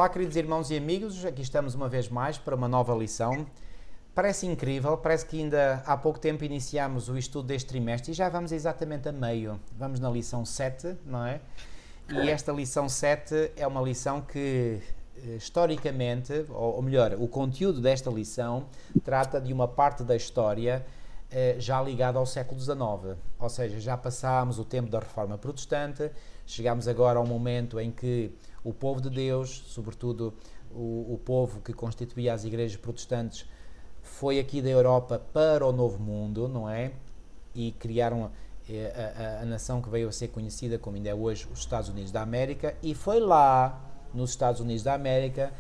Olá, queridos irmãos e amigos, aqui estamos uma vez mais para uma nova lição. Parece incrível, parece que ainda há pouco tempo iniciámos o estudo deste trimestre e já vamos exatamente a meio. Vamos na lição 7, não é? E esta lição 7 é uma lição que, historicamente, ou melhor, o conteúdo desta lição trata de uma parte da história já ligada ao século XIX. Ou seja, já passámos o tempo da Reforma Protestante, chegámos agora ao momento em que o povo de Deus, sobretudo o povo que constituía as igrejas protestantes, foi aqui da Europa para o Novo Mundo, não é? E criaram a nação que veio a ser conhecida como ainda é hoje os Estados Unidos da América, e foi lá, nos Estados Unidos da América,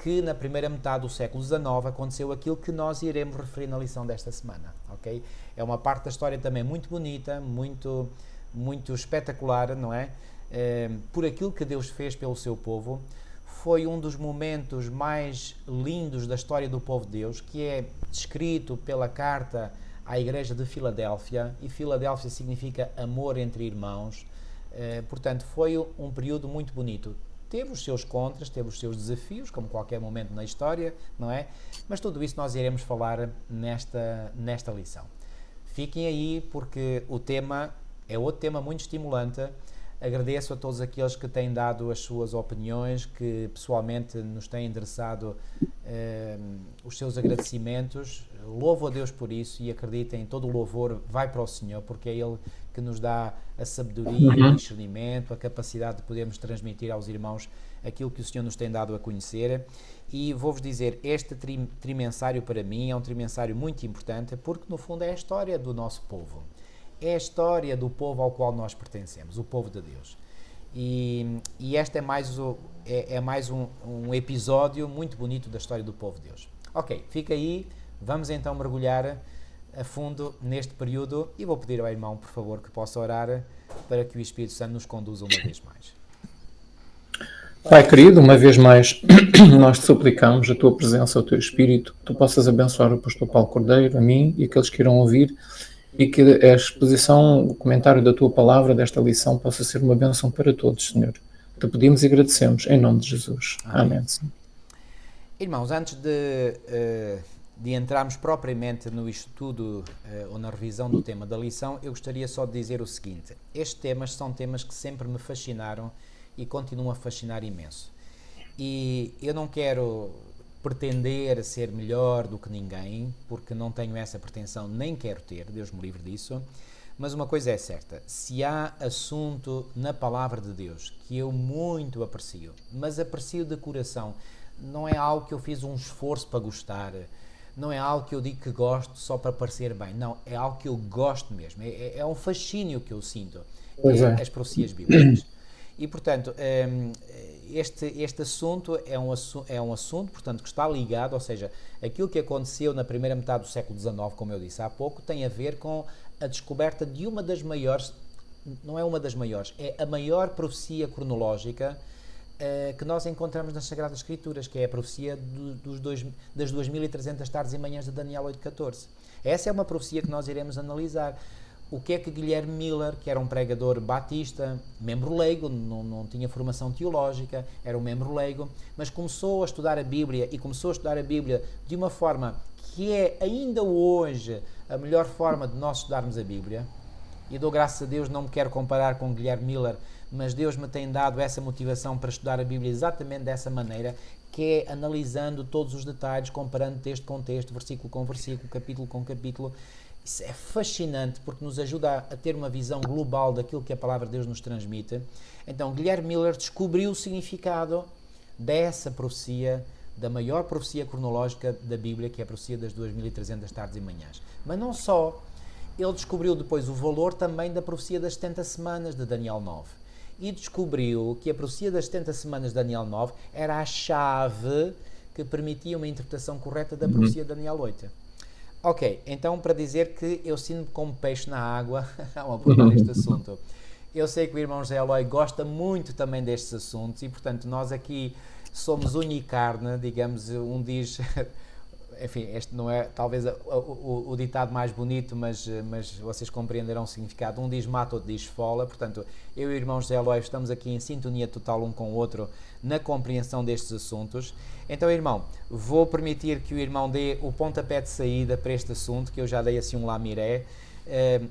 que na primeira metade do século XIX aconteceu aquilo que nós iremos referir na lição desta semana, ok? É uma parte da história também muito bonita, muito espetacular, não é? Por aquilo que Deus fez pelo seu povo. Foi um dos momentos mais lindos da história do povo de Deus, que é descrito pela carta à igreja de Filadélfia, e Filadélfia significa amor entre irmãos. Portanto, foi um período muito bonito. Teve os seus contras, teve os seus desafios, como qualquer momento na história, não é? Mas tudo isso nós iremos falar nesta lição. Fiquem aí, porque o tema é outro tema muito estimulante. Agradeço a todos aqueles que têm dado as suas opiniões, que pessoalmente nos têm endereçado os seus agradecimentos. Louvo a Deus por isso e acreditem, todo o louvor vai para o Senhor, porque é Ele que nos dá a sabedoria, o discernimento, a capacidade de podermos transmitir aos irmãos aquilo que o Senhor nos tem dado a conhecer. E vou-vos dizer, este trimensário para mim é um trimensário muito importante, porque no fundo é a história do nosso povo. É a história do povo ao qual nós pertencemos, o povo de Deus. E este é mais um episódio muito bonito da história do povo de Deus. Ok, fica aí, vamos então mergulhar a fundo neste período e vou pedir ao irmão, por favor, que possa orar para que o Espírito Santo nos conduza uma vez mais. Pai querido, uma vez mais nós te suplicamos a tua presença, o teu Espírito, que tu possas abençoar o pastor Paulo Cordeiro, a mim e aqueles que irão ouvir, e que a exposição, o comentário da tua palavra, desta lição, possa ser uma bênção para todos, Senhor. Te pedimos e agradecemos, em nome de Jesus. Amém. Irmãos, antes de entrarmos propriamente no estudo ou na revisão do tema da lição, eu gostaria só de dizer o seguinte: estes temas são temas que sempre me fascinaram e continuam a fascinar imenso. E eu não quero pretender ser melhor do que ninguém, porque não tenho essa pretensão, nem quero ter, Deus me livre disso. Mas uma coisa é certa: se há assunto na palavra de Deus que eu muito aprecio, mas aprecio de coração, não é algo que eu fiz um esforço para gostar, não é algo que eu digo que gosto só para parecer bem, não, é algo que eu gosto mesmo, é um fascínio que eu sinto, as profecias bíblicas. E, portanto, este assunto é um assunto, portanto, que está ligado, ou seja, aquilo que aconteceu na primeira metade do século XIX, como eu disse há pouco, tem a ver com a descoberta de uma das maiores, não é uma das maiores, é a maior profecia cronológica que nós encontramos nas Sagradas Escrituras, que é a profecia das 2300 tardes e manhãs de Daniel 8:14. Essa é uma profecia que nós iremos analisar. O que é que Guilherme Miller, que era um pregador batista, membro leigo, não tinha formação teológica, era um membro leigo, mas começou a estudar a Bíblia, e começou a estudar a Bíblia de uma forma que é ainda hoje a melhor forma de nós estudarmos a Bíblia. E dou graças a Deus, não me quero comparar com Guilherme Miller, mas Deus me tem dado essa motivação para estudar a Bíblia exatamente dessa maneira, que é analisando todos os detalhes, comparando texto com texto, versículo com versículo, capítulo com capítulo. Isso é fascinante, porque nos ajuda a ter uma visão global daquilo que a palavra de Deus nos transmite. Então, Guilherme Miller descobriu o significado dessa profecia, da maior profecia cronológica da Bíblia, que é a profecia das 2300 tardes e manhãs. Mas não só, ele descobriu depois o valor também da profecia das 70 semanas de Daniel 9. E descobriu que a profecia das 70 semanas de Daniel 9 era a chave que permitia uma interpretação correta da profecia de Daniel 8. Ok, então para dizer que eu sinto-me como peixe na água ao abordar este assunto. Eu sei que o irmão José Eloy gosta muito também destes assuntos e, portanto, nós aqui somos unha e carne, digamos, enfim, este não é talvez o ditado mais bonito, mas vocês compreenderão o significado. Um diz mata, outro diz esfola. Portanto, eu e o irmão José Eloy estamos aqui em sintonia total um com o outro na compreensão destes assuntos. Então, irmão, vou permitir que o irmão dê o pontapé de saída para este assunto, que eu já dei assim um lamiré,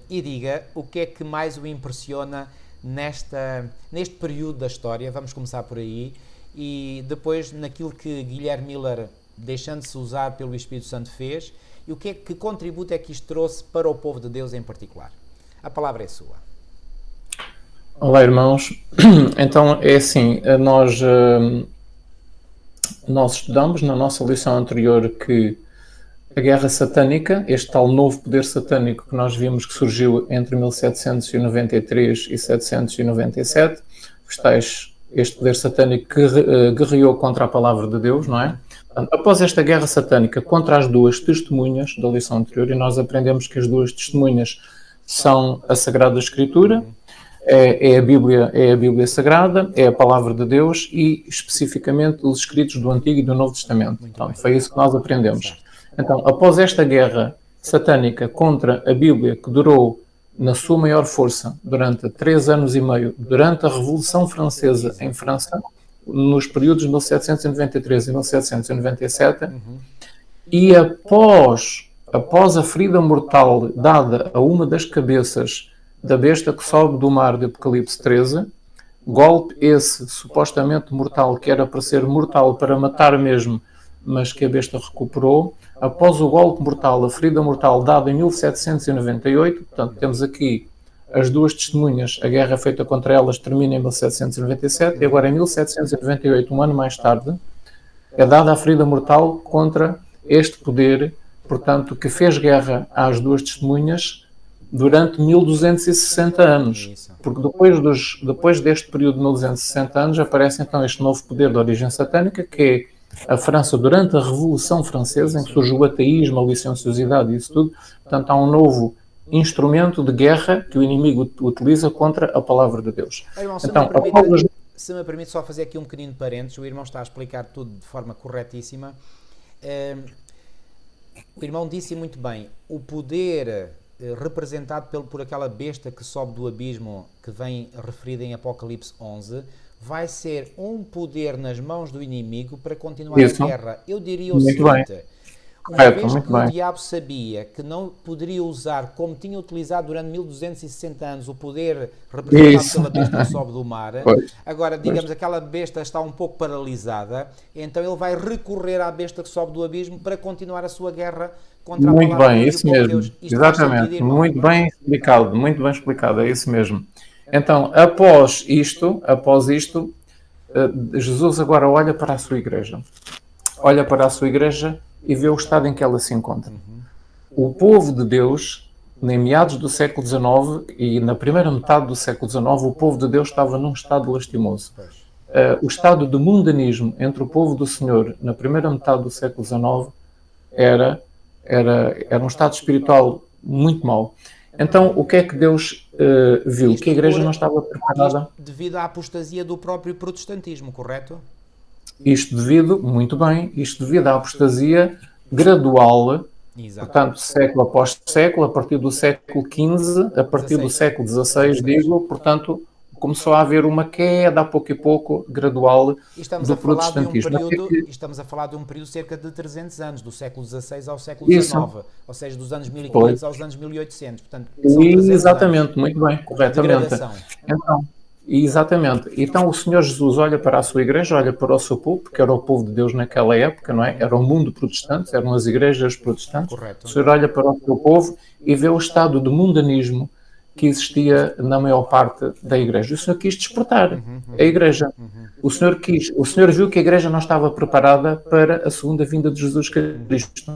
e diga o que é que mais o impressiona neste período da história. Vamos começar por aí, e depois naquilo que Guilherme Miller, deixando-se usar pelo Espírito Santo, fez, e que contributo é que isto trouxe para o povo de Deus em particular. A palavra é sua. Olá, irmãos. Então, é assim, nós estudamos na nossa lição anterior que a guerra satânica, este tal novo poder satânico que nós vimos que surgiu entre 1793 e 797, este poder satânico que guerreou contra a palavra de Deus, não é? Após esta guerra satânica contra as duas testemunhas da lição anterior, e nós aprendemos que as duas testemunhas são a Sagrada Escritura, é a Bíblia Sagrada, é a palavra de Deus e especificamente os escritos do Antigo e do Novo Testamento. Então, foi isso que nós aprendemos. Então, após esta guerra satânica contra a Bíblia, que durou na sua maior força durante 3 anos e meio, durante a Revolução Francesa em França, nos períodos de 1793 e 1797, e após a ferida mortal dada a uma das cabeças da besta que sobe do mar de Apocalipse 13, golpe esse supostamente mortal, que era para ser mortal, para matar mesmo, mas que a besta recuperou. Após o golpe mortal, a ferida mortal dada em 1798, portanto temos aqui as duas testemunhas, a guerra feita contra elas termina em 1797, e agora em 1798, um ano mais tarde, é dada a ferida mortal contra este poder, portanto, que fez guerra às duas testemunhas durante 1260 anos. Porque depois deste período de 1260 anos aparece então este novo poder de origem satânica, que é a França durante a Revolução Francesa, em que surge o ateísmo, a licenciosidade e isso tudo. Portanto, há um novo instrumento de guerra que o inimigo utiliza contra a palavra de Deus. Irmão, se me permite só fazer aqui um pequenino parênteses, o irmão está a explicar tudo de forma corretíssima. O irmão disse muito bem, o poder representado por aquela besta que sobe do abismo, que vem referida em Apocalipse 11, vai ser um poder nas mãos do inimigo para continuar a guerra. Eu diria o seguinte... Uma vez que o diabo sabia que não poderia usar, como tinha utilizado durante 1260 anos, o poder representado pela besta que sobe do mar, agora, digamos, aquela besta está um pouco paralisada, então ele vai recorrer à besta que sobe do abismo para continuar a sua guerra contra a palavra de Deus. Muito bem, isso mesmo. Exatamente, muito bem explicado, é isso mesmo. Então, após isto, Jesus agora olha para a sua igreja. E vê o estado em que ela se encontra. O povo de Deus, em meados do século XIX e na primeira metade do século XIX, o povo de Deus estava num estado lastimoso. O estado de mundanismo entre o povo do Senhor na primeira metade do século XIX era um estado espiritual muito mau. Então, o que é que Deus viu? Que a igreja não estava preparada. Devido à apostasia do próprio protestantismo, correto? Isto devido à apostasia gradual, portanto, século após século, a partir do século XV, a partir do século XVI, portanto, começou a haver uma queda, a pouco e pouco, gradual, do protestantismo. Estamos a falar de um período de cerca de 300 anos, do século XVI ao século XIX, ou seja, dos anos 1500 aos anos 1800. Portanto, exatamente, anos muito bem, corretamente. Então o Senhor Jesus olha para a sua igreja, olha para o seu povo, porque era o povo de Deus naquela época, não é? Era o mundo protestante, eram as igrejas protestantes. Correto. O Senhor olha para o seu povo e vê o estado de mundanismo que existia na maior parte da igreja. O Senhor quis despertar a igreja. O Senhor viu que a igreja não estava preparada para a segunda vinda de Jesus Cristo.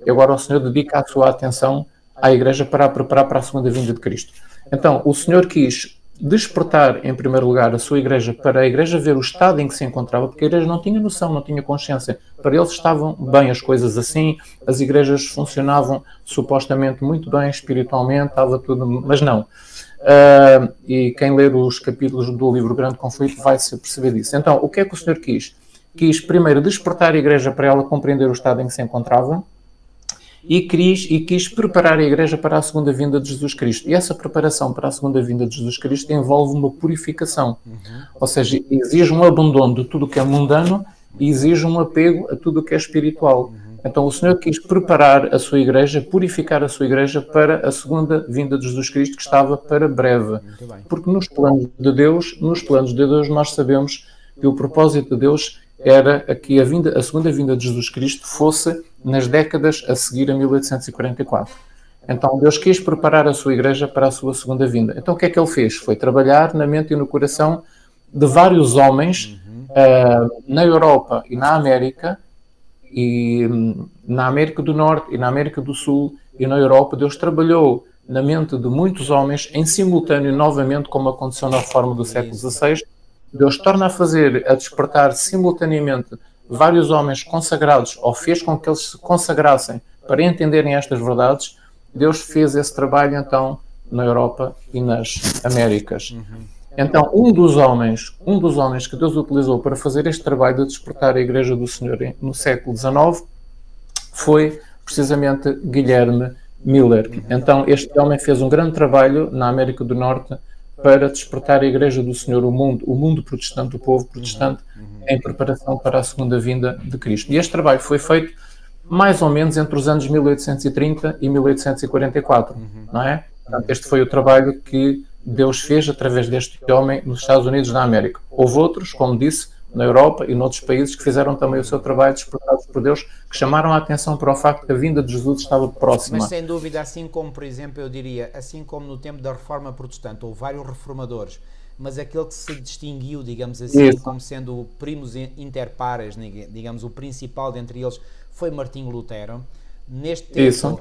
E agora o Senhor dedica a sua atenção à igreja para a preparar para a segunda vinda de Cristo. Então, o Senhor quis despertar, em primeiro lugar, a sua igreja, para a igreja ver o estado em que se encontrava, porque a igreja não tinha noção, não tinha consciência. Para eles estavam bem as coisas assim, as igrejas funcionavam supostamente muito bem espiritualmente, estava tudo, mas não. E quem ler os capítulos do livro Grande Conflito vai se perceber disso. Então, o que é que o Senhor quis? quis primeiro despertar a Igreja para ela compreender o estado em que se encontrava e quis preparar a Igreja para a segunda vinda de Jesus Cristo. E essa preparação para a segunda vinda de Jesus Cristo envolve uma purificação. Ou seja, exige um abandono de tudo o que é mundano e exige um apego a tudo o que é espiritual. Então o Senhor quis preparar a sua Igreja, purificar a sua Igreja para a segunda vinda de Jesus Cristo, que estava para breve. Porque nos planos de Deus nós sabemos que o propósito de Deus era que a segunda vinda de Jesus Cristo fosse nas décadas a seguir a 1844. Então Deus quis preparar a sua Igreja para a sua segunda vinda. Então o que é que Ele fez? Foi trabalhar na mente e no coração de vários homens na Europa e na América, e na América do Norte e na América do Sul e na Europa. Deus trabalhou na mente de muitos homens em simultâneo, novamente, como aconteceu na reforma do século XVI. Deus torna a despertar simultaneamente vários homens consagrados, ou fez com que eles se consagrassem para entenderem estas verdades. Deus fez esse trabalho, então, na Europa e nas Américas. Então, um dos homens que Deus utilizou para fazer este trabalho de despertar a Igreja do Senhor no século XIX foi precisamente Guilherme Miller. Então, este homem fez um grande trabalho na América do Norte para despertar a Igreja do Senhor, o mundo protestante, o povo protestante, em preparação para a segunda vinda de Cristo. E este trabalho foi feito mais ou menos entre os anos 1830 e 1844, não é? Portanto, este foi o trabalho que Deus fez através deste homem nos Estados Unidos da América. Houve outros, como disse, na Europa e noutros países que fizeram também o seu trabalho despertados por Deus, que chamaram a atenção para o facto que a vinda de Jesus estava próxima. Mas sem dúvida, assim como, por exemplo, eu diria, assim como no tempo da Reforma Protestante, houve vários reformadores, mas aquele que se distinguiu, digamos assim, como sendo o primus inter pares, digamos, o principal dentre eles, foi Martinho Lutero. Neste tempo,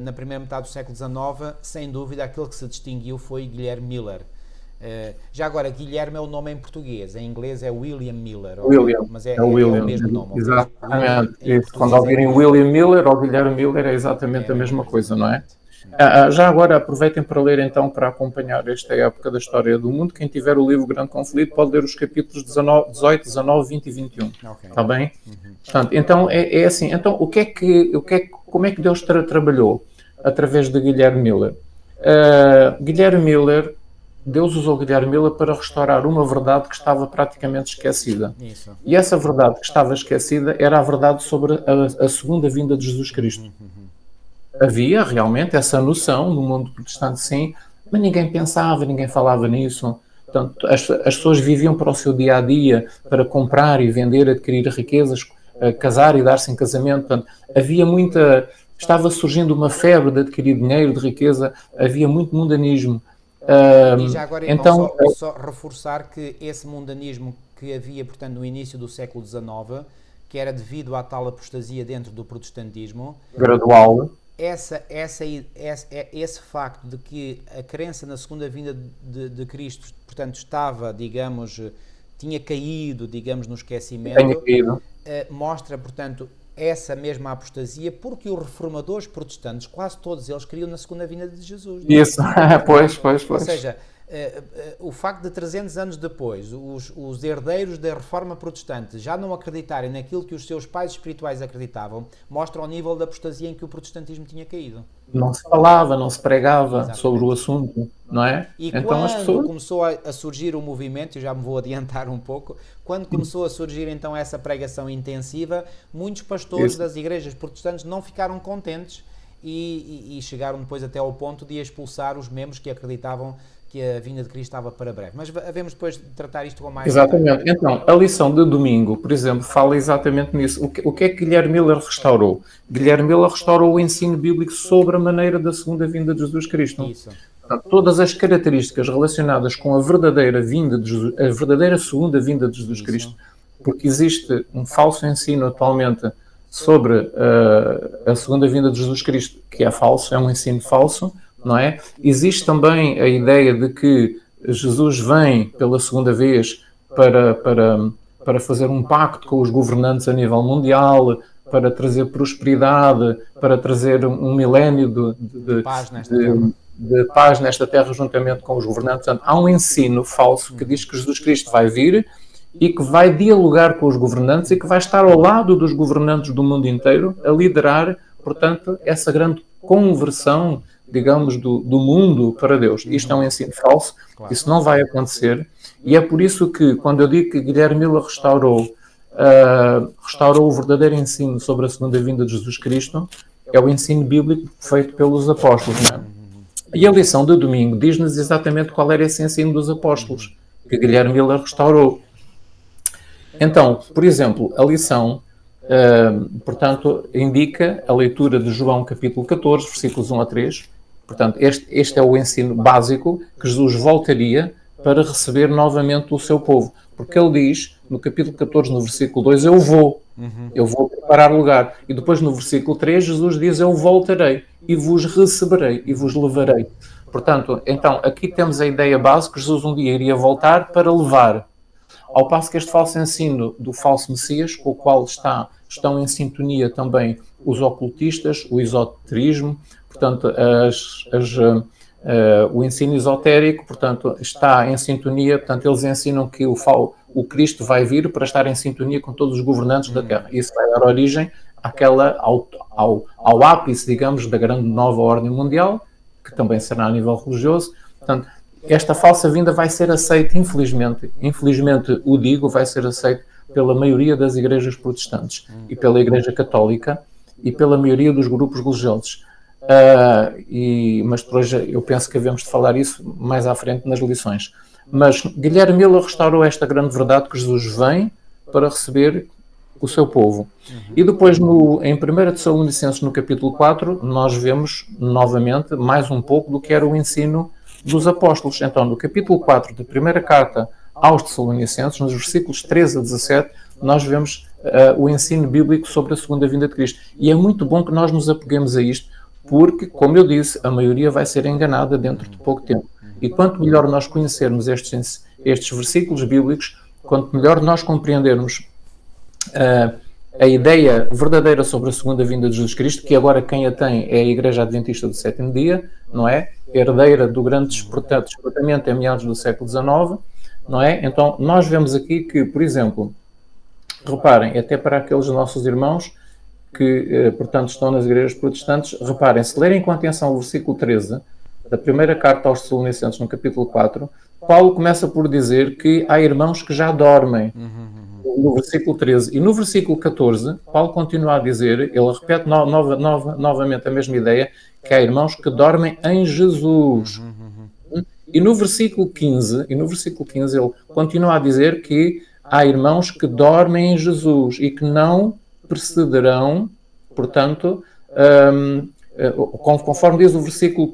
na primeira metade do século XIX, sem dúvida, aquele que se distinguiu foi Guilherme Miller. Já agora, Guilherme é o nome em português, em inglês é William Miller, William, mas é o mesmo nome. Exatamente. Quando ouvirem William Miller ou Guilherme Miller é exatamente a mesma coisa, não é? Já agora aproveitem para ler então, para acompanhar esta época da história do mundo. Quem tiver o livro Grande Conflito pode ler os capítulos 18, 19, 20 e 21. Está bem? Portanto, então é assim. Então como é que Deus trabalhou através de Guilherme Miller? Deus usou Guilherme Miller para restaurar uma verdade que estava praticamente esquecida. E essa verdade que estava esquecida era a verdade sobre a segunda vinda de Jesus Cristo. Havia realmente essa noção no mundo protestante, sim, mas ninguém pensava, ninguém falava nisso. Portanto, as pessoas viviam para o seu dia-a-dia, para comprar e vender, adquirir riquezas, casar e dar-se em casamento. Portanto, estava surgindo uma febre de adquirir dinheiro, de riqueza, havia muito mundanismo. E já agora, então, só reforçar que esse mundanismo que havia, portanto, no início do século XIX, que era devido à tal apostasia dentro do protestantismo gradual, esse facto de que a crença na segunda vinda de Cristo, portanto, estava, digamos, tinha caído, digamos, no esquecimento, mostra, portanto, essa mesma apostasia, porque os reformadores protestantes, quase todos eles, criam na segunda vinda de Jesus. Isso, pois. Ou seja, o facto de 300 anos depois os herdeiros da reforma protestante já não acreditarem naquilo que os seus pais espirituais acreditavam, mostra o nível da apostasia em que o protestantismo tinha caído. Não se falava, não se pregava sobre o assunto, não é? E então, quando começou a surgir o movimento, eu já me vou adiantar um pouco, quando começou a surgir então essa pregação intensiva, muitos pastores das igrejas protestantes não ficaram contentes e chegaram depois até ao ponto de expulsar os membros que acreditavam que a vinda de Cristo estava para breve. Mas havemos depois de tratar isto com mais... Exatamente. Então, a lição de domingo, por exemplo, fala exatamente nisso. O que é que Guilherme Miller restaurou? Guilherme Miller restaurou o ensino bíblico sobre a maneira da segunda vinda de Jesus Cristo. Isso. Portanto, todas as características relacionadas com a verdadeira vinda de Jesus, a verdadeira segunda vinda de Jesus Cristo, porque existe um falso ensino atualmente sobre a segunda vinda de Jesus Cristo, que é falso, é um ensino falso, não é? Existe também a ideia de que Jesus vem pela segunda vez para fazer um pacto com os governantes a nível mundial, para trazer prosperidade, para trazer um milénio de paz nesta terra juntamente com os governantes. Portanto, há um ensino falso que diz que Jesus Cristo vai vir e que vai dialogar com os governantes e que vai estar ao lado dos governantes do mundo inteiro a liderar, portanto, essa grande conversão, digamos, do mundo para Deus. Isto é um ensino falso, isso não vai acontecer, e é por isso que, quando eu digo que Guilherme Miller restaurou o verdadeiro ensino sobre a segunda vinda de Jesus Cristo, é o ensino bíblico feito pelos apóstolos, não é? E a lição de domingo diz-nos exatamente qual era esse ensino dos apóstolos, que Guilherme Miller restaurou. Então, por exemplo, a lição, portanto, indica a leitura de João capítulo 14, versículos 1 a 3. Portanto, este é o ensino básico que Jesus voltaria para receber novamente o seu povo. Porque ele diz, no capítulo 14, no versículo 2, eu vou preparar lugar. E depois no versículo 3, Jesus diz, eu voltarei e vos receberei e vos levarei. Portanto, então, aqui temos a ideia base que Jesus um dia iria voltar para levar. Ao passo que este falso ensino do falso Messias, com o qual estão em sintonia também os ocultistas, o esoterismo, portanto, o ensino esotérico, portanto, está em sintonia, portanto, eles ensinam que o Cristo vai vir para estar em sintonia com todos os governantes da Terra. Isso vai dar origem ao ápice, digamos, da grande nova ordem mundial, que também será a nível religioso. Portanto, esta falsa vinda vai ser aceita, infelizmente o digo, vai ser aceita pela maioria das igrejas protestantes e pela Igreja Católica e pela maioria dos grupos religiosos. Mas depois eu penso que havemos de falar isso mais à frente nas lições. Mas Guilherme Miller restaurou esta grande verdade que Jesus vem para receber o seu povo. E depois em 1 Tessalonicenses, no capítulo 4, nós vemos novamente mais um pouco do que era o ensino dos apóstolos. Então, no capítulo 4 da primeira carta aos Tessalonicenses, nos versículos 13 a 17, nós vemos o ensino bíblico sobre a segunda vinda de Cristo. E é muito bom que nós nos apeguemos a isto, porque, como eu disse, a maioria vai ser enganada dentro de pouco tempo. E quanto melhor nós conhecermos estes versículos bíblicos, quanto melhor nós compreendermos a ideia verdadeira sobre a segunda vinda de Jesus Cristo, que agora quem a tem é a Igreja Adventista do Sétimo Dia, não é? Herdeira do grande despertamento em meados do século XIX, não é? Então, nós vemos aqui que, por exemplo, reparem, até para aqueles nossos irmãos que, portanto, estão nas igrejas protestantes, reparem, se lerem com atenção o versículo 13 da primeira carta aos Tessalonicenses, no capítulo 4, Paulo começa por dizer que há irmãos que já dormem, no versículo 13. E no versículo 14, Paulo continua a dizer, ele repete novamente a mesma ideia, que há irmãos que dormem em Jesus. E no versículo 15, ele continua a dizer que há irmãos que dormem em Jesus e que não precederão, portanto, conforme diz o versículo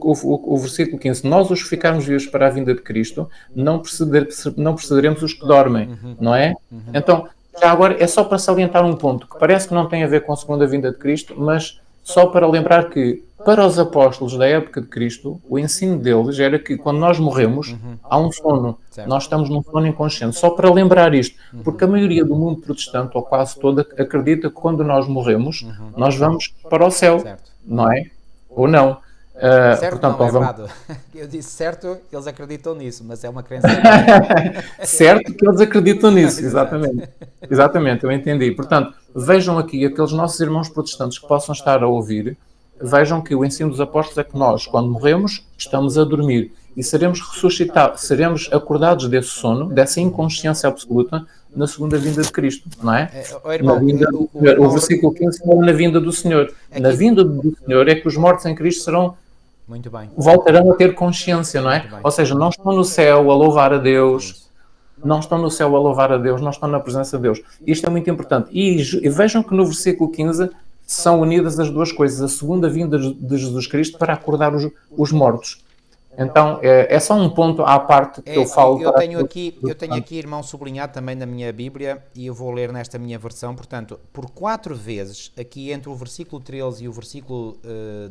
15, nós os que ficarmos vivos para a vinda de Cristo, não precederemos os que dormem, não é? Então, já agora é só para salientar um ponto, que parece que não tem a ver com a segunda vinda de Cristo, mas só para lembrar que, para os apóstolos da época de Cristo, o ensino deles era que quando nós morremos, há um sono. Certo. Nós estamos num sono inconsciente. Só para lembrar isto, porque a maioria do mundo protestante, ou quase toda, acredita que quando nós morremos, nós vamos para o céu, certo. Não é? Ou não. Certo, portanto, não, é errado. Eu disse certo, eles acreditam nisso, mas é uma crença. Certo que eles acreditam nisso, exatamente. Exatamente, eu entendi. Portanto, vejam aqui, aqueles nossos irmãos protestantes que possam estar a ouvir, vejam que o ensino dos apóstolos é que nós, quando morremos, estamos a dormir e seremos ressuscitados, seremos acordados desse sono, dessa inconsciência absoluta, na segunda vinda de Cristo, não é? Irmão, o versículo 15 fala na vinda do Senhor. Na vinda do Senhor é que os mortos em Cristo serão, muito bem, voltarão a ter consciência, não é? Ou seja, não estão no céu a louvar a Deus, não estão no céu a louvar a Deus, não estão na presença de Deus. Isto é muito importante. E vejam que no versículo 15 são unidas as duas coisas, a segunda vinda de Jesus Cristo para acordar os mortos. Então, é só um ponto à parte que eu falo. Eu tenho aqui, irmão, sublinhado também na minha Bíblia, e eu vou ler nesta minha versão, portanto, por 4 vezes, aqui entre o versículo 13 e o versículo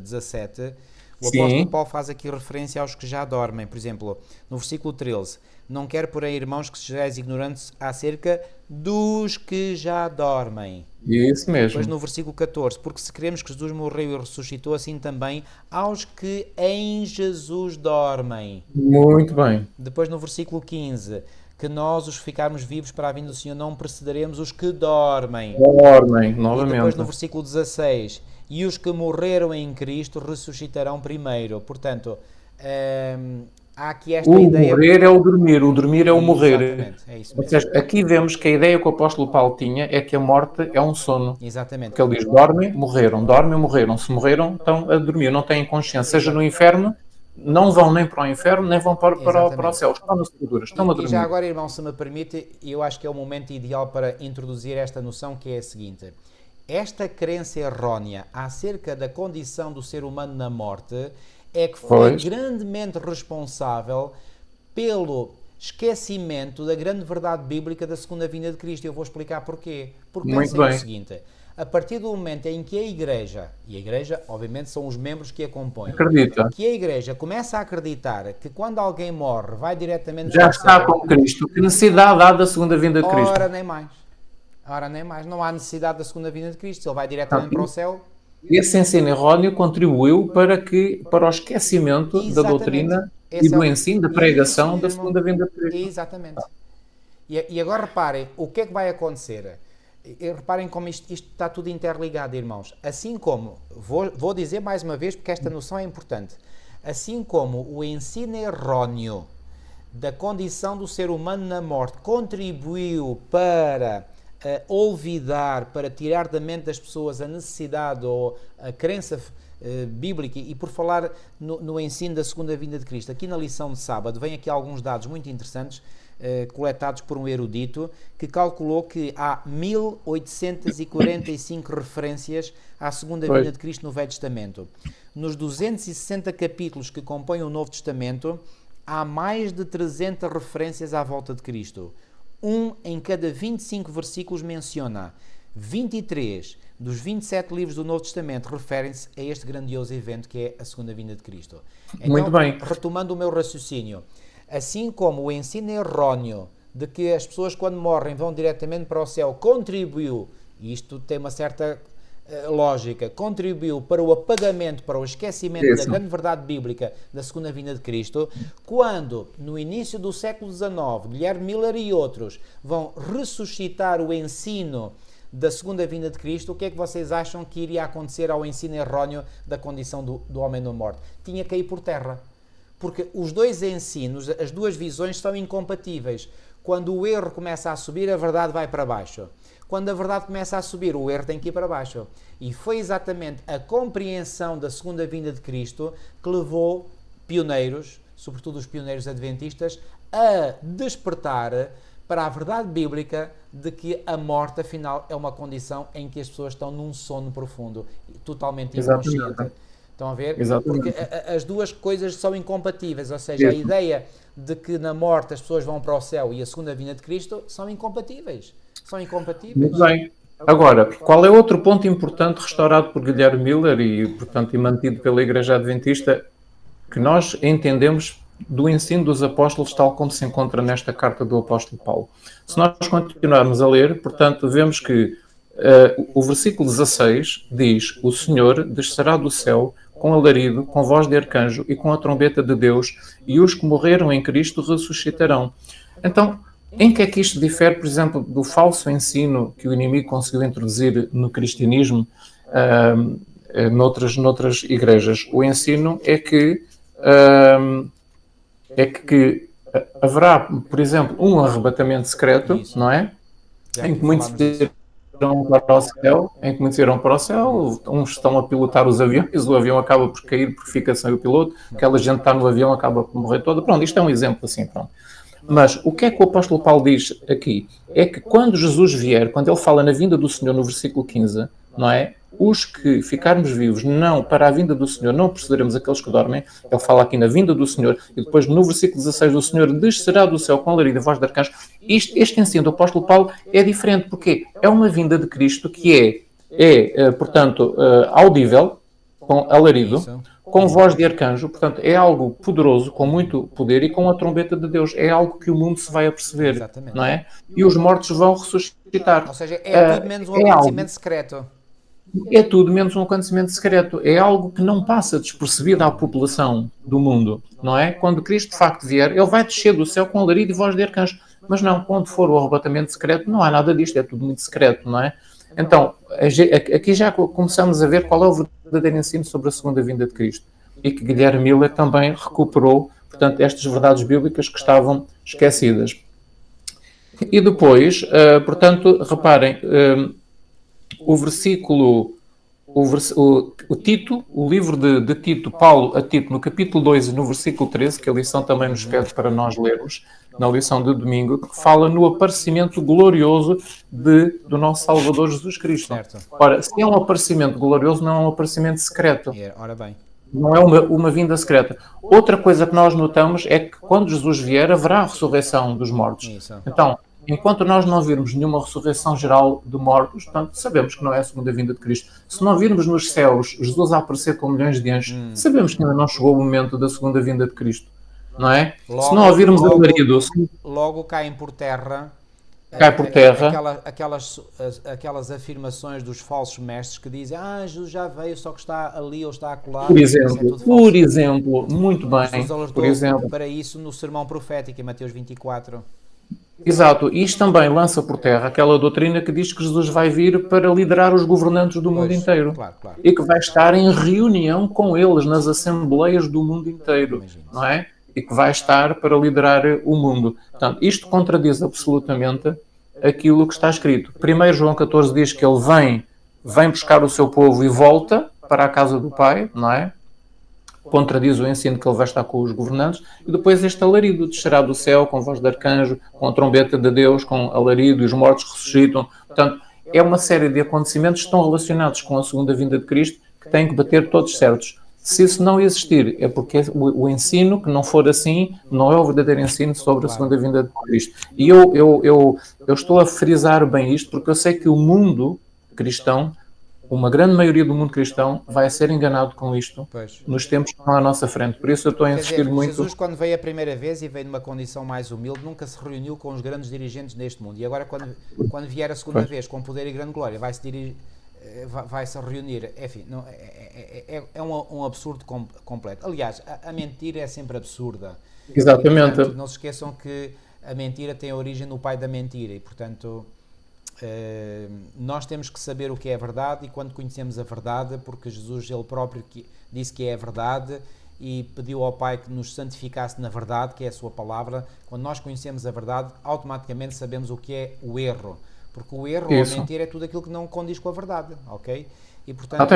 17, o apóstolo Paulo faz aqui referência aos que já dormem. Por exemplo, no versículo 13, não quero, porém, irmãos, que sejais ignorantes acerca dos que já dormem. Isso mesmo. Depois no versículo 14, porque se cremos que Jesus morreu e ressuscitou, assim também aos que em Jesus dormem. Muito bem. Depois no versículo 15, que nós, os que ficarmos vivos para a vinda do Senhor, não precederemos os que dormem. Dormem, E depois novamente. no versículo 16, e os que morreram em Cristo ressuscitarão primeiro. Portanto, há aqui esta O ideia... morrer é o dormir é o morrer. Exatamente, é isso Ou mesmo. seja, aqui vemos que a ideia que o apóstolo Paulo tinha é que a morte é um sono. Exatamente. Porque ele diz, dormem, morreram. Se morreram, estão a dormir, não têm consciência. Seja no inferno, não vão nem para o inferno, nem vão para o céu. Estão nas sepulturas, estão a E já dormir. agora, irmão, se me permite, eu acho que é o momento ideal para introduzir esta noção, que é a seguinte. Esta crença errónea acerca da condição do ser humano na morte é que foi Pois. grandemente responsável pelo esquecimento da grande verdade bíblica da segunda vinda de Cristo. Eu vou explicar porquê. Porque Muito pensem o bem. seguinte, a partir do momento em que a Igreja, e a Igreja obviamente são os membros que a compõem, Acredita. que a Igreja começa a acreditar que quando alguém morre vai diretamente Já para o está céu, com Cristo. Que necessidade há da segunda vinda de Cristo? ora nem mais. Ora nem mais. Não há necessidade da segunda vinda de Cristo. Ele vai diretamente para o céu. Esse ensino erróneo contribuiu para o esquecimento da Exatamente. doutrina Esse e do é o- ensino, da pregação Isso da mesmo. segunda vinda de Cristo. Exatamente. E agora reparem, o que é que vai acontecer? E reparem como isto está tudo interligado, irmãos. Assim como, vou dizer mais uma vez porque esta noção é importante, assim como o ensino erróneo da condição do ser humano na morte contribuiu para olvidar, para tirar da mente das pessoas a necessidade ou a crença bíblica, e por falar no ensino da segunda vinda de Cristo, aqui na lição de sábado, vem aqui alguns dados muito interessantes, coletados por um erudito, que calculou que há 1845 referências à segunda vinda de Cristo no Velho Testamento. Nos 260 capítulos que compõem o Novo Testamento, há mais de 300 referências à volta de Cristo. Um em cada 25 versículos menciona. 23 dos 27 livros do Novo Testamento referem-se a este grandioso evento que é a segunda vinda de Cristo. Então, Muito bem. retomando o meu raciocínio, assim como o ensino erróneo de que as pessoas quando morrem vão diretamente para o céu contribuiu, e isto tem uma certa lógica, contribuiu para o apagamento, para o esquecimento da grande verdade bíblica da segunda vinda de Cristo, quando no início do século XIX Guilherme Miller e outros vão ressuscitar o ensino da segunda vinda de Cristo, o que é que vocês acham que iria acontecer ao ensino erróneo da condição do homem na morte? Tinha que cair por terra. Porque os dois ensinos, as duas visões são incompatíveis. Quando o erro começa a subir, a verdade vai para baixo. Quando a verdade começa a subir, o erro tem que ir para baixo. E foi exatamente a compreensão da segunda vinda de Cristo que levou pioneiros, sobretudo os pioneiros adventistas, a despertar para a verdade bíblica de que a morte, afinal, é uma condição em que as pessoas estão num sono profundo, totalmente inconsciente. Estão a ver? Exatamente. Porque as duas coisas são incompatíveis, ou seja, a ideia de que na morte as pessoas vão para o céu e a segunda vinda de Cristo são incompatíveis. São incompatíveis. Muito bem. Agora, qual é outro ponto importante restaurado por Guilherme Miller e, portanto, e mantido pela Igreja Adventista que nós entendemos do ensino dos apóstolos tal como se encontra nesta carta do apóstolo Paulo? Se nós continuarmos a ler, portanto, vemos que o versículo 16 diz: o Senhor descerá do céu com alarido, com voz de arcanjo e com a trombeta de Deus, e os que morreram em Cristo ressuscitarão. Então, em que é que isto difere, por exemplo, do falso ensino que o inimigo conseguiu introduzir no cristianismo, noutras igrejas? O ensino é que haverá, por exemplo, um arrebatamento secreto, não é? Em que muitos irão para o céu, uns estão a pilotar os aviões, o avião acaba por cair porque fica sem o piloto, aquela gente está no avião acaba por morrer toda. Pronto, isto é um exemplo assim, pronto. Mas o que é que o apóstolo Paulo diz aqui? É que quando Jesus vier, quando ele fala na vinda do Senhor no versículo 15, não é? Os que ficarmos vivos, não para a vinda do Senhor, não precederemos aqueles que dormem. Ele fala aqui na vinda do Senhor, e depois no versículo 16, o Senhor descerá do céu com alarido e voz de arcanjo. Este ensino do apóstolo Paulo é diferente, porque é uma vinda de Cristo que portanto, audível, com alarido, com voz de arcanjo, portanto, é algo poderoso, com muito poder, e com a trombeta de Deus. É algo que o mundo se vai aperceber, exatamente, não é? E os mortos vão ressuscitar. Ou seja, é tudo menos um acontecimento secreto. É tudo menos um acontecimento secreto. É algo que não passa despercebido à população do mundo, não é? Quando Cristo de facto vier, ele vai descer do céu com alarido e voz de arcanjo. Mas não, quando for o arrebatamento secreto, não há nada disto, é tudo muito secreto, não é? Então, aqui já começamos a ver qual é o verdadeiro ensino sobre a segunda vinda de Cristo. E que Guilherme Miller também recuperou, portanto, estas verdades bíblicas que estavam esquecidas. E depois, portanto, reparem, o versículo, o Tito, o livro de Tito, Paulo a Tito, no capítulo 2 e no versículo 13, que a lição também nos pede para nós lermos, na lição de domingo, que fala no aparecimento glorioso do nosso Salvador Jesus Cristo. Certo. Ora, se é um aparecimento glorioso, não é um aparecimento secreto. Ora bem. Não é uma vinda secreta. Outra coisa que nós notamos é que quando Jesus vier, haverá a ressurreição dos mortos. Isso. Então, enquanto nós não virmos nenhuma ressurreição geral de mortos, portanto, sabemos que não é a segunda vinda de Cristo. Se não virmos nos céus Jesus a aparecer com milhões de anjos, sabemos que ainda não chegou o momento da segunda vinda de Cristo. Não é? Logo, se não ouvirmos o marido... Logo caem por terra... Aquelas afirmações dos falsos mestres que dizem Jesus já veio, só que está ali ou está acolá. Por exemplo, muito bem. Jesus alertou para isso no sermão profético em Mateus 24. Exato, isto também lança por terra aquela doutrina que diz que Jesus vai vir para liderar os governantes do mundo inteiro. Claro. E que vai estar em reunião com eles nas assembleias do mundo inteiro, não é? E que vai estar para liderar o mundo. Portanto, isto contradiz absolutamente aquilo que está escrito. Primeiro João 14 diz que ele vem buscar o seu povo e volta para a casa do Pai, não é? Contradiz o ensino que ele vai estar com os governantes. E depois este alarido descerá do céu com voz de arcanjo, com a trombeta de Deus, com alarido, e os mortos ressuscitam. Portanto, é uma série de acontecimentos que estão relacionados com a segunda vinda de Cristo que têm que bater todos certos. Se isso não existir, é porque o ensino, que não for assim, não é o verdadeiro ensino sobre a segunda vinda de Cristo. E eu estou a frisar bem isto porque eu sei que o mundo cristão, uma grande maioria do mundo cristão, vai ser enganado com isto nos tempos que estão à nossa frente. Por isso eu estou a insistir muito... Jesus, quando veio a primeira vez e veio numa condição mais humilde, nunca se reuniu com os grandes dirigentes deste mundo. E agora, quando vier a segunda vez, com poder e grande glória, vai-se reunir, enfim, não, é um absurdo completo. Aliás, a mentira é sempre absurda. Exatamente. E, portanto, não se esqueçam que a mentira tem a origem no pai da mentira e, portanto, nós temos que saber o que é a verdade e quando conhecemos a verdade, porque Jesus ele próprio disse que é a verdade e pediu ao Pai que nos santificasse na verdade, que é a sua palavra. Quando nós conhecemos a verdade, automaticamente sabemos o que é o erro. Porque o erro ou a mentira é tudo aquilo que não condiz com a verdade, ok? E, portanto,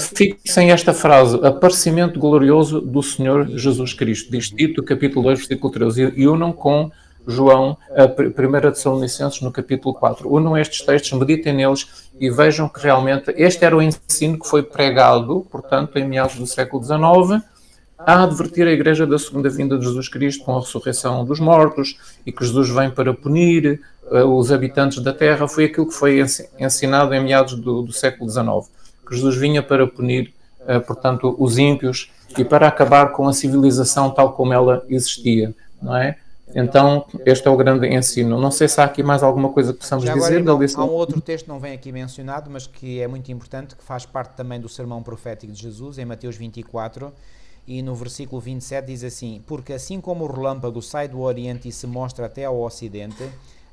fixem esta frase, aparecimento glorioso do Senhor Jesus Cristo, diz Tito, capítulo 2, versículo 13, e unam com João, a 1 Tessalonicenses, no capítulo 4. Unam estes textos, meditem neles e vejam que realmente este era o ensino que foi pregado, portanto, em meados do século XIX, a advertir a Igreja da segunda vinda de Jesus Cristo com a ressurreição dos mortos e que Jesus vem para punir os habitantes da terra. Foi aquilo que foi ensinado em meados do século XIX, que Jesus vinha para punir, portanto, os ímpios e para acabar com a civilização tal como ela existia, não é? Então, este é o grande ensino. Não sei se há aqui mais alguma coisa que possamos dizer. Agora, há um outro texto que não vem aqui mencionado, mas que é muito importante, que faz parte também do sermão profético de Jesus, em Mateus 24, e no versículo 27 diz assim: porque assim como o relâmpago sai do Oriente e se mostra até ao Ocidente,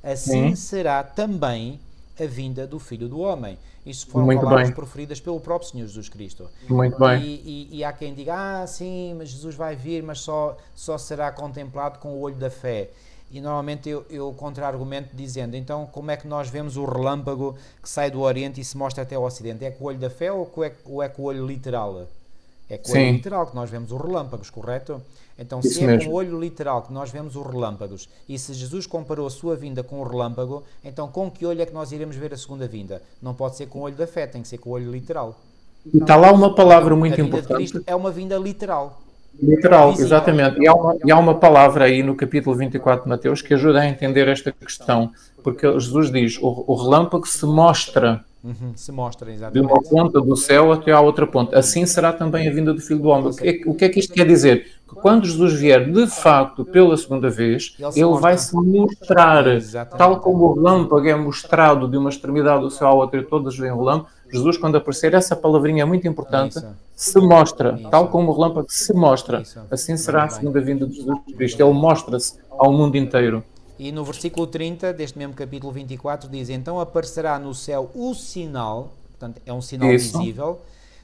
assim será também a vinda do Filho do Homem. Isto foram palavras proferidas pelo próprio Senhor Jesus Cristo. Muito bem. E há quem diga, sim, mas Jesus vai vir, mas só será contemplado com o olho da fé. E normalmente eu contra-argumento dizendo, então como é que nós vemos o relâmpago que sai do Oriente e se mostra até ao Ocidente? É com o olho da fé ou é com o olho literal? É com o olho literal que nós vemos os relâmpagos, correto? Então, isso se é mesmo. com o olho literal que nós vemos os relâmpagos, e se Jesus comparou a sua vinda com o relâmpago, então com que olho é que nós iremos ver a segunda vinda? Não pode ser com o olho da fé, tem que ser com o olho literal. E está lá uma palavra muito importante. A vinda de Cristo é uma vinda literal. Literal, exatamente. E há uma palavra aí no capítulo 24 de Mateus que ajuda a entender esta questão, porque Jesus diz, o relâmpago se mostra, se mostra, exatamente, de uma ponta do céu até à outra ponta. Assim será também a vinda do Filho do Homem. O que é que isto quer dizer? Que quando Jesus vier de facto pela segunda vez, ele vai se mostrar, tal como o relâmpago é mostrado de uma extremidade do céu à outra e todas veem o relâmpago. Jesus, quando aparecer, essa palavrinha é muito importante, se mostra, tal como o relâmpago se mostra. Assim será a segunda vinda de Jesus Cristo. Ele mostra-se ao mundo inteiro. E no versículo 30 deste mesmo capítulo 24 diz: então aparecerá no céu o sinal, portanto é um sinal visível,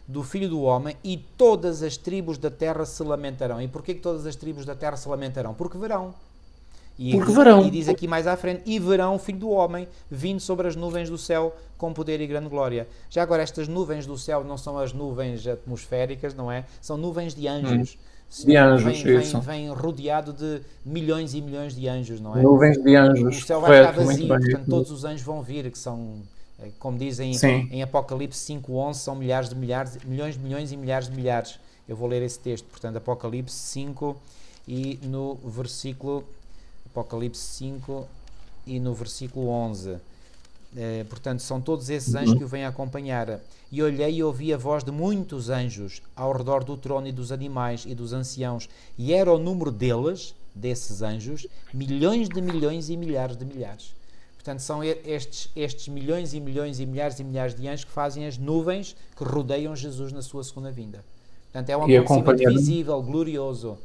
do Filho do Homem, e todas as tribos da terra se lamentarão. E porquê que todas as tribos da terra se lamentarão? Porque verão. E diz aqui mais à frente: e verão o Filho do Homem vindo sobre as nuvens do céu com poder e grande glória. Já agora, estas nuvens do céu não são as nuvens atmosféricas, não é? São nuvens de anjos. De anjos, vem rodeado de milhões e milhões de anjos, não é? Nuvens de anjos. O céu vai estar vazio, portanto todos os anjos vão vir, que são, como dizem em Apocalipse 5:11, são milhares de milhares, milhões de milhões e milhares de milhares. Eu vou ler esse texto, portanto, Apocalipse 5 e no versículo Apocalipse 5 e no versículo 11. Portanto, são todos esses anjos que o vêm acompanhar. E olhei e ouvi a voz de muitos anjos ao redor do trono e dos animais e dos anciãos, e era o número deles, desses anjos, milhões de milhões e milhares de milhares. Portanto, são estes milhões e milhões e milhares de anjos que fazem as nuvens que rodeiam Jesus na sua segunda vinda. Portanto, é um acontecimento visível, glorioso.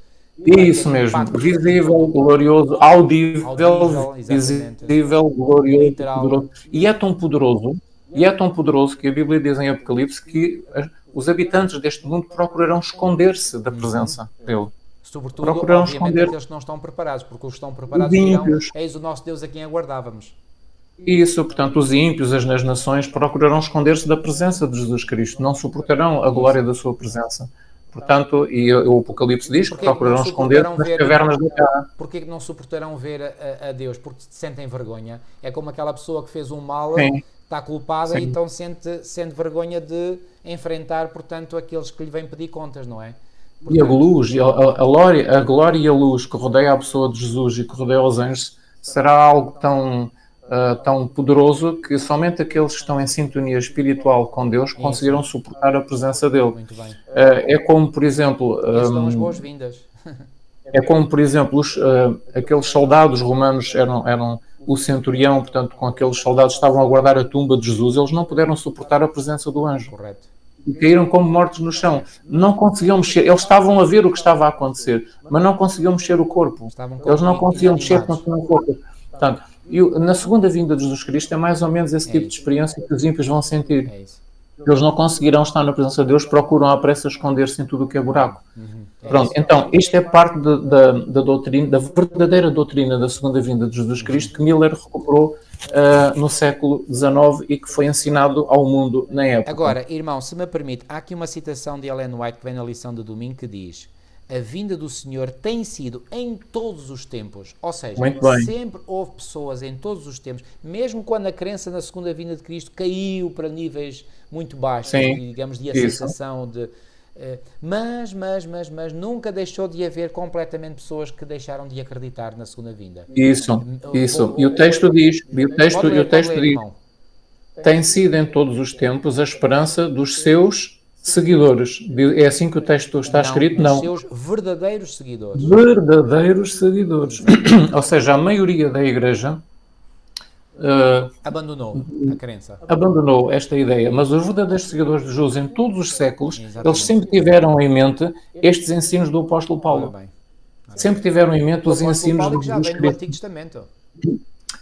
Isso mesmo, visível, glorioso, audível, visível, glorioso, literal. Poderoso. E é tão poderoso que a Bíblia diz em Apocalipse que os habitantes deste mundo procurarão esconder-se da presença dele. Sobretudo, obviamente, aqueles que não estão preparados, porque os que estão preparados dirão: eis o nosso Deus a quem aguardávamos. Isso, portanto, os ímpios, as nações, procurarão esconder-se da presença de Jesus Cristo, não suportarão a glória da sua presença. Portanto, e o Apocalipse diz que procurarão esconder-se nas cavernas da terra. Porquê que não suportarão ver a Deus? Porque sentem vergonha. É como aquela pessoa que fez um mal, está culpada e então sente vergonha de enfrentar, portanto, aqueles que lhe vêm pedir contas, não é? Portanto, e a luz, a glória e a luz que rodeia a pessoa de Jesus e que rodeia os anjos será algo tão poderoso que somente aqueles que estão em sintonia espiritual com Deus conseguirão suportar a presença dele. Muito bem. É como, por exemplo... são as boas-vindas. É como, por exemplo, aqueles soldados romanos eram o centurião, portanto, com aqueles soldados que estavam a guardar a tumba de Jesus, eles não puderam suportar a presença do anjo. Correto. E caíram como mortos no chão. Não conseguiam mexer. Eles estavam a ver o que estava a acontecer, mas não conseguiam mexer o corpo. Eles não conseguiam mexer com o corpo. Portanto, na segunda vinda de Jesus Cristo é mais ou menos esse tipo de experiência que os ímpios vão sentir. Eles não conseguirão estar na presença de Deus, procuram à pressa esconder-se em tudo o que é buraco. Pronto, então, isto é parte da doutrina, da verdadeira doutrina da segunda vinda de Jesus Cristo, que Miller recuperou no século XIX e que foi ensinado ao mundo na época. Agora, irmão, se me permite, há aqui uma citação de Ellen White que vem na lição de domingo que diz: a vinda do Senhor tem sido em todos os tempos. Ou seja, sempre houve pessoas em todos os tempos, mesmo quando a crença na segunda vinda de Cristo caiu para níveis muito baixos, digamos, de aceitação, mas nunca deixou de haver completamente pessoas que deixaram de acreditar na segunda vinda. Isso. E o texto diz, tem sido em todos os tempos a esperança dos seus seguidores. É assim que o texto está escrito? Não. Dos seus verdadeiros seguidores. Verdadeiros seguidores. Ou seja, a maioria da Igreja abandonou a crença. Abandonou esta ideia, mas os verdadeiros seguidores de Jesus em todos os séculos, eles sempre tiveram em mente estes ensinos do apóstolo Paulo. Sempre tiveram em mente os ensinos de Jesus Cristo. Do Antigo Testamento.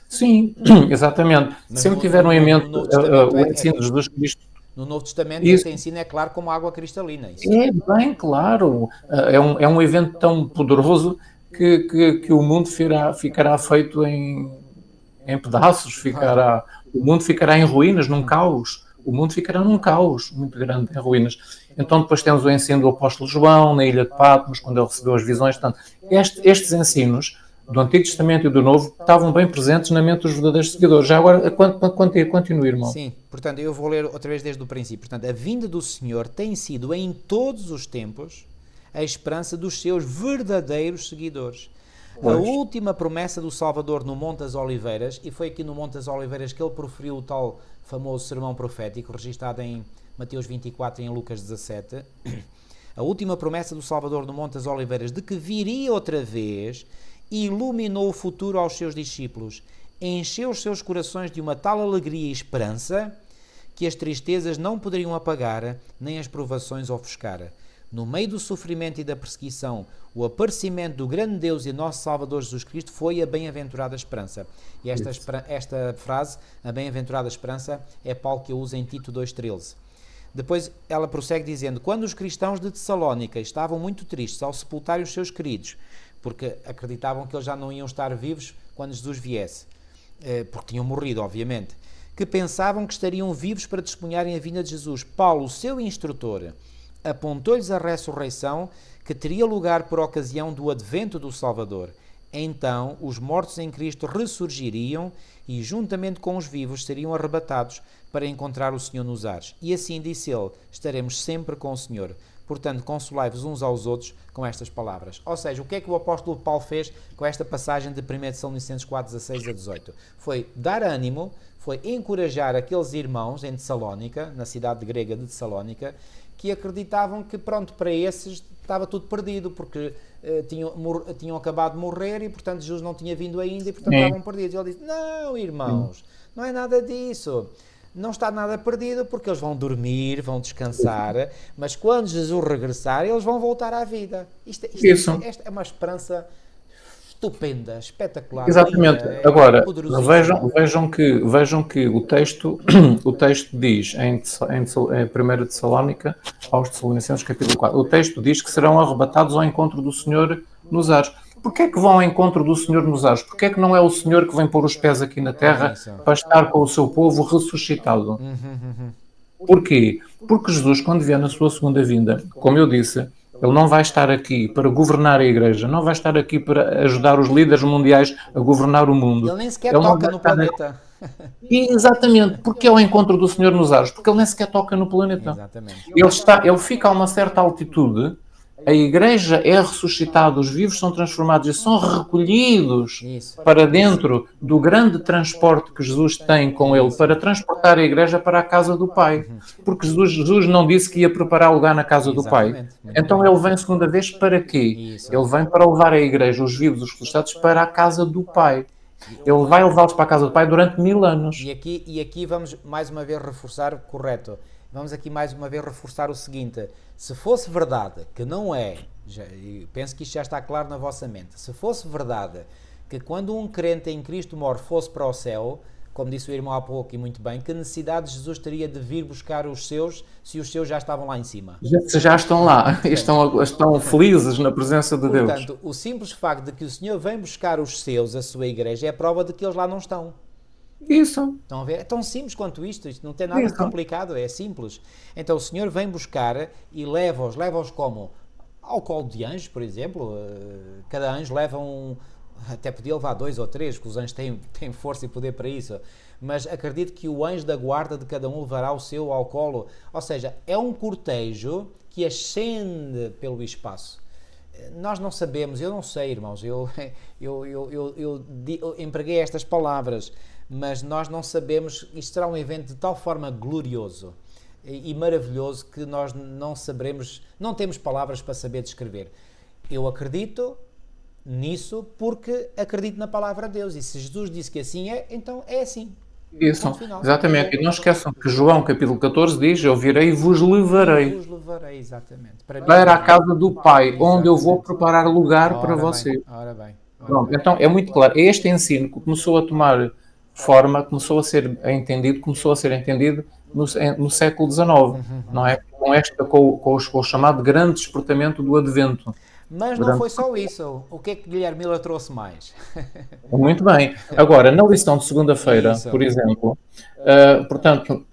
Sim, exatamente. Mas sempre tiveram em mente o ensino de Jesus Cristo. No Novo Testamento, esse ensino é claro como água cristalina. É bem claro. É um evento tão poderoso que o mundo ficará feito em pedaços, o mundo ficará em ruínas, num caos. O mundo ficará num caos muito grande, em ruínas. Então depois temos o ensino do apóstolo João, na ilha de Patmos, quando ele recebeu as visões. Portanto, estes ensinos do Antigo Testamento e do Novo estavam bem presentes na mente dos verdadeiros seguidores. Já agora, continue, irmão. Sim, portanto, eu vou ler outra vez desde o princípio. Portanto, a vinda do Senhor tem sido em todos os tempos a esperança dos seus verdadeiros seguidores. A última promessa do Salvador no Monte das Oliveiras, e foi aqui no Monte das Oliveiras que ele proferiu o tal famoso sermão profético, registado em Mateus 24 e em Lucas 17, a última promessa do Salvador no Monte das Oliveiras, de que viria outra vez, iluminou o futuro aos seus discípulos, encheu os seus corações de uma tal alegria e esperança, que as tristezas não poderiam apagar, nem as provações ofuscar. no meio do sofrimento e da perseguição, o aparecimento do grande Deus e nosso Salvador Jesus Cristo foi a bem-aventurada esperança. E esta frase, a bem-aventurada esperança, é Paulo que eu uso em Tito 2,13. Depois ela prossegue dizendo: quando os cristãos de Tessalónica estavam muito tristes ao sepultarem os seus queridos, porque acreditavam que eles já não iam estar vivos quando Jesus viesse, porque tinham morrido, obviamente, que pensavam que estariam vivos para testemunharem a vinda de Jesus, Paulo, o seu instrutor, apontou-lhes a ressurreição que teria lugar por ocasião do advento do Salvador. Então os mortos em Cristo ressurgiriam e, juntamente com os vivos, seriam arrebatados para encontrar o Senhor nos ares. E assim, disse ele, estaremos sempre com o Senhor. Portanto, consolai-vos uns aos outros com estas palavras. Ou seja, o que é que o apóstolo Paulo fez com esta passagem de 1 Tessalonicenses 4, 16 a 18? Foi dar ânimo, foi encorajar aqueles irmãos em Tessalónica, na cidade grega de Tessalónica, que acreditavam que, pronto, para esses estava tudo perdido, porque tinham acabado de morrer e, portanto, Jesus não tinha vindo ainda e, portanto, estavam perdidos. E ele disse: não, irmãos, não é nada disso. Não está nada perdido, porque eles vão dormir, vão descansar, mas quando Jesus regressar, eles vão voltar à vida. Isto é uma esperança estupenda, espetacular. Exatamente. Linda, Agora, vejam que o texto diz em 1 Tessalónica, aos Tessalonicenses, capítulo 4, o texto diz que serão arrebatados ao encontro do Senhor nos ares. Porquê é que vão ao encontro do Senhor nos ares? Porquê é que não é o Senhor que vem pôr os pés aqui na terra para estar com o seu povo ressuscitado? Porquê? Porque Jesus, quando vier na sua segunda vinda, como eu disse, ele não vai estar aqui para governar a igreja, não vai estar aqui para ajudar os líderes mundiais a governar o mundo. Ele nem sequer toca no planeta. Exatamente. Porque é o encontro do Senhor nos ares? Porque ele nem sequer toca no planeta. Exatamente. Ele fica a uma certa altitude, a igreja é ressuscitada, os vivos são transformados e são recolhidos para dentro do grande transporte que Jesus tem com ele, para transportar a igreja para a casa do Pai. Porque Jesus não disse que ia preparar lugar na casa do Pai. Então ele vem segunda vez para quê? Ele vem para levar a igreja, os vivos, os ressuscitados, para a casa do Pai. Ele vai levá-los para a casa do Pai durante 1000 anos. E aqui vamos mais uma vez reforçar, correto, vamos aqui mais uma vez reforçar o seguinte: se fosse verdade, que não é, penso que isto já está claro na vossa mente, se fosse verdade que quando um crente em Cristo morre fosse para o céu, como disse o irmão há pouco e muito bem, que necessidade Jesus teria de vir buscar os seus, se os seus já estavam lá em cima? Já estão lá, estão felizes na presença de Deus. Portanto, o simples facto de que o Senhor vem buscar os seus, a sua igreja, é a prova de que eles lá não estão. Isso. Estão a ver? É tão simples quanto isto não tem nada de complicado, é simples. Então o Senhor vem buscar e leva-os como? Ao colo de anjos, por exemplo. Cada anjo leva até podia levar 2 ou 3, porque os anjos têm força e poder para isso. Mas acredito que o anjo da guarda de cada um levará o seu ao colo. Ou seja, é um cortejo que ascende pelo espaço. Nós não sabemos, eu não sei, irmãos, eu empreguei estas palavras, mas nós não sabemos, isto será um evento de tal forma glorioso e maravilhoso que nós não saberemos, não temos palavras para saber descrever. Eu acredito nisso porque acredito na palavra de Deus, e se Jesus disse que assim é, então é assim. Isso, exatamente. E não esqueçam que João capítulo 14 diz: eu virei e vos levarei. Vos levarei, exatamente. Para a casa do Pai, onde eu vou preparar lugar para você. Ora bem. Pronto, então é muito claro. Este ensino que começou a tomar forma, começou a ser entendido no século XIX, não é? Com o chamado grande despertamento do Advento. Mas não foi só isso. O que é que Guilherme Miller trouxe mais? Muito bem. Agora, na lição de segunda-feira, por exemplo, portanto,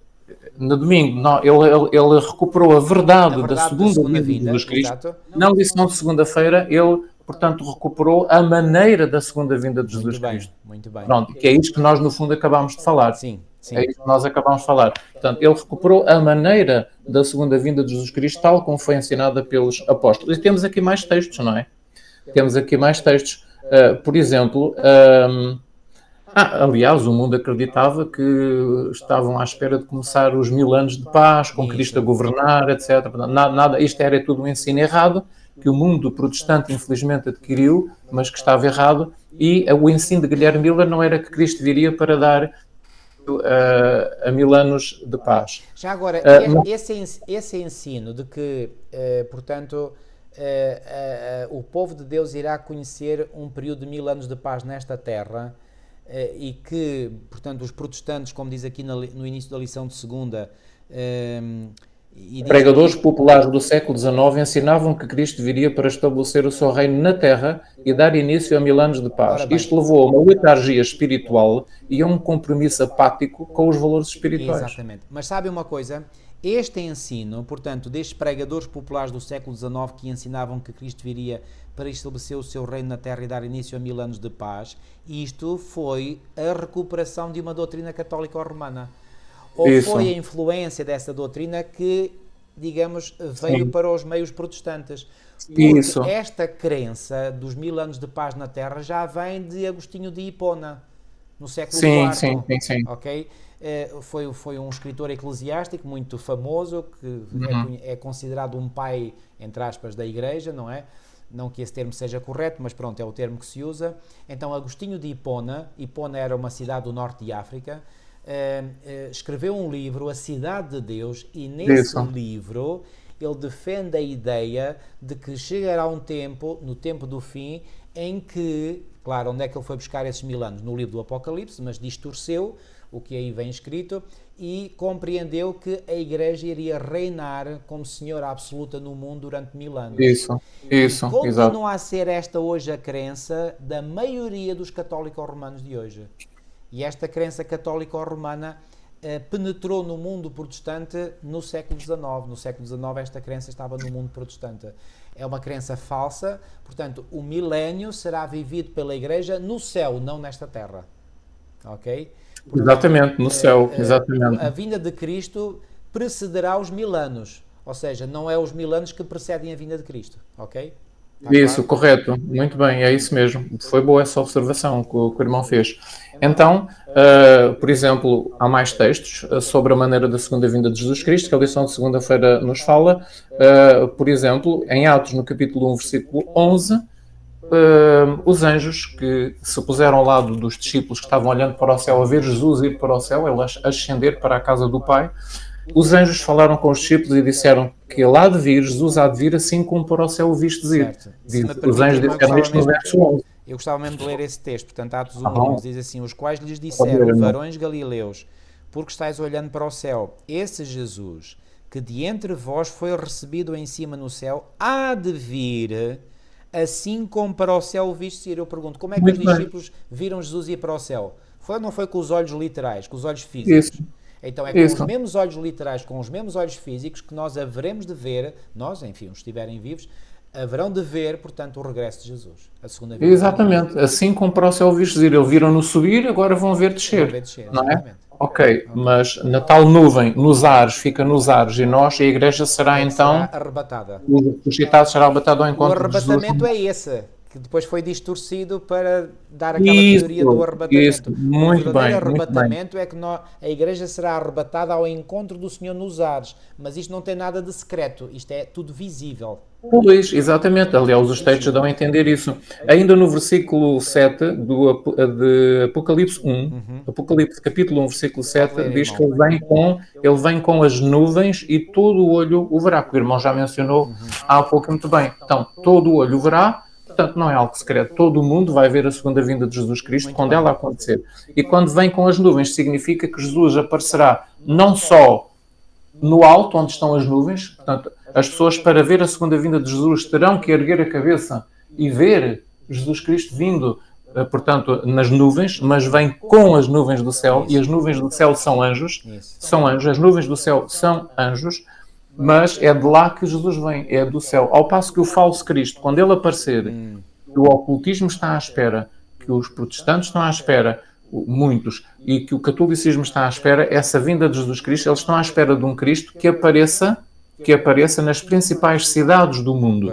no domingo, ele recuperou a verdade da segunda vinda de Jesus Cristo. Exato. Na lição de segunda-feira, ele, portanto, recuperou a maneira da segunda vinda de Jesus Cristo. Muito bem. Pronto, que é isto que nós, no fundo, acabámos de falar. Sim. É isso que nós acabamos de falar. Portanto, ele recuperou a maneira da segunda vinda de Jesus Cristo, tal como foi ensinada pelos apóstolos. E temos aqui mais textos, não é? Temos aqui mais textos. Por exemplo, aliás, o mundo acreditava que estavam à espera de começar os 1000 anos de paz, com Cristo a governar, etc. Nada, isto era tudo um ensino errado, que o mundo protestante infelizmente adquiriu, mas que estava errado. E o ensino de Guilherme Miller não era que Cristo viria para dar início a 1000 anos de paz. Já agora, esse ensino de que, portanto, o povo de Deus irá conhecer um período de 1000 anos de paz nesta terra, e que, portanto, os protestantes, como diz aqui no início da lição de segunda, pregadores populares do século XIX ensinavam que Cristo viria para estabelecer o seu reino na Terra e dar início a 1000 anos de paz. Isto levou a uma letargia espiritual e a um compromisso apático com os valores espirituais. Exatamente. Mas sabe uma coisa? Este ensino, portanto, destes pregadores populares do século XIX que ensinavam que Cristo viria para estabelecer o seu reino na Terra e dar início a 1000 anos de paz, isto foi a recuperação de uma doutrina católica romana. Ou Isso. foi a influência dessa doutrina que, digamos, veio Sim. para os meios protestantes. Porque Isso. esta crença dos 1000 anos de paz na Terra já vem de Agostinho de Hipona, no século IV. Sim. Ok? Foi um escritor eclesiástico muito famoso, que é considerado um pai, entre aspas, da Igreja, não é? Não que esse termo seja correto, mas pronto, é o termo que se usa. Então, Agostinho de Hipona era uma cidade do norte de África, escreveu um livro, A Cidade de Deus, e nesse livro ele defende a ideia de que chegará um tempo, no tempo do fim, em que, claro, onde é que ele foi buscar esses 1000 anos? No livro do Apocalipse, mas distorceu o que aí vem escrito e compreendeu que a Igreja iria reinar como Senhora absoluta no mundo durante 1000 anos. Isso, Continua exato. a ser esta hoje a crença da maioria dos católico-romanos de hoje. E esta crença católico-romana penetrou no mundo protestante no século XIX. No século XIX esta crença estava no mundo protestante. É uma crença falsa, portanto, o milénio será vivido pela Igreja no céu, não nesta terra. Ok? Portanto, Exatamente, no céu, exatamente. A vinda de Cristo precederá os 1000 anos. Ou seja, não é os 1000 anos que precedem a vinda de Cristo. Ok? Está isso, claro? Correto. Muito bem, é isso mesmo. Foi boa essa observação que o irmão fez. Então, por exemplo, há mais textos sobre a maneira da segunda vinda de Jesus Cristo, que a lição de segunda-feira nos fala. Por exemplo, em Atos, no capítulo 1, versículo 11, os anjos que se puseram ao lado dos discípulos que estavam olhando para o céu, a ver Jesus ir para o céu, ele ascender para a casa do Pai, os anjos falaram com os discípulos e disseram que ele há de vir, Jesus há de vir, assim como para o céu o vistes ir. Os anjos disseram isto no verso 11. Eu gostava mesmo de ler esse texto, portanto, Atos 1:11 diz assim: os quais lhes disseram, varões galileus, porque estáis olhando para o céu, esse Jesus, que de entre vós foi recebido em cima no céu, há de vir, assim como para o céu o vistes ir. Eu pergunto, como é que os discípulos viram Jesus ir para o céu? Foi ou não foi com os olhos literais, com os olhos físicos? Isso. Então é com os mesmos olhos literais, com os mesmos olhos físicos, que nós haveremos de ver, nós, enfim, os que estiverem vivos, haverão de ver, portanto, o regresso de Jesus, a segunda vinda. Exatamente, assim como para o céu vistes ir. Eles viram-no subir, agora vão ver descer. Não é? Ok, mas na tal nuvem, nos ares, fica nos ares, e nós, a Igreja, será então arrebatada. O ressuscitado será arrebatado ao encontro de Jesus. O arrebatamento é esse, que depois foi distorcido para dar aquela teoria do arrebatamento. Muito o verdadeiro bem, arrebatamento é que a Igreja será arrebatada ao encontro do Senhor nos ares, mas isto não tem nada de secreto, isto é tudo visível. Pois, exatamente. Aliás, os textos dão a entender isso. Ainda no versículo 7 de Apocalipse 1, Apocalipse capítulo 1, versículo 7, diz que ele vem com as nuvens e todo o olho o verá, porque o irmão já mencionou há pouco muito bem. Então, todo o olho o verá, portanto, não é algo secreto. Todo o mundo vai ver a segunda vinda de Jesus Cristo quando ela acontecer. E quando vem com as nuvens, significa que Jesus aparecerá não só no alto, onde estão as nuvens, portanto, as pessoas para ver a segunda vinda de Jesus terão que erguer a cabeça e ver Jesus Cristo vindo, portanto, nas nuvens, mas vem com as nuvens do céu, e as nuvens do céu são anjos, as nuvens do céu são anjos, mas é de lá que Jesus vem, é do céu. Ao passo que o falso Cristo, quando ele aparecer, que o ocultismo está à espera, que os protestantes estão à espera, muitos, e que o catolicismo está à espera, essa vinda de Jesus Cristo, eles estão à espera de um Cristo que apareça nas principais cidades do mundo.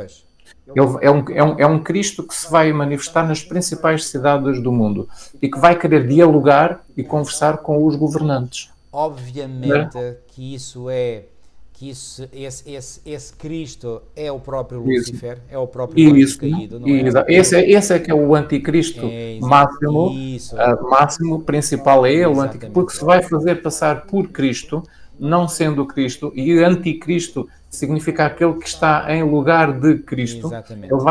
É um Cristo que se vai manifestar nas principais cidades do mundo e que vai querer dialogar e conversar com os governantes. Obviamente que isso é que esse Cristo é o próprio Isso. Lúcifer, é o próprio anjo caído, não é? Esse é que é o anticristo máximo, Isso, máximo, principal é ele, o anticristo, porque exatamente. se vai fazer passar por Cristo, não sendo Cristo, e anticristo significa aquele que está em lugar de Cristo, Exatamente. ele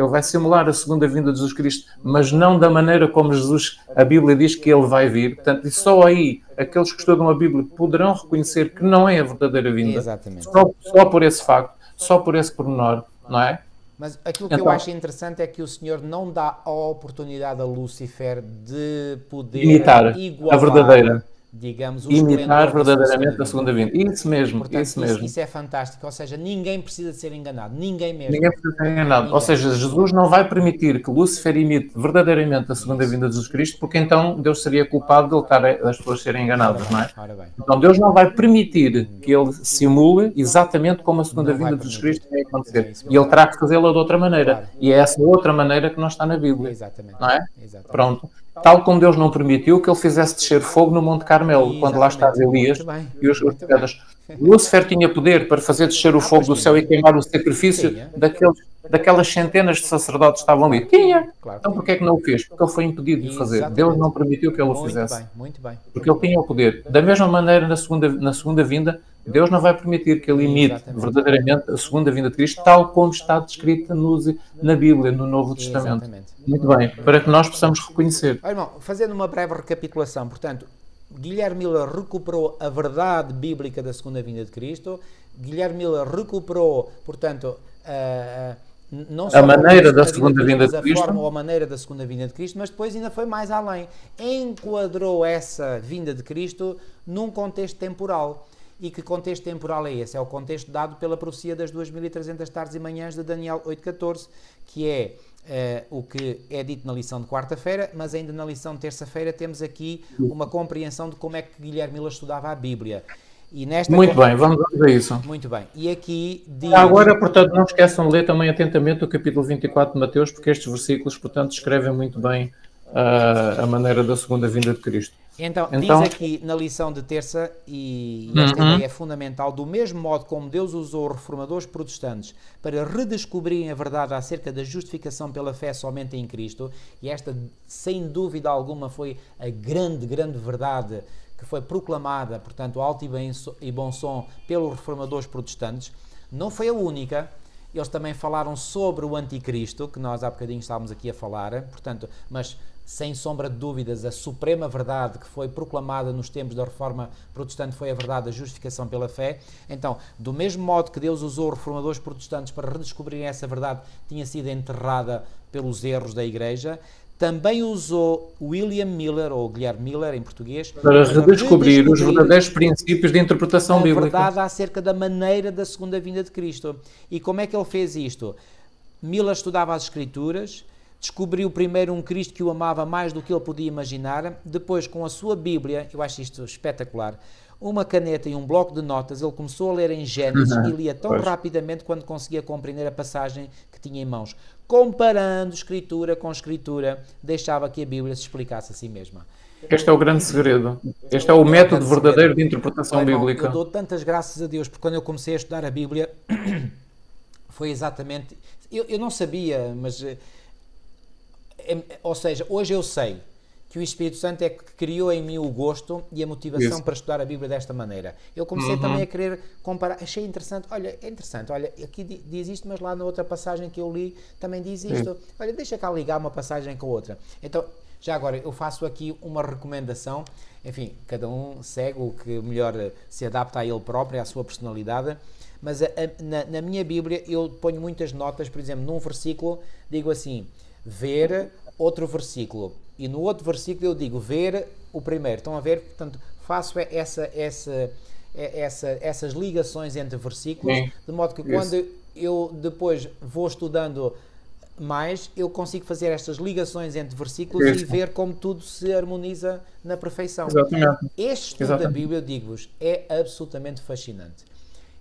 vai simular a segunda vinda de Jesus Cristo, mas não da maneira como a Bíblia diz que ele vai vir. Portanto, e só aí aqueles que estudam a Bíblia poderão reconhecer que não é a verdadeira vinda, Exatamente. só por esse facto, só por esse pormenor, não é? Mas aquilo que eu acho interessante é que o Senhor não dá a oportunidade a Lúcifer de poder Imitar igualar, a verdadeira. digamos, o Imitar esplendor da sua verdadeiramente a segunda segunda vinda. vinda. Isso mesmo, Portanto, isso mesmo. isso é fantástico. Ou seja, ninguém precisa de ser enganado. Ninguém mesmo. Ninguém precisa ser enganado. Ninguém. Ou seja, Jesus não vai permitir que Lúcifer imite verdadeiramente a segunda vinda de Jesus Cristo, porque então Deus seria culpado de ele estar as pessoas serem enganadas, não é? Ora bem. Então Deus não vai permitir que ele simule exatamente como a segunda Não vinda vai de Jesus permitir. Cristo vai acontecer. É isso E ele mesmo. terá que fazê-la de outra maneira. Claro. E é essa outra maneira que não está na Bíblia. Exatamente. Não é? Exatamente. Pronto. Tal como Deus não permitiu que ele fizesse descer fogo no Monte Carmelo, quando lá estava Elias Muito bem. e os Muito profetas. Lúcifer tinha poder para fazer descer o fogo do céu e queimar o sacrifício Tinha. daquelas centenas de sacerdotes que estavam ali. Tinha. Claro. Então porquê é que não o fez? Porque ele foi impedido de fazer. Exatamente. Deus não permitiu que ele o Muito fizesse. bem, muito bem. Porque ele tinha o poder. Da mesma maneira, na segunda vinda, Deus não vai permitir que ele imite Exatamente. verdadeiramente a segunda vinda de Cristo, tal como está descrita na Bíblia, no Novo Testamento. Exatamente. Muito bem, para que nós possamos reconhecer. Olha, irmão, fazendo uma breve recapitulação, portanto, Guilherme Miller recuperou a verdade bíblica da segunda vinda de Cristo. Guilherme Miller recuperou, portanto, não só a maneira da segunda vinda de a Cristo, forma ou a maneira da segunda vinda de Cristo, mas depois ainda foi mais além. Enquadrou essa vinda de Cristo num contexto temporal. E que contexto temporal é esse? É o contexto dado pela profecia das 2300 tardes e manhãs de Daniel 8,14, que é o que é dito na lição de quarta-feira, mas ainda na lição de terça-feira temos aqui uma compreensão de como é que Guilherme Miller estudava a Bíblia. E nesta muito bem, vamos a isso. Muito bem. E aqui diz... Agora, portanto, não esqueçam de ler também atentamente o capítulo 24 de Mateus, porque estes versículos, portanto, descrevem muito bem a maneira da segunda vinda de Cristo. Então, diz aqui na lição de terça, e esta ideia é fundamental, do mesmo modo como Deus usou reformadores protestantes para redescobrirem a verdade acerca da justificação pela fé somente em Cristo, e esta, sem dúvida alguma, foi a grande verdade que foi proclamada, portanto, alto e bom som, pelos reformadores protestantes. Não foi a única. Eles também falaram sobre o anticristo, que nós há bocadinho estávamos aqui a falar, portanto, mas sem sombra de dúvidas, a suprema verdade que foi proclamada nos tempos da Reforma Protestante foi a verdade da justificação pela fé. Então, do mesmo modo que Deus usou reformadores protestantes para redescobrirem essa verdade, tinha sido enterrada pelos erros da Igreja, também usou William Miller, ou Guilherme Miller em português, para redescobrir os verdadeiros princípios de interpretação bíblica. A verdade acerca da maneira da segunda vinda de Cristo. E como é que ele fez isto? Miller estudava as Escrituras, descobriu primeiro um Cristo que o amava mais do que ele podia imaginar, depois com a sua Bíblia, eu acho isto espetacular, uma caneta e um bloco de notas, ele começou a ler em Gênesis e lia tão rapidamente quando conseguia compreender a passagem que tinha em mãos. Comparando Escritura com Escritura, deixava que a Bíblia se explicasse a si mesma. Este é o grande segredo. Este é o método verdadeiro de interpretação bíblica. Eu dou tantas graças a Deus, porque quando eu comecei a estudar a Bíblia, foi exatamente... Eu não sabia, mas... Ou seja, hoje eu sei que o Espírito Santo é que criou em mim o gosto e a motivação para estudar a Bíblia desta maneira. Eu comecei também a querer comparar. Achei interessante. Olha, é interessante. Olha, aqui diz isto, mas lá na outra passagem que eu li também diz isto. Olha, deixa cá ligar uma passagem com a outra. Então, já agora, eu faço aqui uma recomendação. Enfim, cada um segue o que melhor se adapta a ele próprio, à sua personalidade. Mas na minha Bíblia eu ponho muitas notas. Por exemplo, num versículo digo assim... ver outro versículo, e no outro versículo eu digo ver o primeiro. Estão a ver? Portanto, faço essas ligações entre versículos, de modo que quando eu depois vou estudando mais, eu consigo fazer estas ligações entre versículos e ver como tudo se harmoniza na perfeição. Exatamente. Este estudo da Bíblia, eu digo-vos, é absolutamente fascinante.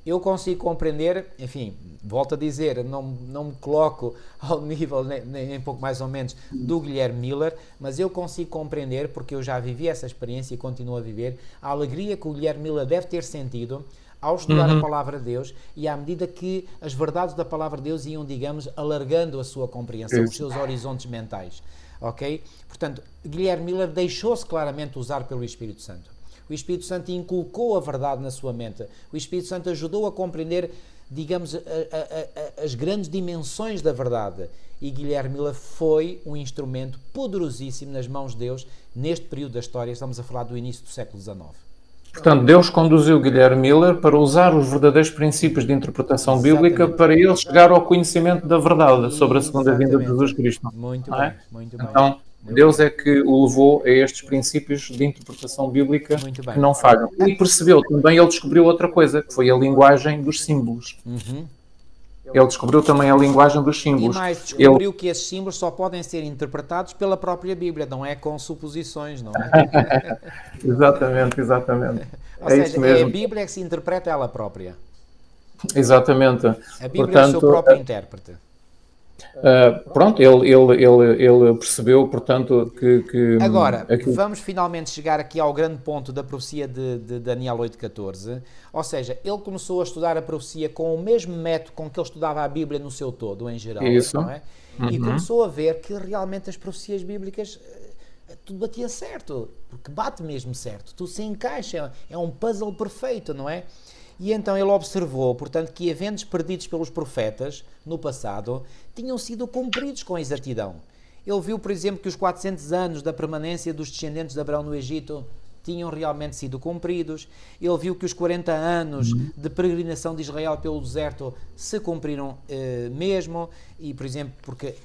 Eu consigo compreender, enfim, volto a dizer, não me coloco ao nível, nem pouco mais ou menos, do Guilherme Miller, mas eu consigo compreender, porque eu já vivi essa experiência e continuo a viver, a alegria que o Guilherme Miller deve ter sentido ao estudar a palavra de Deus e à medida que as verdades da palavra de Deus iam, digamos, alargando a sua compreensão, os seus horizontes mentais. Ok? Portanto, Guilherme Miller deixou-se claramente usar pelo Espírito Santo. O Espírito Santo inculcou a verdade na sua mente. O Espírito Santo ajudou a compreender, digamos, as grandes dimensões da verdade. E Guilherme Miller foi um instrumento poderosíssimo nas mãos de Deus neste período da história. Estamos a falar do início do século XIX. Portanto, Deus conduziu Guilherme Miller para usar os verdadeiros princípios de interpretação bíblica para ele chegar ao conhecimento da verdade sobre a segunda vinda de Jesus Cristo. Muito bem, muito bem. Então, Deus é que o levou a estes princípios de interpretação bíblica que não falham. E percebeu também, ele descobriu outra coisa, que foi a linguagem dos símbolos. Ele descobriu também a linguagem dos símbolos. E mais, descobriu que esses símbolos só podem ser interpretados pela própria Bíblia, não é com suposições, não é? Exatamente. Ou seja, isso mesmo. É a Bíblia que se interpreta ela própria. Exatamente. A Bíblia, portanto, é o seu próprio intérprete. Pronto, ele percebeu, portanto, que agora, vamos finalmente chegar aqui ao grande ponto da profecia de Daniel 8,14. Ou seja, ele começou a estudar a profecia com o mesmo método com que ele estudava a Bíblia no seu todo, em geral. Isso. Não é? E começou a ver que realmente as profecias bíblicas tudo batia certo, porque bate mesmo certo, tudo se encaixa, é um puzzle perfeito, não é? E então ele observou, portanto, que eventos perdidos pelos profetas no passado tinham sido cumpridos com exatidão. Ele viu, por exemplo, que os 400 anos da permanência dos descendentes de Abraão no Egito tinham realmente sido cumpridos. Ele viu que os 40 anos de peregrinação de Israel pelo deserto se cumpriram mesmo. E, por exemplo, porque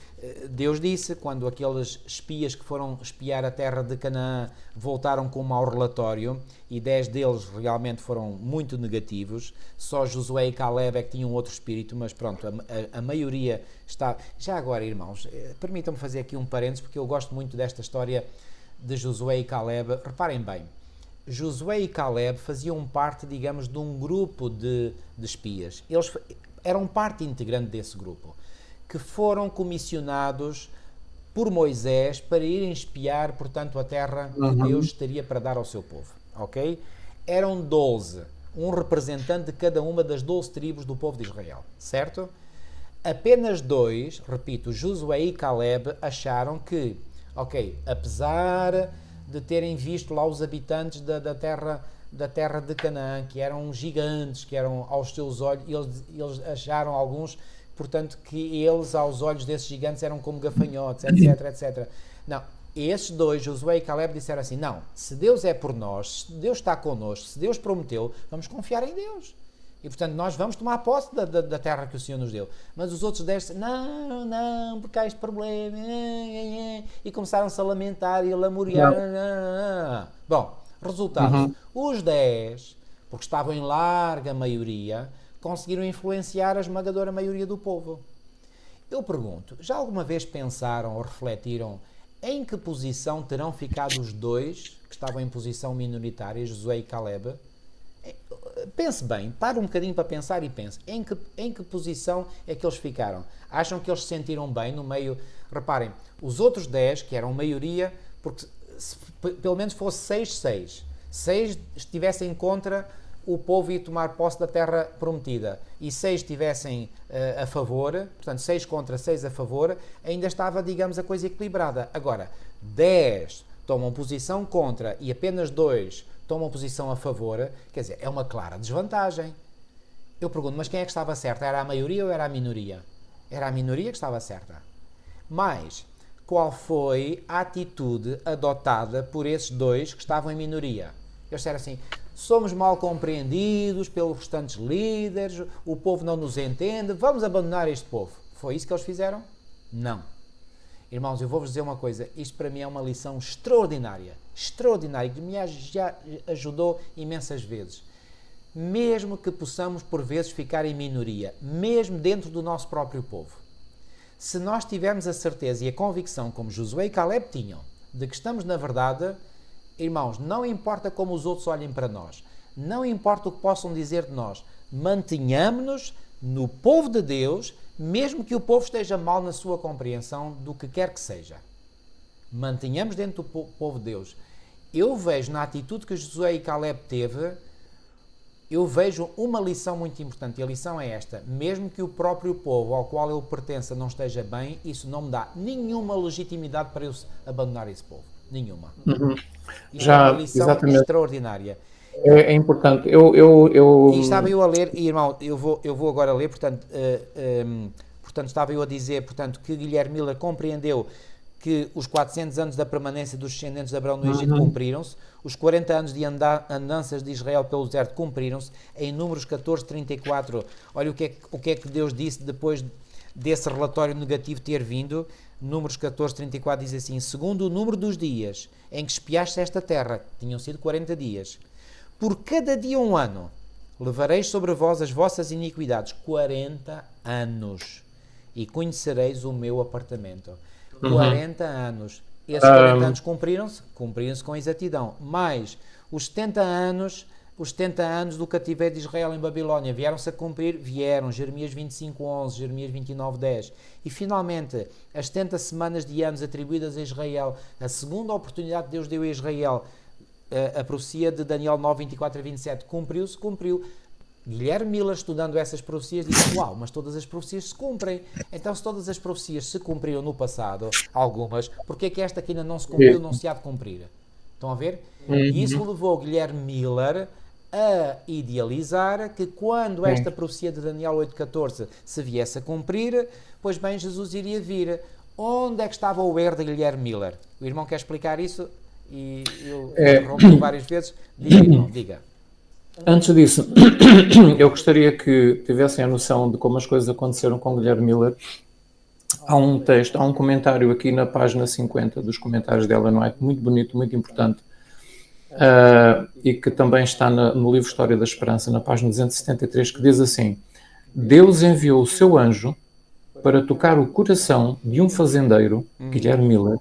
Deus disse, quando aqueles espias que foram espiar a terra de Canaã voltaram com um mau relatório, e 10 deles realmente foram muito negativos, só Josué e Caleb é que tinham outro espírito, mas pronto, a maioria está... Já agora, irmãos, permitam-me fazer aqui um parênteses, porque eu gosto muito desta história de Josué e Caleb. Reparem bem, Josué e Caleb faziam parte, digamos, de um grupo de espias. Eles eram parte integrante desse grupo, que foram comissionados por Moisés para irem espiar, portanto, a terra que Deus teria para dar ao seu povo, ok? Eram 12, um representante de cada uma das 12 tribos do povo de Israel, certo? Apenas 2, repito, Josué e Caleb, acharam que, ok, apesar de terem visto lá os habitantes da terra de Canaã, que eram gigantes, que eram aos seus olhos, eles acharam alguns, portanto, que eles, aos olhos desses gigantes, eram como gafanhotos, etc. Não, esses 2, Josué e Caleb, disseram assim, não, se Deus é por nós, se Deus está connosco, se Deus prometeu, vamos confiar em Deus. E, portanto, nós vamos tomar posse da terra que o Senhor nos deu. Mas os outros 10, não, porque há este problema, e começaram-se a lamentar e a lamuriar. Bom, resultado, os 10, porque estavam em larga maioria, conseguiram influenciar a esmagadora maioria do povo. Eu pergunto, já alguma vez pensaram ou refletiram em que posição terão ficado os 2 que estavam em posição minoritária, Josué e Caleb? Pense bem, para um bocadinho para pensar e pense, em que posição é que eles ficaram? Acham que eles se sentiram bem no meio? Reparem, os outros 10, que eram maioria, porque se pelo menos fosse 6 estivessem contra o povo ir tomar posse da terra prometida, e 6 estivessem a favor, portanto 6 contra 6 a favor, ainda estava, digamos, a coisa equilibrada. Agora, 10 tomam posição contra e apenas 2 tomam posição a favor, quer dizer, é uma clara desvantagem. Eu pergunto, mas quem é que estava certa? Era a maioria ou era a minoria? Era a minoria que estava certa. Mas, qual foi a atitude adotada por esses 2 que estavam em minoria? Eles disseram assim, somos mal compreendidos pelos restantes líderes, o povo não nos entende, vamos abandonar este povo. Foi isso que eles fizeram? Não. Irmãos, eu vou-vos dizer uma coisa, isto para mim é uma lição extraordinária, que me já ajudou imensas vezes. Mesmo que possamos, por vezes, ficar em minoria, mesmo dentro do nosso próprio povo, se nós tivermos a certeza e a convicção, como Josué e Caleb tinham, de que estamos na verdade, irmãos, não importa como os outros olhem para nós, não importa o que possam dizer de nós, mantenhamos-nos no povo de Deus, mesmo que o povo esteja mal na sua compreensão do que quer que seja. Mantenhamos dentro do povo de Deus. Eu vejo na atitude que Josué e Caleb teve eu vejo uma lição muito importante, e a lição é esta: mesmo que o próprio povo ao qual eu pertença não esteja bem, isso não me dá nenhuma legitimidade para eu abandonar esse povo. Nenhuma. Isto é uma lição extraordinária. É importante. E estava eu a ler, e irmão, eu vou agora ler, portanto, estava eu a dizer, portanto, que Guilherme Miller compreendeu que os 400 anos da permanência dos descendentes de Abraão no Egito cumpriram-se, os 40 anos de andanças de Israel pelo deserto cumpriram-se. Em Números 14, 34, olha o que é que Deus disse depois desse relatório negativo ter vindo. Números 14, 34 diz assim: segundo o número dos dias em que espiaste esta terra, tinham sido 40 dias, por cada dia um ano, levareis sobre vós as vossas iniquidades, 40 anos, e conhecereis o meu apartamento. 40 anos. Esses 40 anos cumpriram-se com exatidão. Mas os 70 anos do cativeiro de Israel em Babilónia vieram-se a cumprir, Jeremias 25:11, Jeremias 29:10. E finalmente, as 70 semanas de anos atribuídas a Israel, a segunda oportunidade que Deus deu a Israel, a profecia de Daniel 9:24-27, cumpriu. Guilherme Miller, estudando essas profecias, disse: uau, mas todas as profecias se cumprem. Então, se todas as profecias se cumpriram no passado, algumas, porque é que esta que ainda não se cumpriu, não se há de cumprir? Estão a ver? E isso levou Guilherme Miller a idealizar que quando esta profecia de Daniel 8:14 se viesse a cumprir, pois bem, Jesus iria vir. Onde é que estava o erro de Guilherme Miller? O irmão quer explicar isso? E eu interrompo várias vezes. Diga, irmão, diga. Antes disso, eu gostaria que tivessem a noção de como as coisas aconteceram com Guilherme Miller. Há um texto, há um comentário aqui na página 50 dos comentários dela, não é? Muito bonito, muito importante, e que também está no livro História da Esperança, na página 273, que diz assim: Deus enviou o seu anjo para tocar o coração de um fazendeiro, Guilherme Miller,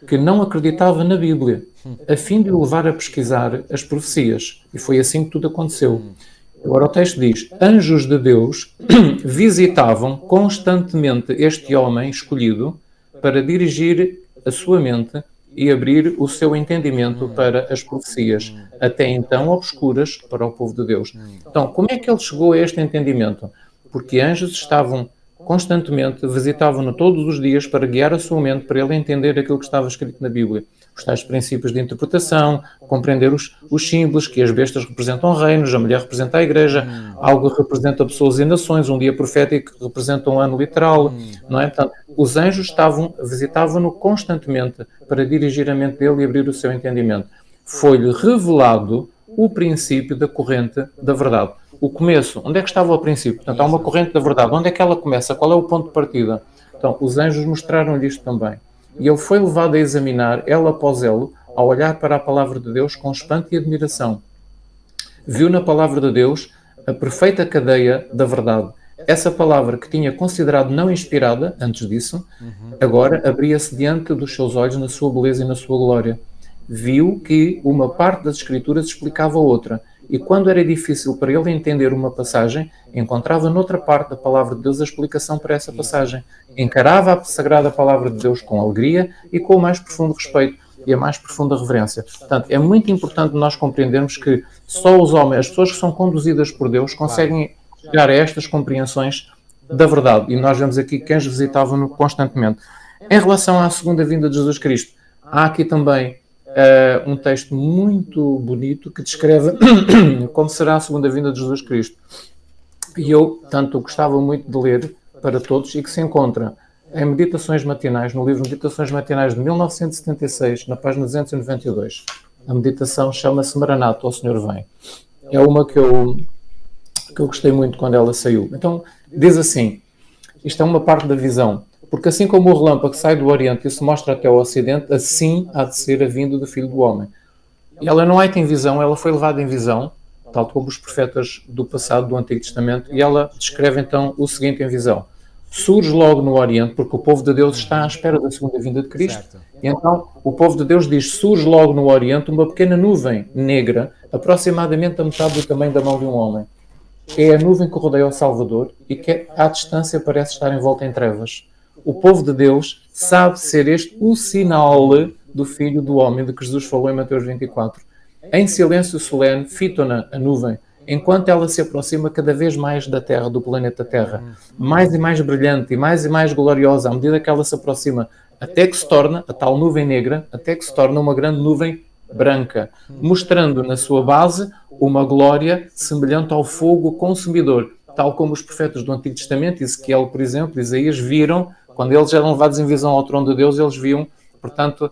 que não acreditava na Bíblia, a fim de o levar a pesquisar as profecias. E foi assim que tudo aconteceu. Agora o texto diz: anjos de Deus visitavam constantemente este homem escolhido para dirigir a sua mente e abrir o seu entendimento para as profecias, até então obscuras para o povo de Deus. Então, como é que ele chegou a este entendimento? Porque anjos estavam constantemente, visitavam-no todos os dias para guiar a sua mente, para ele entender aquilo que estava escrito na Bíblia. Os tais princípios de interpretação, compreender os símbolos, que as bestas representam reinos, a mulher representa a igreja, algo representa pessoas e nações, um dia profético representa um ano literal, não é? Portanto, os anjos visitavam-no constantemente para dirigir a mente dele e abrir o seu entendimento. Foi-lhe revelado o princípio da corrente da verdade. O começo, onde é que estava o princípio? Portanto, há uma corrente da verdade. Onde é que ela começa? Qual é o ponto de partida? Então, os anjos mostraram-lhe isto também. E ele foi levado a examinar, ela após ela, a olhar para a palavra de Deus com espanto e admiração. Viu na palavra de Deus a perfeita cadeia da verdade. Essa palavra que tinha considerado não inspirada, antes disso, agora abria-se diante dos seus olhos na sua beleza e na sua glória. Viu que uma parte das Escrituras explicava a outra. E quando era difícil para ele entender uma passagem, encontrava noutra parte da palavra de Deus a explicação para essa passagem. Encarava a sagrada palavra de Deus com alegria e com o mais profundo respeito e a mais profunda reverência. Portanto, é muito importante nós compreendermos que só os homens, as pessoas que são conduzidas por Deus, conseguem chegar a estas compreensões da verdade. E nós vemos aqui que eles visitavam-no constantemente. Em relação à segunda vinda de Jesus Cristo, há aqui também um texto muito bonito que descreve como será a segunda vinda de Jesus Cristo. E eu, tanto, gostava muito de ler para todos e que se encontra em Meditações Matinais, no livro Meditações Matinais de 1976, na página 292. A meditação chama-se Maranata, o Senhor Vem. É uma que eu gostei muito quando ela saiu. Então, diz assim, isto é uma parte da visão: porque assim como o relâmpago sai do Oriente e se mostra até ao Ocidente, assim há de ser a vinda do Filho do Homem. E ela não é em visão, ela foi levada em visão, tal como os profetas do passado, do Antigo Testamento, e ela descreve então o seguinte em visão: surge logo no Oriente, porque o povo de Deus está à espera da segunda vinda de Cristo, e então o povo de Deus diz: surge logo no Oriente uma pequena nuvem negra, aproximadamente a metade do tamanho da mão de um homem. É a nuvem que rodeia o Salvador e que à distância parece estar envolta em trevas. O povo de Deus sabe ser este o sinal do Filho do Homem, de que Jesus falou em Mateus 24. Em silêncio solene, fitam-na a nuvem, enquanto ela se aproxima cada vez mais da Terra, do planeta Terra, mais e mais brilhante e mais gloriosa, à medida que ela se aproxima, até que se torna, a tal nuvem negra, até que se torna uma grande nuvem branca, mostrando na sua base uma glória semelhante ao fogo consumidor, tal como os profetas do Antigo Testamento, Ezequiel, por exemplo, Isaías, viram, quando eles eram levados em visão ao trono de Deus, eles viam, portanto,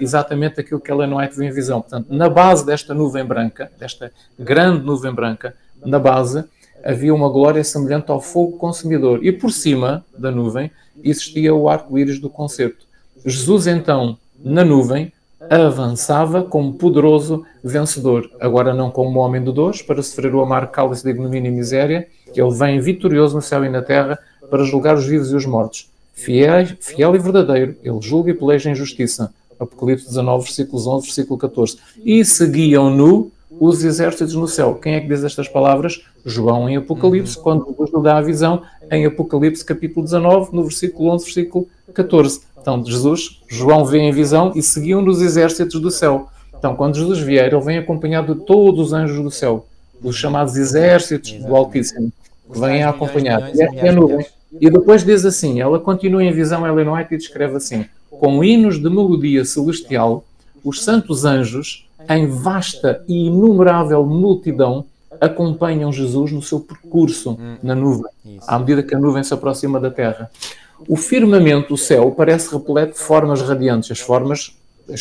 exatamente aquilo que Ellen White viu em visão. Portanto, na base desta nuvem branca, desta grande nuvem branca, na base, havia uma glória semelhante ao fogo consumidor. E por cima da nuvem existia o arco-íris do concerto. Jesus, então, na nuvem, avançava como poderoso vencedor. Agora não como homem de dores, para sofrer o amargo cálice de ignomínia e miséria. Ele vem vitorioso no céu e na terra para julgar os vivos e os mortos. Fiel e verdadeiro, ele julga e peleja em justiça. Apocalipse 19, versículos 11, versículo 14. E seguiam-no os exércitos no céu. Quem é que diz estas palavras? João em Apocalipse, quando Jesus lhe dá a visão, em Apocalipse capítulo 19, no versículo 11, versículo 14. Então, João vê em visão e seguiam-no os exércitos do céu. Então, quando Jesus vier, ele vem acompanhado de todos os anjos do céu, os chamados exércitos do Altíssimo, que vêm a acompanhar. E a nuvem. E depois diz assim, ela continua em visão, Ellen White, e descreve assim: com hinos de melodia celestial, os santos anjos, em vasta e inumerável multidão, acompanham Jesus no seu percurso na nuvem, à medida que a nuvem se aproxima da terra. O firmamento, o céu, parece repleto de formas radiantes, as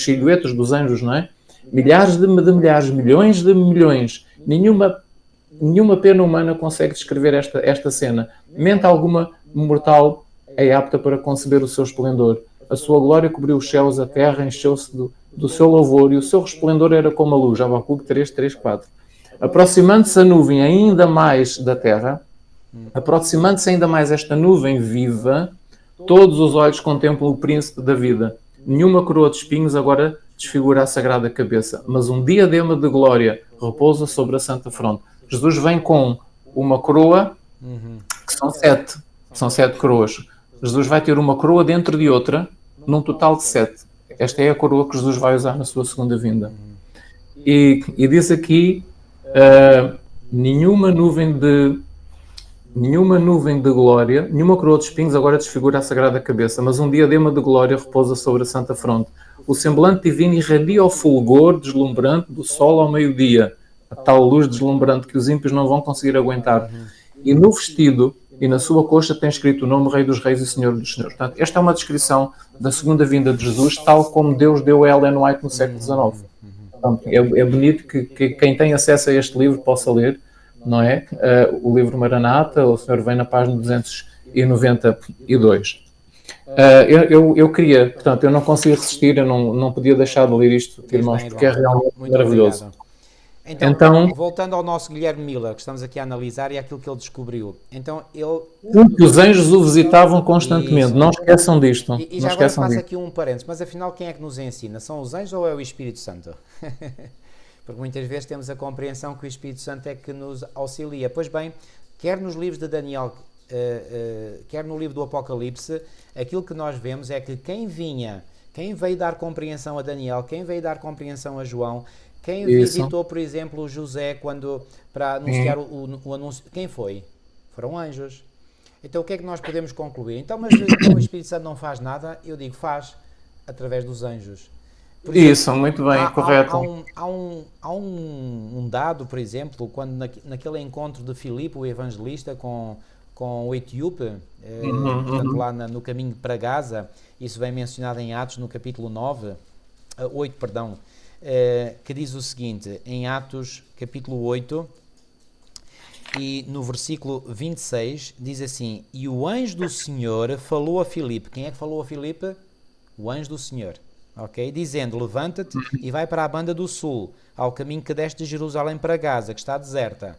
silhuetas dos anjos, não é? Milhares de milhares, milhões de milhões. Nenhuma pena humana consegue descrever esta cena. Mente alguma mortal é apta para conceber o seu esplendor. A sua glória cobriu os céus, a terra encheu-se do seu louvor e o seu resplendor era como a luz. Abacuque 3, 3, 4. Aproximando-se a nuvem ainda mais da terra, aproximando-se ainda mais esta nuvem viva, todos os olhos contemplam o príncipe da vida. Nenhuma coroa de espinhos agora desfigura a sagrada cabeça, mas um diadema de glória repousa sobre a santa fronte. Jesus vem com uma coroa, que são sete coroas. Jesus vai ter uma coroa dentro de outra, num total de 7. Esta é a coroa que Jesus vai usar na sua segunda vinda. E diz aqui, nenhuma nuvem de glória, nenhuma coroa de espinhos agora desfigura a sagrada cabeça, mas um diadema de glória repousa sobre a santa fronte. O semblante divino irradia o fulgor deslumbrante do sol ao meio-dia, a tal luz deslumbrante que os ímpios não vão conseguir aguentar. E no vestido e na sua coxa tem escrito o nome Rei dos Reis e Senhor dos Senhores. Portanto, esta é uma descrição da segunda vinda de Jesus, tal como Deus deu a Ellen White no século XIX. Portanto, é bonito que quem tem acesso a este livro possa ler, não é? O livro Maranata, o Senhor vem na página 292. Eu queria, portanto, eu não consegui resistir, eu não podia deixar de ler isto, irmãos, porque é realmente muito maravilhoso. Obrigado. Então, voltando ao nosso Guilherme Miller, que estamos aqui a analisar, e aquilo que ele descobriu. Então, porque os anjos o visitavam constantemente, isso. Não esqueçam disto. E já agora faço aqui um parênteses, mas afinal quem é que nos ensina? São os anjos ou é o Espírito Santo? Porque muitas vezes temos a compreensão que o Espírito Santo é que nos auxilia. Pois bem, quer nos livros de Daniel, quer no livro do Apocalipse, aquilo que nós vemos é que quem veio dar compreensão a Daniel, quem veio dar compreensão a João, quem visitou, por exemplo, o José para anunciar o anúncio, quem foi? Foram anjos. Então o que é que nós podemos concluir? Então, mas o Espírito Santo não faz nada? Eu digo, faz, através dos anjos. Por exemplo, isso, muito bem, correto. Há um dado, por exemplo, quando naquele encontro de Filipe, o evangelista, com o etíope, portanto, lá no caminho para Gaza, isso vem mencionado em Atos, no capítulo 8, que diz o seguinte, em Atos, capítulo 8, e no versículo 26, diz assim: e o anjo do Senhor falou a Filipe. Quem é que falou a Filipe? O anjo do Senhor. Ok? Dizendo, levanta-te e vai para a banda do sul, ao caminho que desce de Jerusalém para Gaza, que está deserta.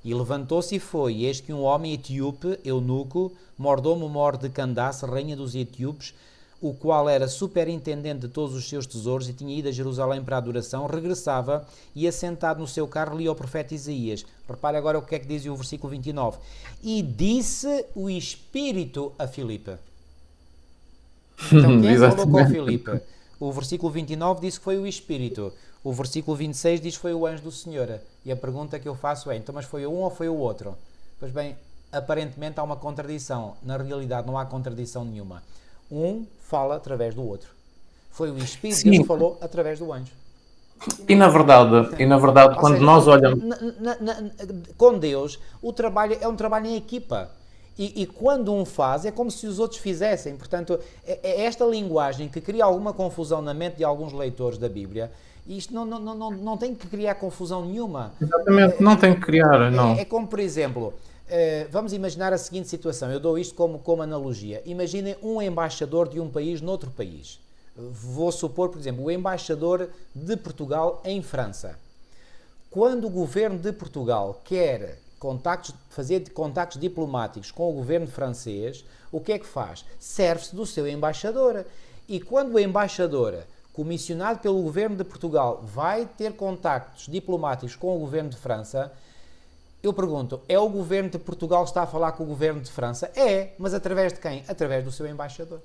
E levantou-se e foi, e eis que um homem etíope, eunuco, mordomo-mor de Candace, rainha dos etíopes, o qual era superintendente de todos os seus tesouros e tinha ido a Jerusalém para a adoração, regressava e, assentado no seu carro, lia o profeta Isaías. Repare agora o que é que diz o versículo 29. E disse o Espírito a Filipe. Então, quem falou com Filipe? O versículo 29 diz que foi o Espírito. O versículo 26 diz foi o anjo do Senhor. E a pergunta que eu faço é, então, mas foi um ou foi o outro? Pois bem, aparentemente há uma contradição. Na realidade não há contradição nenhuma. Um fala através do outro. Foi o Espírito de Deus que falou através do anjo. E na verdade, quando nós olhamos... Com Deus, o trabalho é um trabalho em equipa. E quando um faz, é como se os outros fizessem. Portanto, é esta linguagem que cria alguma confusão na mente de alguns leitores da Bíblia. E isto não tem que criar confusão nenhuma. Exatamente, não tem que criar, não. É como, por exemplo, vamos imaginar a seguinte situação. Eu dou isto como analogia. Imaginem um embaixador de um país noutro país. Vou supor, por exemplo, o embaixador de Portugal em França. Quando o governo de Portugal quer fazer contactos diplomáticos com o governo francês, o que é que faz? Serve-se do seu embaixador. E quando o embaixador, comissionado pelo governo de Portugal, vai ter contactos diplomáticos com o governo de França, eu pergunto, é o governo de Portugal que está a falar com o governo de França? É, mas através de quem? Através do seu embaixador.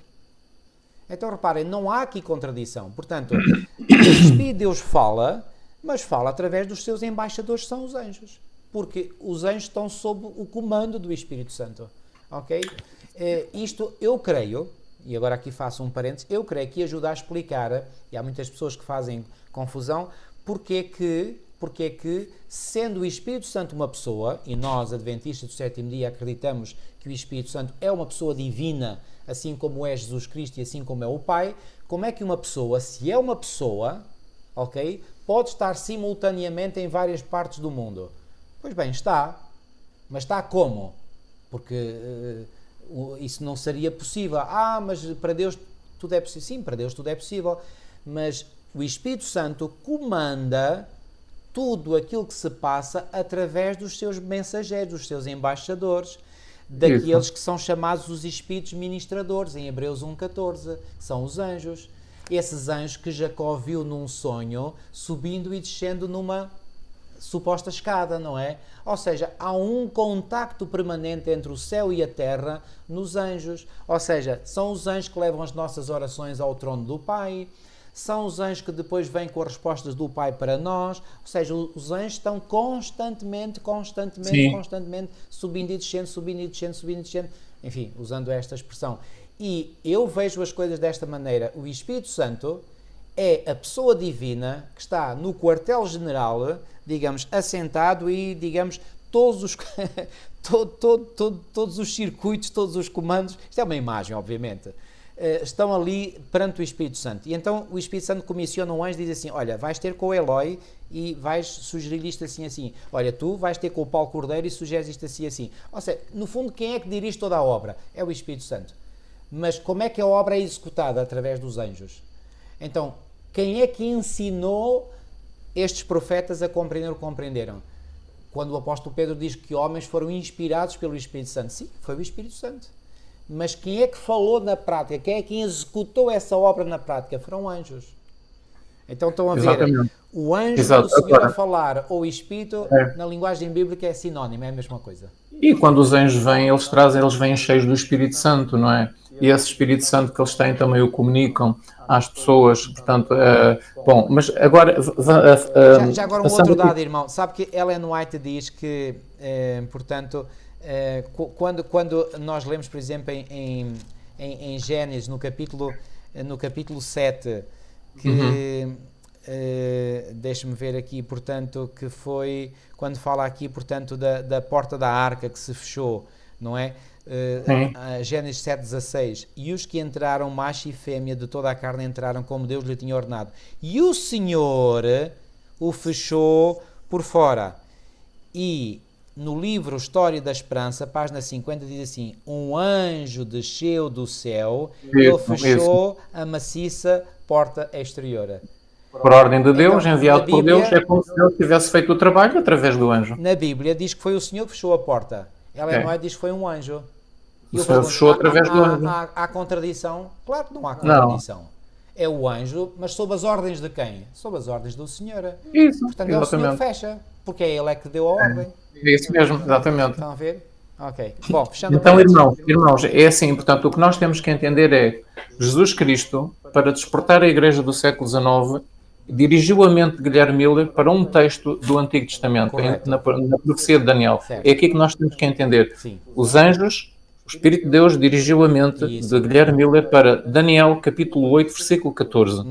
Então, reparem, não há aqui contradição. Portanto, o Espírito de Deus fala, mas fala através dos seus embaixadores, que são os anjos. Porque os anjos estão sob o comando do Espírito Santo. Ok? Isto, eu creio, e agora aqui faço um parênteses, eu creio que ajuda a explicar, e há muitas pessoas que fazem confusão, porque é que, sendo o Espírito Santo uma pessoa, e nós, adventistas do sétimo dia, acreditamos que o Espírito Santo é uma pessoa divina, assim como é Jesus Cristo e assim como é o Pai, como é que uma pessoa, se é uma pessoa, ok, pode estar simultaneamente em várias partes do mundo? Pois bem, está. Mas está como? Porque isso não seria possível. Mas para Deus tudo é possível. Sim, para Deus tudo é possível. Mas o Espírito Santo comanda tudo aquilo que se passa através dos seus mensageiros, dos seus embaixadores, daqueles que são chamados os Espíritos Ministradores, em Hebreus 1,14, que são os anjos. Esses anjos que Jacó viu num sonho, subindo e descendo numa suposta escada, não é? Ou seja, há um contacto permanente entre o céu e a terra nos anjos. Ou seja, são os anjos que levam as nossas orações ao trono do Pai, são os anjos que depois vêm com as respostas do Pai para nós. Ou seja, os anjos estão constantemente subindo e descendo, enfim, usando esta expressão. E eu vejo as coisas desta maneira. O Espírito Santo é a pessoa divina que está no quartel-general, digamos, assentado e, digamos, todos os, todos os circuitos, todos os comandos, isto é uma imagem, obviamente, estão ali perante o Espírito Santo. E então o Espírito Santo comissiona um anjo e diz assim, olha, vais ter com o Eloi e vais sugerir isto assim. Olha, tu vais ter com o Paulo Cordeiro e sugeres isto assim. Ou seja, no fundo, quem é que dirige toda a obra? É o Espírito Santo. Mas como é que a obra é executada? Através dos anjos. Então, quem é que ensinou estes profetas a compreender o que compreenderam? Quando o apóstolo Pedro diz que homens foram inspirados pelo Espírito Santo. Sim, foi o Espírito Santo. Mas quem é que falou na prática? Quem é que executou essa obra na prática? Foram anjos. Então estão a ver, o anjo do Senhor a falar ou o Espírito, na linguagem bíblica é sinónimo, é a mesma coisa. E quando os anjos vêm, eles vêm cheios do Espírito Santo, não é? E esse Espírito Santo que eles têm também o comunicam às pessoas, portanto, bom, mas agora... já agora um outro dado, irmão, sabe que Ellen White diz que, portanto, quando nós lemos, por exemplo, em Gênesis, no capítulo 7, que... deixe-me ver aqui, portanto, que foi quando fala aqui, portanto, da porta da arca que se fechou, não é? Gênesis 7,16, e os que entraram, macho e fêmea de toda a carne entraram como Deus lhe tinha ordenado, e o Senhor o fechou por fora. E no livro História da Esperança, página 50, diz assim, um anjo desceu do céu e ele fechou a maciça porta exterior. Por ordem de Deus, então, enviado por Deus, é como se Deus tivesse feito o trabalho através do anjo. Na Bíblia diz que foi o Senhor que fechou a porta. Ela diz que foi um anjo. O Senhor fechou através do anjo. Há contradição? Claro que não há contradição. Não. É o anjo, mas sob as ordens de quem? Sob as ordens do Senhor. Isso, portanto, exatamente. é o Senhor que fecha, porque é Ele que deu a ordem. É isso mesmo, exatamente. Estão a ver? Ok. Bom, fechando então, irmãos, é assim, portanto, o que nós temos que entender é Jesus Cristo, para despertar a Igreja do século XIX, dirigiu a mente de Guilherme Miller para um texto do Antigo Testamento, na profecia de Daniel. Certo. É aqui que nós temos que entender. Sim. Os anjos, o Espírito de Deus dirigiu a mente de Guilherme Miller para Daniel, capítulo 8, versículo 14.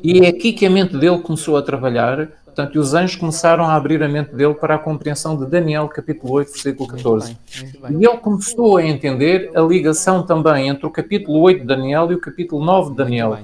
E é aqui que a mente dele começou a trabalhar. Portanto, e os anjos começaram a abrir a mente dele para a compreensão de Daniel, capítulo 8, versículo 14. Muito bem. E ele começou a entender a ligação também entre o capítulo 8 de Daniel e o capítulo 9 de Daniel.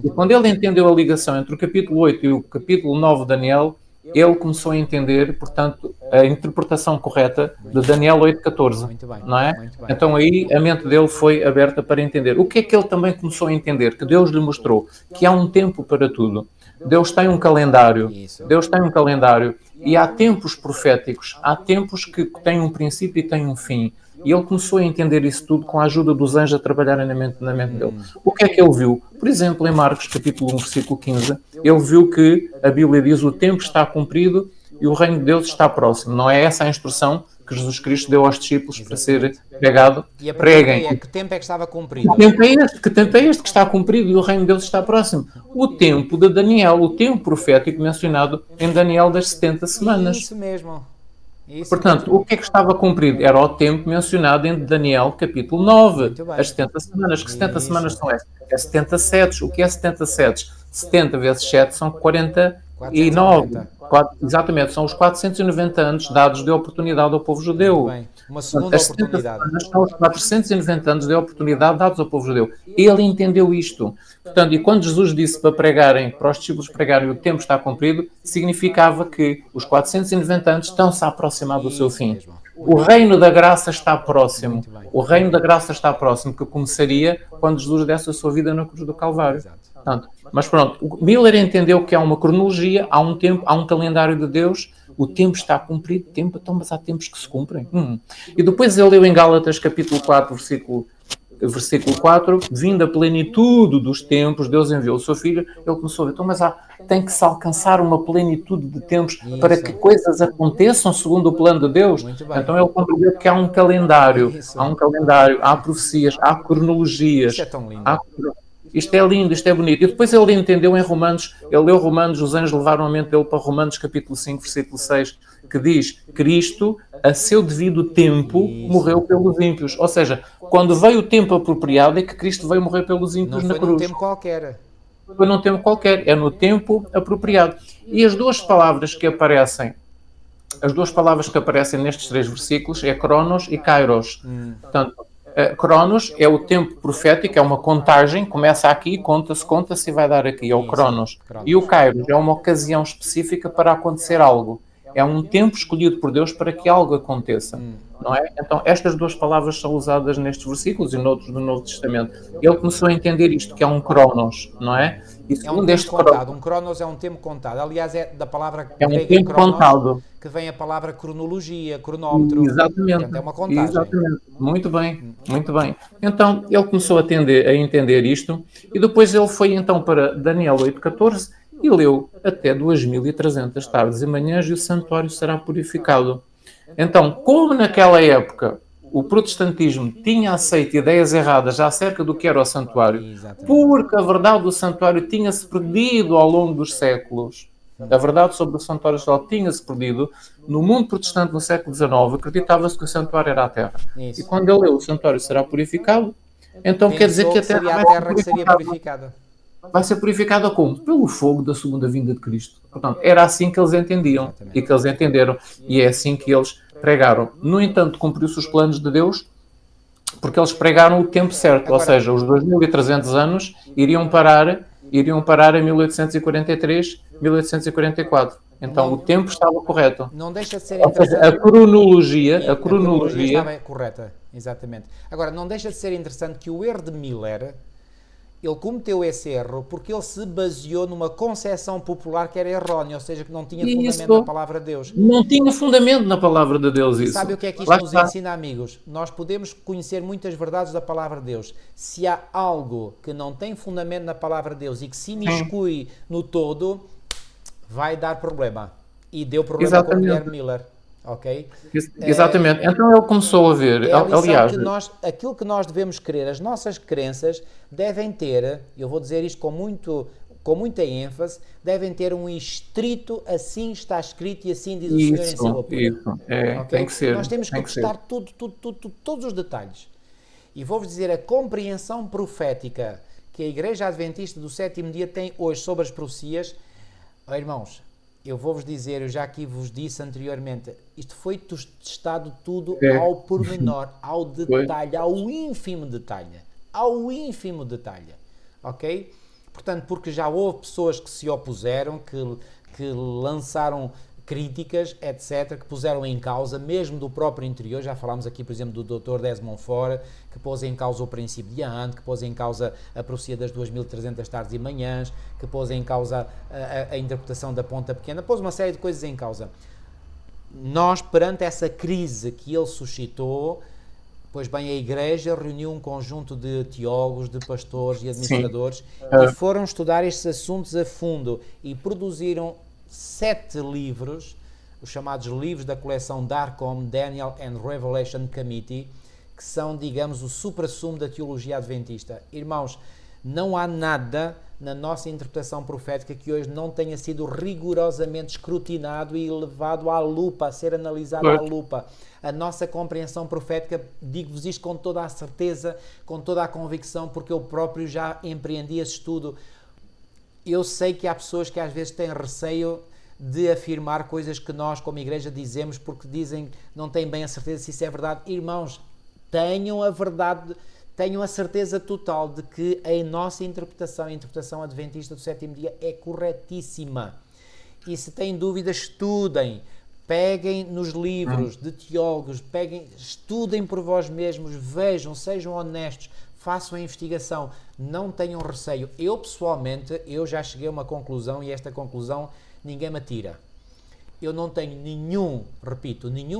E quando ele entendeu a ligação entre o capítulo 8 e o capítulo 9 de Daniel, ele começou a entender, portanto, a interpretação correta de Daniel 8:14, não é? Então aí a mente dele foi aberta para entender. O que é que ele também começou a entender? Que Deus lhe mostrou que há um tempo para tudo. Deus tem um calendário. Deus tem um calendário. E há tempos proféticos. Há tempos que têm um princípio e têm um fim. E ele começou a entender isso tudo com a ajuda dos anjos a trabalharem na mente dele. O que é que ele viu? Por exemplo, em Marcos, capítulo 1, versículo 15, ele viu que a Bíblia diz: o tempo está cumprido e o reino de Deus está próximo. Não é essa a instrução que Jesus Cristo deu aos discípulos para ser pregado? E a pergunta é: que tempo é que estava cumprido? Que tempo é este que está cumprido e o reino de Deus está próximo? O tempo de Daniel, o tempo profético mencionado em Daniel das 70 semanas. Isso mesmo. Portanto, o que é que estava cumprido? Era o tempo mencionado em Daniel, capítulo 9, as 70 semanas. Que 70 semanas são estas? É 70 setes. O que é 70 setes? 70 vezes 7 são 49. Exatamente, são os 490 anos dados de oportunidade ao povo judeu. Bem, uma segunda oportunidade. São os 490 anos de oportunidade dados ao povo judeu. Ele entendeu isto. Portanto, e quando Jesus disse para pregarem, para os discípulos pregarem, o tempo está cumprido, significava que os 490 anos estão-se a aproximar do seu fim. O reino da graça está próximo. O reino da graça está próximo, que começaria quando Jesus desse a sua vida na cruz do Calvário. Portanto, mas pronto, o Miller entendeu que há uma cronologia, há um tempo, há um calendário de Deus, o tempo está cumprido, então, mas há tempos que se cumprem. E depois ele leu em Gálatas capítulo 4, versículo 4, vindo a plenitude dos tempos, Deus enviou o seu Filho. Ele começou a ver, então, mas tem que se alcançar uma plenitude de tempos para que coisas aconteçam segundo o plano de Deus. Então ele compreendeu que há um calendário, há profecias, há cronologias. Isso é tão lindo. Isto é lindo, isto é bonito. E depois ele entendeu em Romanos, ele leu Romanos, os anjos levaram a mente dele para Romanos capítulo 5, versículo 6, que diz: Cristo, a seu devido tempo, morreu pelos ímpios. Ou seja, quando veio o tempo apropriado é que Cristo veio morrer pelos ímpios na cruz. Não foi num tempo qualquer. Foi num tempo qualquer, é no tempo apropriado. E as duas palavras que aparecem nestes 3 versículos é Cronos e Kairos. Portanto, Cronos é o tempo profético, é uma contagem, começa aqui, conta-se e vai dar aqui, é o Cronos. E o Kairos é uma ocasião específica para acontecer algo. É um tempo escolhido por Deus para que algo aconteça, não é? Então, estas duas palavras são usadas nestes versículos e noutros do Novo Testamento. Ele começou a entender isto, que é um Cronos, não é? E segundo este contado. Um Cronos é um tempo contado. Aliás, é da palavra tempo cronos, contado, que vem a palavra cronologia, cronómetro. Exatamente. Portanto, é uma contagem. Exatamente. Muito bem, muito bem. Então, ele começou a entender isto, e depois ele foi então para Daniel 8:14 e leu: até 2300 tardes e manhãs e o santuário será purificado. Então, como naquela época o protestantismo tinha aceito ideias erradas acerca do que era o santuário, porque a verdade do santuário tinha-se perdido ao longo dos séculos. A verdade sobre o santuário só tinha-se perdido. No mundo protestante no século XIX, acreditava-se que o santuário era a terra. E quando ele leu: o santuário será purificado, então quer dizer que a terra seria purificada. Vai ser purificada como? Pelo fogo da segunda vinda de Cristo. Portanto, era assim que eles entendiam e que eles entenderam. E é assim que eles pregaram. No entanto, cumpriu-se os planos de Deus, porque eles pregaram o tempo certo. Ou seja, os 2300 anos iriam parar em 1843, 1844. Então, o tempo estava correto. Não deixa de ser interessante. Ou seja, a cronologia estava correta, exatamente. Agora, não deixa de ser interessante que o erro de Miller, ele cometeu esse erro porque ele se baseou numa concepção popular que era errónea, ou seja, que não tinha fundamento na palavra de Deus. Não tinha fundamento na palavra de Deus isso. Sabe o que é que isto nos ensina, amigos? Nós podemos conhecer muitas verdades da palavra de Deus. Se há algo que não tem fundamento na palavra de Deus e que se imiscui no todo, vai dar problema. E deu problema com o Guilherme Miller. Ok? Exatamente. Então ele começou a ver, aliás, aquilo que nós devemos crer, as nossas crenças devem ter, eu vou dizer isto com com muita ênfase, devem ter um estrito, assim está escrito e assim diz o Senhor em seu apoio. Isso, okay? Tem que ser. Nós temos que prestar todos os detalhes. E vou-vos dizer, a compreensão profética que a Igreja Adventista do Sétimo Dia tem hoje sobre as profecias, irmãos, eu vou-vos dizer, eu já aqui vos disse anteriormente, isto foi testado tudo ao pormenor, ao detalhe, ao ínfimo detalhe. Ok? Portanto, porque já houve pessoas que se opuseram, que lançaram críticas, etc., que puseram em causa, mesmo do próprio interior. Já falámos aqui, por exemplo, do Dr. Desmond Fora, que pôs em causa o princípio de Ahand, que pôs em causa a profecia das 2300 tardes e manhãs, que pôs em causa a interpretação da ponta pequena, pôs uma série de coisas em causa. Nós, perante essa crise que ele suscitou, pois bem, a Igreja reuniu um conjunto de teólogos, de pastores e administradores e foram estudar estes assuntos a fundo e produziram 7 livros, os chamados livros da coleção Darcom, Daniel and Revelation Committee, que são, digamos, o suprassumo da teologia adventista. Irmãos, não há nada na nossa interpretação profética que hoje não tenha sido rigorosamente escrutinado e levado à lupa, a ser analisado à lupa. A nossa compreensão profética, digo-vos isto com toda a certeza, com toda a convicção, porque eu próprio já empreendi esse estudo. Eu sei que há pessoas que às vezes têm receio de afirmar coisas que nós, como igreja, dizemos, porque dizem, não têm bem a certeza se isso é verdade. Irmãos, tenham a verdade, tenham a certeza total de que a nossa interpretação, a interpretação adventista do sétimo dia é corretíssima. E se têm dúvidas, estudem, peguem nos livros de teólogos, estudem por vós mesmos, vejam, sejam honestos, façam a investigação, não tenham receio. Eu, pessoalmente, já cheguei a uma conclusão e esta conclusão ninguém me tira. Eu não tenho nenhum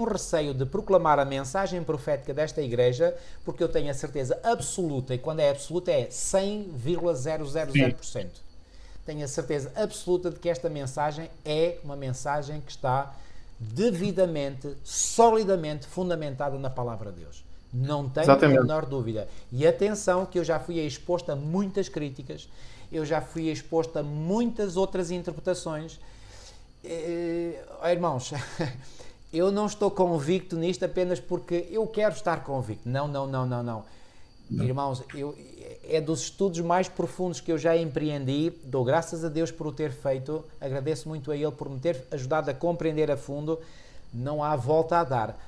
receio de proclamar a mensagem profética desta igreja, porque eu tenho a certeza absoluta, e quando é absoluta é 100,000%. Tenho a certeza absoluta de que esta mensagem é uma mensagem que está devidamente, solidamente fundamentada na palavra de Deus. Não tenho a menor dúvida. E atenção que eu já fui exposto a muitas críticas, eu já fui exposto a muitas outras interpretações. Irmãos, eu não estou convicto nisto apenas porque eu quero estar convicto. Não. Irmãos, é dos estudos mais profundos que eu já empreendi. Dou graças a Deus por o ter feito. Agradeço muito a Ele por me ter ajudado a compreender a fundo. Não há volta a dar.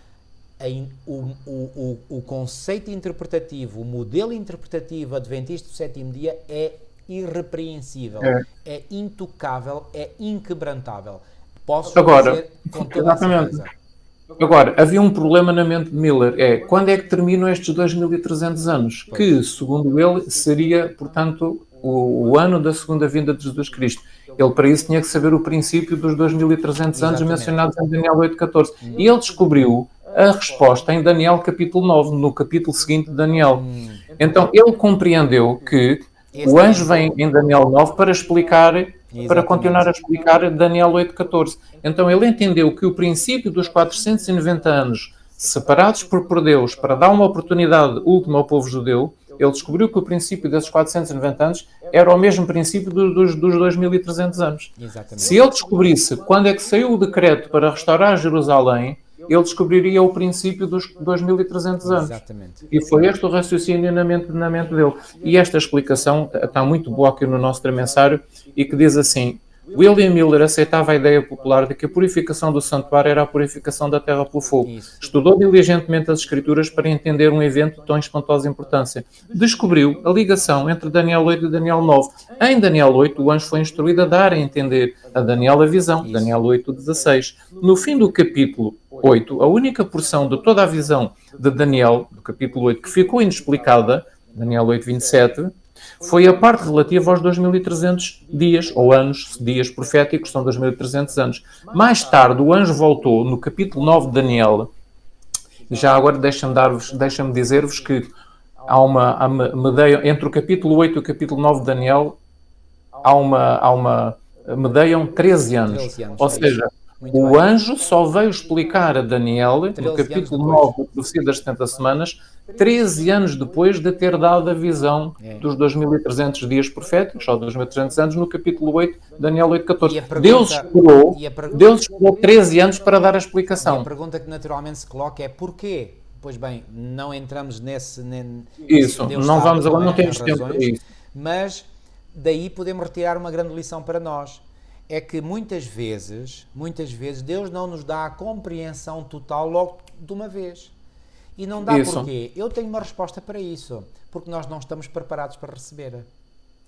O conceito interpretativo, o modelo interpretativo adventista do sétimo dia é irrepreensível, é intocável, é inquebrantável. Posso dizer com toda a certeza. Agora, havia um problema na mente de Miller, quando é que terminam estes 2300 anos? Pois. Que, segundo ele, seria, portanto, o ano da segunda vinda de Jesus Cristo. Ele, para isso, tinha que saber o princípio dos 2300 anos mencionados em Daniel 8,14. E ele descobriu a resposta em Daniel capítulo 9, no capítulo seguinte de Daniel. Então, ele compreendeu que o anjo vem em Daniel 9 para explicar, para continuar a explicar Daniel 8,14. Então, ele entendeu que o princípio dos 490 anos separados por Deus para dar uma oportunidade última ao povo judeu, ele descobriu que o princípio desses 490 anos era o mesmo princípio dos 2300 anos. Exatamente. Se ele descobrisse quando é que saiu o decreto para restaurar Jerusalém, ele descobriria o princípio dos 2300 anos. Exatamente. E foi este o raciocínio na mente dele. E esta explicação está muito boa aqui no nosso tremensário e que diz assim: William Miller aceitava a ideia popular de que a purificação do santuário era a purificação da terra pelo fogo. Isso. Estudou diligentemente as Escrituras para entender um evento de tão espantosa importância. Descobriu a ligação entre Daniel 8 e Daniel 9. Em Daniel 8, o anjo foi instruído a dar a entender a Daniel a visão. Isso. Daniel 8:16. No fim do capítulo 8, a única porção de toda a visão de Daniel, do capítulo 8, que ficou inexplicada, Daniel 8:27, foi a parte relativa aos 2300 dias, ou anos, dias proféticos, são 2300 anos. Mais tarde, o anjo voltou, no capítulo 9 de Daniel. Já agora deixa-me dizer-vos que há uma medeia, entre o capítulo 8 e o capítulo 9 de Daniel, há uma medeiam 13 anos. Ou seja, Muito O bem. anjo só veio explicar a Daniel, no 13 anos capítulo depois. 9 da Profecia das 70 Semanas, 13 anos depois de ter dado a visão É. dos 2300 dias proféticos, ou 2300 anos, no capítulo 8, Daniel 8:14. E a pergunta, Deus esperou 13 anos para dar a e a explicação. pergunta que naturalmente se coloca é porquê? Pois bem, não entramos nesse. Isso, Deus não sabe, vamos agora, é? não As temos tempo para razões, isso. mas daí podemos retirar uma grande lição para nós. É que muitas vezes Deus não nos dá a compreensão total logo de uma vez. E não dá Isso. porquê? Eu tenho uma resposta para isso. Porque nós não estamos preparados para receber.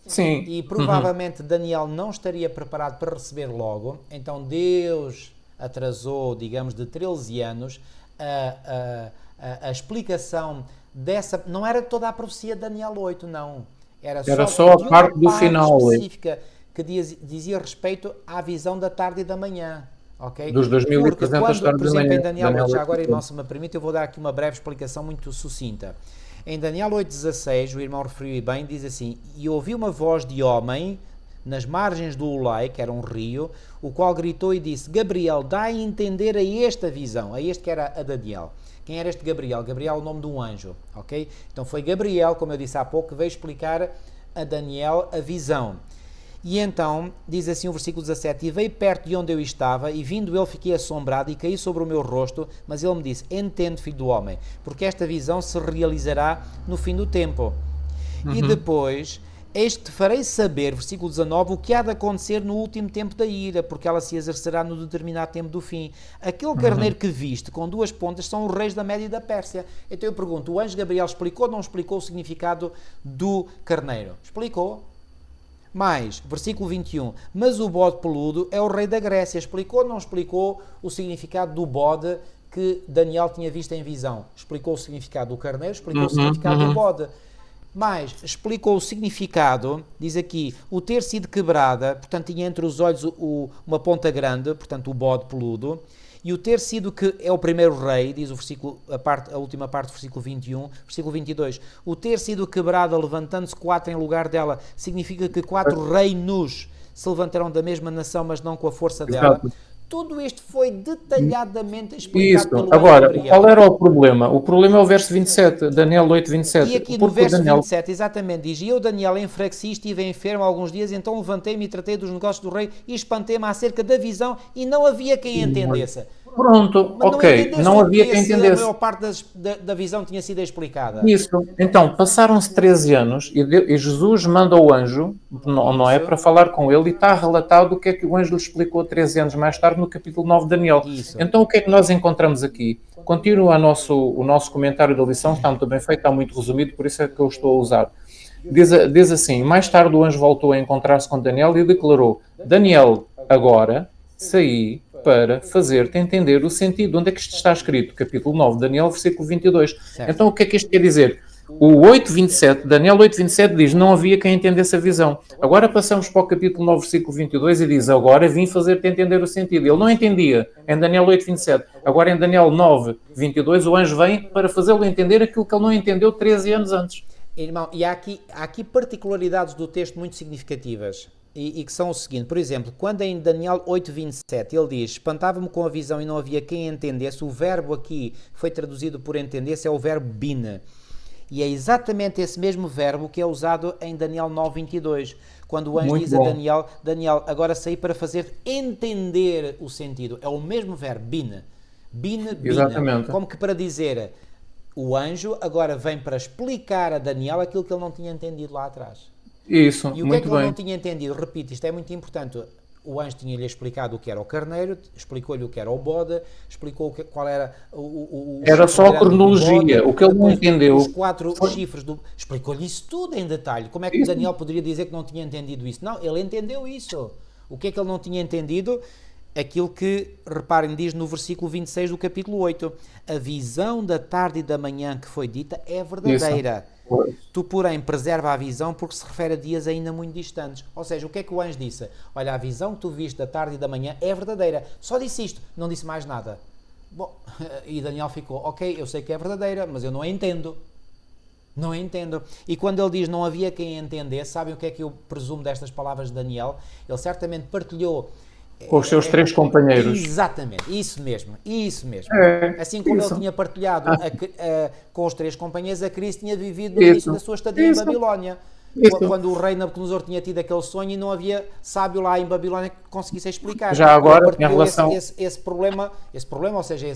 Sim. E provavelmente Daniel não estaria preparado para receber logo. Então Deus atrasou, digamos, de 13 anos a explicação dessa. Não era toda a profecia de Daniel 8, não. Era só a de uma parte do final, específica que dizia respeito à visão da tarde e da manhã. Okay? Dos 2300 Porque quando, tarde por da exemplo, manhã, em Daniel 8, já agora, 8:14. irmão, se me permite, eu vou dar aqui uma breve explicação muito sucinta. Em Daniel 8,16, o irmão referiu bem, diz assim: E ouvi uma voz de homem nas margens do Ulai, que era um rio, o qual gritou e disse: Gabriel, dá a entender a esta visão, a este que era a Daniel. Quem era este Gabriel? Gabriel é o nome de um anjo, ok? Então foi Gabriel, como eu disse há pouco, que veio explicar a Daniel a visão. E então, diz assim o versículo 17: E veio perto de onde eu estava, e vindo ele fiquei assombrado, e caí sobre o meu rosto, mas ele me disse: Entende, filho do homem, porque esta visão se realizará no fim do tempo. E depois, eis que te farei saber, versículo 19, o que há de acontecer no último tempo da ira, porque ela se exercerá no determinado tempo do fim. Aquele carneiro que viste, com duas pontas, são os reis da Média e da Pérsia. Então eu pergunto, o anjo Gabriel explicou ou não explicou o significado do carneiro? Explicou. Mais, versículo 21, mas o bode peludo é o rei da Grécia. Explicou ou não explicou o significado do bode que Daniel tinha visto em visão? Explicou o significado do carneiro, explicou o significado do bode. Mas explicou o significado, diz aqui, o ter sido quebrada, portanto tinha entre os olhos uma ponta grande, portanto o bode peludo, e o ter sido que é o primeiro rei, diz o versículo, a última parte do versículo 21, versículo 22, o ter sido quebrada, levantando-se 4 em lugar dela, significa que 4 reinos se levantarão da mesma nação, mas não com a força dela. Exato. Tudo isto foi detalhadamente explicado Isso. pelo anjo Agora, Gabriel. qual era o problema? O problema é o verso 27, Daniel 8:27. E aqui no Porque verso Daniel... 27, exatamente, diz: E eu, Daniel, enfraqueci, estive enfermo alguns dias, então levantei-me e tratei dos negócios do rei e espantei-me acerca da visão e não havia quem entendesse. Pronto, Mas ok, não havia quem A entendesse. maior parte da visão tinha sido explicada. Isso. Então, passaram-se 13 anos e Jesus manda o anjo, não é, Isso. para falar com ele, e está relatado o que é que o anjo lhe explicou 13 anos mais tarde no capítulo 9 de Daniel. Isso. Então, o que é que nós encontramos aqui? Continua o nosso comentário da lição, está muito bem feito, está muito resumido, por isso é que eu estou a usar. Diz assim, mais tarde o anjo voltou a encontrar-se com Daniel e declarou: Daniel, agora saí para fazer-te entender o sentido. Onde é que isto está escrito? Capítulo 9, Daniel, versículo 22. Certo. Então, o que é que isto quer dizer? O 8:27, Daniel 8:27 diz: não havia quem entendesse a visão. Agora passamos para o capítulo 9, versículo 22 e diz: agora vim fazer-te entender o sentido. Ele não entendia em Daniel 8:27. Agora em Daniel 9:22 o anjo vem para fazê-lo entender aquilo que ele não entendeu 13 anos antes. Irmão, e há aqui particularidades do texto muito significativas. E que são o seguinte, por exemplo, quando em Daniel 8:27 ele diz: espantava-me com a visão e não havia quem entendesse, o verbo aqui foi traduzido por entendesse, é o verbo bin. E é exatamente esse mesmo verbo que é usado em Daniel 9:22, quando o anjo Muito diz bom. a Daniel: Daniel, agora saí para fazer entender o sentido. É o mesmo verbo, bin. Bin. Exatamente. Como que para dizer, o anjo agora vem para explicar a Daniel aquilo que ele não tinha entendido lá atrás. Isso, E o que é muito que ele bem. não tinha entendido? Repito, isto é muito importante. O anjo tinha-lhe explicado o que era o carneiro, explicou-lhe o que era o bode, explicou qual era o Era só a grande do cronologia. bode, O que ele não depois entendeu os 4 foi- chifres do... Explicou-lhe isso tudo em detalhe. Como é que Isso. Daniel poderia dizer que não tinha entendido isso? Não, ele entendeu isso. O que é que ele não tinha entendido? Aquilo que, reparem, diz no versículo 26 do capítulo 8. A visão da tarde e da manhã que foi dita é verdadeira. Tu, porém, preserva a visão porque se refere a dias ainda muito distantes. Ou seja, o que é que o anjo disse? Olha, a visão que tu viste da tarde e da manhã é verdadeira. Só disse isto, não disse mais nada. Bom, e Daniel ficou, ok, eu sei que é verdadeira, mas eu não a entendo. Não a entendo. E quando ele diz não havia quem entendesse, sabem o que é que eu presumo destas palavras de Daniel? Ele certamente partilhou Com os seus 3 companheiros. Exatamente, isso mesmo, isso mesmo. É, Assim como isso. ele tinha partilhado com os 3 companheiros, a Cris tinha vivido no início da sua estadia em Babilónia. Isso. Quando o rei Nabucodonosor tinha tido aquele sonho e não havia sábio lá em Babilónia que conseguisse explicar. Já agora, ele em relação... esse problema, ou seja,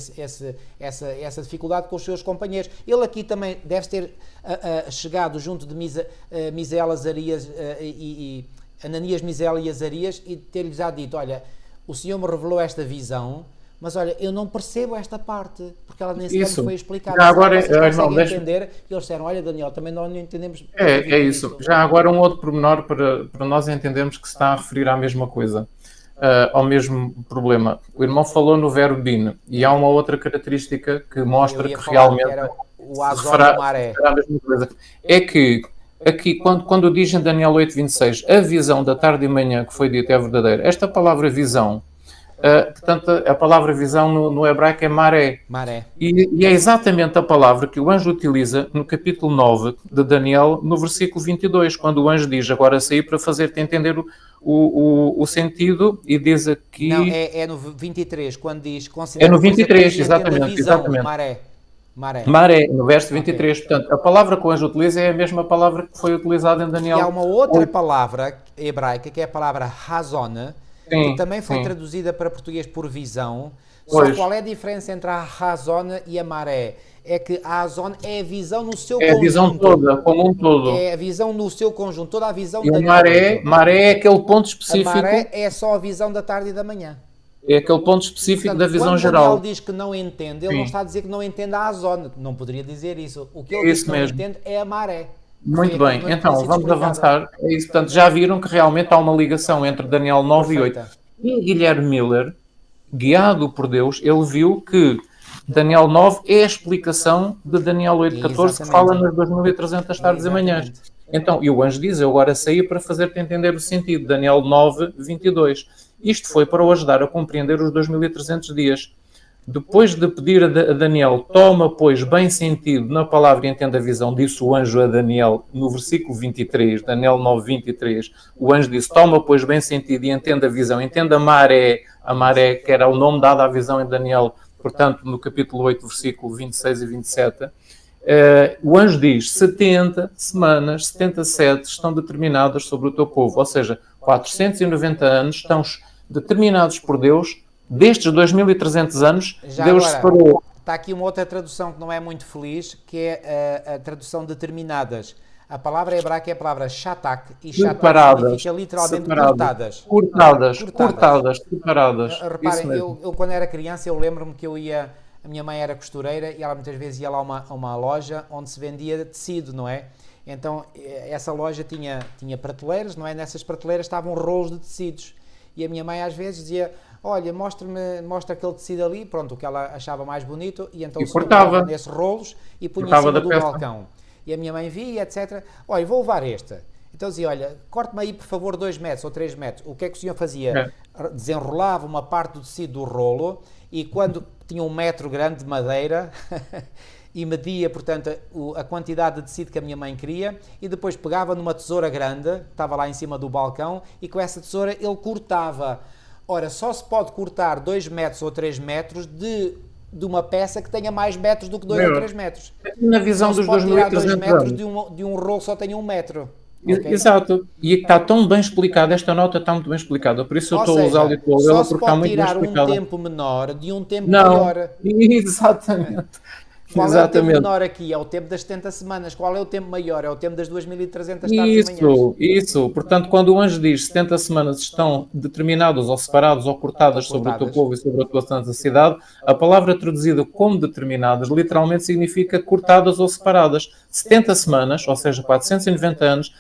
essa dificuldade com os seus companheiros. Ele aqui também deve ter chegado junto de Misael, Azarias e Ananias, Misael e Azarias e ter-lhes dito, olha, o Senhor me revelou esta visão, mas olha, eu não percebo esta parte, porque ela nem sequer me foi explicada. Já agora, vocês conseguem entender? E eles disseram, olha Daniel, também não entendemos. É isso. Já agora um outro pormenor para nós entendermos que se está a referir à mesma coisa, ao mesmo problema. O irmão falou no verbo bin, e há uma outra característica que mostra que realmente que era o Azon do Maré. A mesma coisa. É que aqui, quando diz em Daniel 8:26, a visão da tarde e manhã que foi dita é verdadeira, esta palavra visão, portanto, a palavra visão no hebraico é maré. Maré. E é exatamente a palavra que o anjo utiliza no capítulo 9 de Daniel, no versículo 22, quando o anjo diz, agora saí para fazer-te entender o sentido, e diz aqui... Não, é no 23, quando diz... É no 23, exatamente. Maré, no verso 23. Okay. Portanto, a palavra que o anjo utiliza é a mesma palavra que foi utilizada em Daniel. E há uma outra palavra hebraica, que é a palavra razon, que também foi traduzida para português por visão. Só qual é a diferença entre a razon e a maré? É que a razon é a visão no seu conjunto. É a visão toda, como um todo. É a visão no seu conjunto, toda a visão da maré é aquele ponto específico. A maré é só a visão da tarde e da manhã. É aquele ponto específico. Portanto, da visão geral. Quando Daniel diz que não entende, ele não está a dizer que não entende a Azon, não poderia dizer isso. O que ele diz que não entende é a maré. Muito bem, então vamos avançar. É isso, portanto, já viram que realmente há uma ligação entre Daniel 9 e 8. E Guilherme Miller, guiado por Deus, ele viu que Daniel 9 é a explicação de Daniel 8:14, que fala nas 2300 tardes e manhãs. Então, e o anjo diz, eu agora saí para fazer-te entender o sentido. Daniel 9:22. Isto foi para o ajudar a compreender os 2300 dias. Depois de pedir a Daniel, toma, pois, bem sentido na palavra e entenda a visão, disse o anjo a Daniel, no versículo 23, Daniel 9:23, o anjo disse, toma, pois, bem sentido e entenda a visão, entenda a maré, que era o nome dado à visão em Daniel, portanto, no capítulo 8, versículo 26 e 27, o anjo diz, 70 semanas, 77 estão determinadas sobre o teu povo, ou seja, 490 anos estão determinados por Deus. Destes 2300 anos, já Deus agora, separou. Está aqui uma outra tradução que não é muito feliz, que é a tradução determinadas. A palavra hebraica é a palavra shatak, e shatak significa literalmente cortadas, separadas. Reparem, eu quando era criança, eu lembro-me que a minha mãe era costureira e ela muitas vezes ia lá a uma loja onde se vendia tecido, não é? Então, essa loja tinha prateleiras, não é? Nessas prateleiras estavam rolos de tecidos. E a minha mãe às vezes dizia, olha, mostra aquele tecido ali, pronto, o que ela achava mais bonito, e então se cortava nesses rolos e punha em cima do balcão. E a minha mãe via, etc. Olha, vou levar esta. Então dizia, olha, corte-me aí, por favor, 2 metros ou 3 metros. O que é que o senhor fazia? Desenrolava uma parte do tecido do rolo e quando tinha 1 metro grande de madeira... e media, portanto, a quantidade de tecido que a minha mãe queria e depois pegava numa tesoura grande, que estava lá em cima do balcão, e com essa tesoura ele cortava. Ora, só se pode cortar 2 metros ou 3 metros de uma peça que tenha mais metros do que 2 ou 3 metros. Na visão dos 2300 metros de um rolo só tem 1 metro. Okay. Exato, e está tão bem explicada, esta nota está muito bem explicada, por isso eu estou a usar o só se pode tirar um tempo menor de um tempo maior. Exatamente. Qual é o tempo menor aqui? É o tempo das 70 semanas. Qual é o tempo maior? É o tempo das 2300 tardes e manhãs. Isso. Portanto, quando o anjo diz 70 semanas estão determinadas ou separadas ou cortadas sobre o teu povo e sobre a tua santa cidade, a palavra traduzida como determinadas literalmente significa cortadas ou separadas. 70 semanas, ou seja, 490 anos,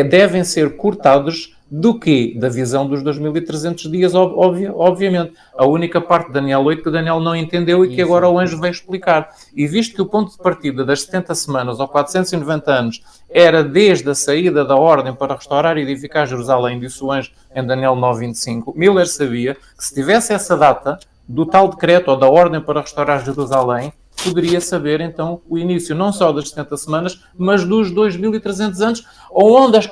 devem ser cortados do quê? Da visão dos 2300 dias, obviamente. A única parte de Daniel 8 que Daniel não entendeu e que agora o anjo veio explicar. E visto que o ponto de partida das 70 semanas ou 490 anos era desde a saída da ordem para restaurar e edificar Jerusalém, disse o anjo em Daniel 9:25, Miller sabia que se tivesse essa data do tal decreto ou da ordem para restaurar Jerusalém, poderia saber, então, o início não só das 70 semanas, mas dos 2300 anos, onde as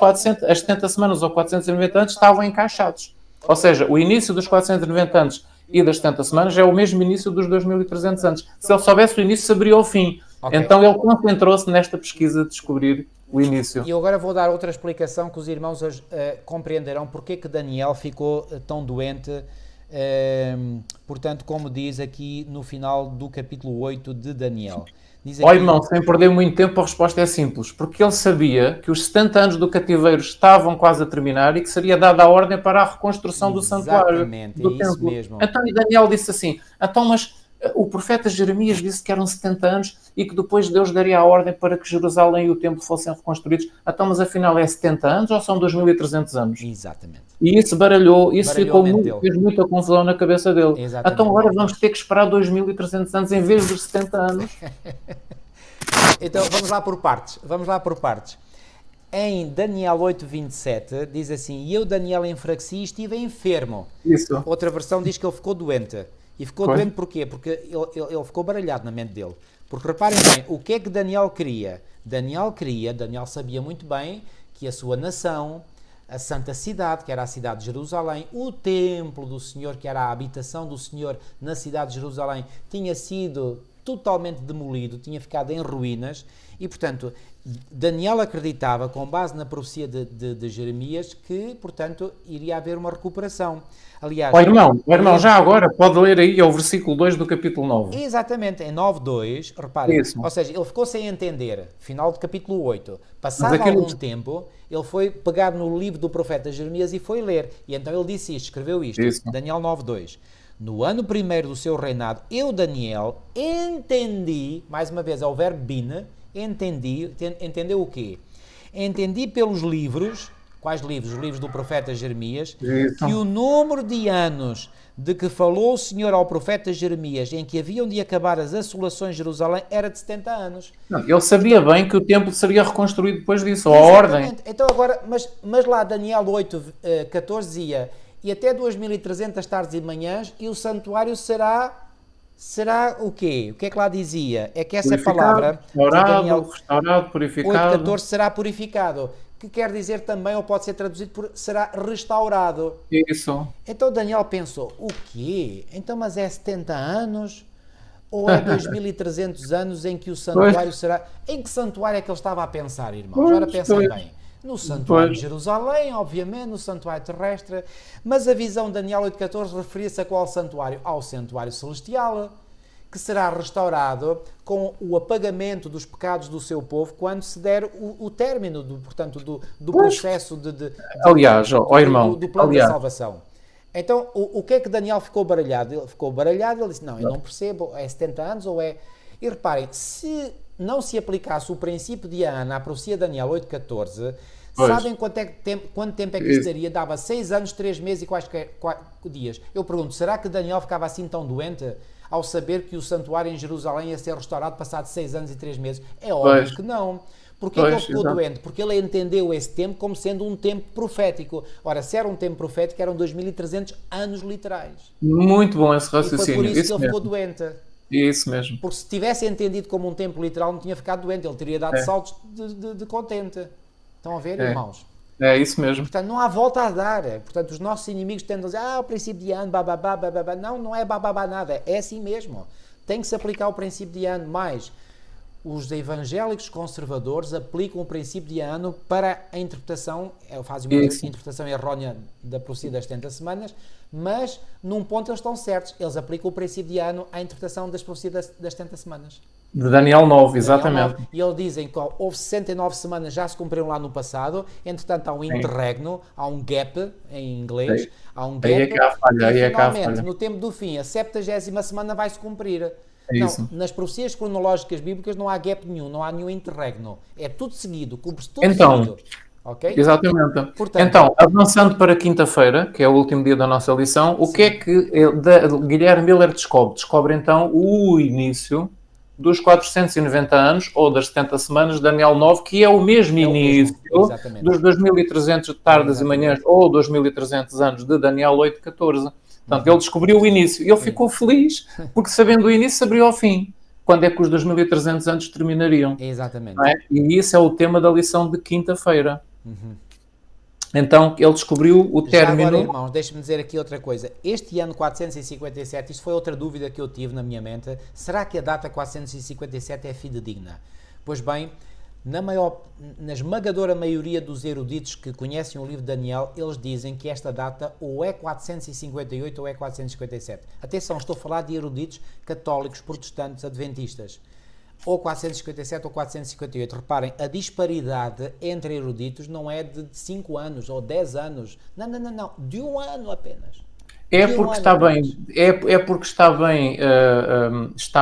70 semanas ou 490 anos estavam encaixados. Ou seja, o início dos 490 anos e das 70 semanas é o mesmo início dos 2300 anos. Se ele soubesse o início, saberia o fim. Ok. Então ele concentrou-se nesta pesquisa de descobrir o início. E eu agora vou dar outra explicação que os irmãos compreenderão porque que Daniel ficou tão doente, portanto, como diz aqui no final do capítulo 8 de Daniel. Diz aqui, Irmão, sem perder muito tempo, a resposta é simples. Porque ele sabia que os 70 anos do cativeiro estavam quase a terminar e que seria dada a ordem para a reconstrução do santuário, exatamente, do é isso templo. mesmo. Então, e Daniel disse assim, então, mas o profeta Jeremias disse que eram 70 anos e que depois Deus daria a ordem para que Jerusalém e o templo fossem reconstruídos. Então, mas afinal é 70 anos ou são 2300 anos? Exatamente. E isso baralhou, isso Baralhou ficou a mente dele. fez muita confusão na cabeça dele. Exatamente. Então agora vamos ter que esperar 2300 anos em vez dos 70 anos. Então vamos lá por partes. Em Daniel 8:27 diz assim: e eu, Daniel, enfraqueci e estive enfermo. Isso. Outra versão diz que ele ficou doente. E ficou doente porquê? Porque ele ficou baralhado na mente dele. Porque reparem bem, o que é que Daniel queria? Daniel sabia muito bem que a sua nação, a santa cidade, que era a cidade de Jerusalém, o templo do Senhor, que era a habitação do Senhor na cidade de Jerusalém, tinha sido totalmente demolido, tinha ficado em ruínas e, portanto, Daniel acreditava, com base na profecia de Jeremias, que, portanto, iria haver uma recuperação. Aliás... irmão, já agora pode ler aí o versículo 2 do capítulo 9. Exatamente, em 9:2, reparem, ou seja, ele ficou sem entender, final do capítulo 8, passado algum tempo, ele foi pegado no livro do profeta Jeremias e foi ler, e então ele disse isto, escreveu isto, Daniel 9:2. No ano primeiro do seu reinado, eu, Daniel, entendi, mais uma vez é o verbo bin, entendeu o quê? Entendi pelos livros, quais livros? Os livros do profeta Jeremias, que o número de anos de que falou o Senhor ao profeta Jeremias, em que haviam de acabar as assolações de Jerusalém, era de 70 anos. Não, ele sabia bem que o templo seria reconstruído depois disso, ou a ordem. Então agora, mas lá Daniel 8:14 dizia... e até 2300 tardes e manhãs, e o santuário será o quê? O que é que lá dizia? É que essa palavra, restaurado, purificado. 8:14 será purificado, que quer dizer também, ou pode ser traduzido por será restaurado. Isso. Então Daniel pensou, o quê? Então, mas é 70 anos? Ou é 2300 anos em que o santuário será... Em que santuário é que ele estava a pensar, irmãos? Ora, pensem bem. No santuário de Jerusalém, obviamente, no santuário terrestre, mas a visão de Daniel 8:14 referia-se a qual santuário? Ao santuário celestial, que será restaurado com o apagamento dos pecados do seu povo quando se der o término do processo do plano da salvação. Então, o que é que Daniel ficou baralhado? Ele ficou baralhado, ele disse, não, eu não percebo, é 70 anos ou é... E reparem, se não se aplicasse o princípio de Ana à profecia de Daniel 8:14, sabem quanto tempo é que isso daria? Dava 6 anos, 3 meses e quaisquer dias. Eu pergunto, será que Daniel ficava assim tão doente ao saber que o santuário em Jerusalém ia ser restaurado passado 6 anos e 3 meses? É óbvio que não. Porquê que ele ficou doente? Porque ele entendeu esse tempo como sendo um tempo profético. Ora, se era um tempo profético, eram 2300 anos literais. Muito bom esse raciocínio. E foi por isso que ele ficou doente. Isso mesmo. Porque se tivesse entendido como um tempo literal, não tinha ficado doente. Ele teria dado saltos de contente. Estão a ver, irmãos? É isso mesmo. Portanto, não há volta a dar. Portanto, os nossos inimigos tentam dizer, o princípio de ano, bababá, bababá. Não, não é bababá nada. É assim mesmo. Tem que se aplicar o princípio de ano. Mas os evangélicos conservadores aplicam o princípio de ano para a interpretação, fazem uma interpretação errónea da profecia das 70 semanas, mas num ponto eles estão certos. Eles aplicam o princípio de ano à interpretação das profecias das 70 semanas. De Daniel 9, exatamente. E eles dizem que houve 69 semanas, já se cumpriram lá no passado, entretanto há um interregno, há um gap em inglês, há um gap, aí é que há falha, e finalmente, no tempo do fim, a 70ª semana vai-se cumprir. Não, nas profecias cronológicas bíblicas não há gap nenhum, não há nenhum interregno. É tudo seguido, cumpre-se tudo seguido. Okay? Exatamente. Portanto, então, avançando para quinta-feira, que é o último dia da nossa lição, o que é que Guilherme Miller descobre? Descobre então o início dos 490 anos, ou das 70 semanas de Daniel 9, que é o mesmo início dos 2300 tardes e manhãs, ou 2300 anos de Daniel 8:14. Portanto, ele descobriu o início e ele ficou feliz, porque sabendo o início, abriu ao fim. Quando é que os 2300 anos terminariam? Exatamente. Não é? E isso é o tema da lição de quinta-feira. Então ele descobriu o Já agora, término. irmãos, deixe-me dizer aqui outra coisa. Este ano 457, isto foi outra dúvida que eu tive na minha mente. Será que a data 457 é fidedigna? Pois bem, na esmagadora maioria dos eruditos que conhecem o livro de Daniel, eles dizem que esta data ou é 458 ou é 457. Atenção, estou a falar de eruditos católicos, protestantes, adventistas. Ou 457 ou 458. Reparem, a disparidade entre eruditos não é de 5 anos ou 10 anos. Não. De um ano apenas. É porque está bem, é porque está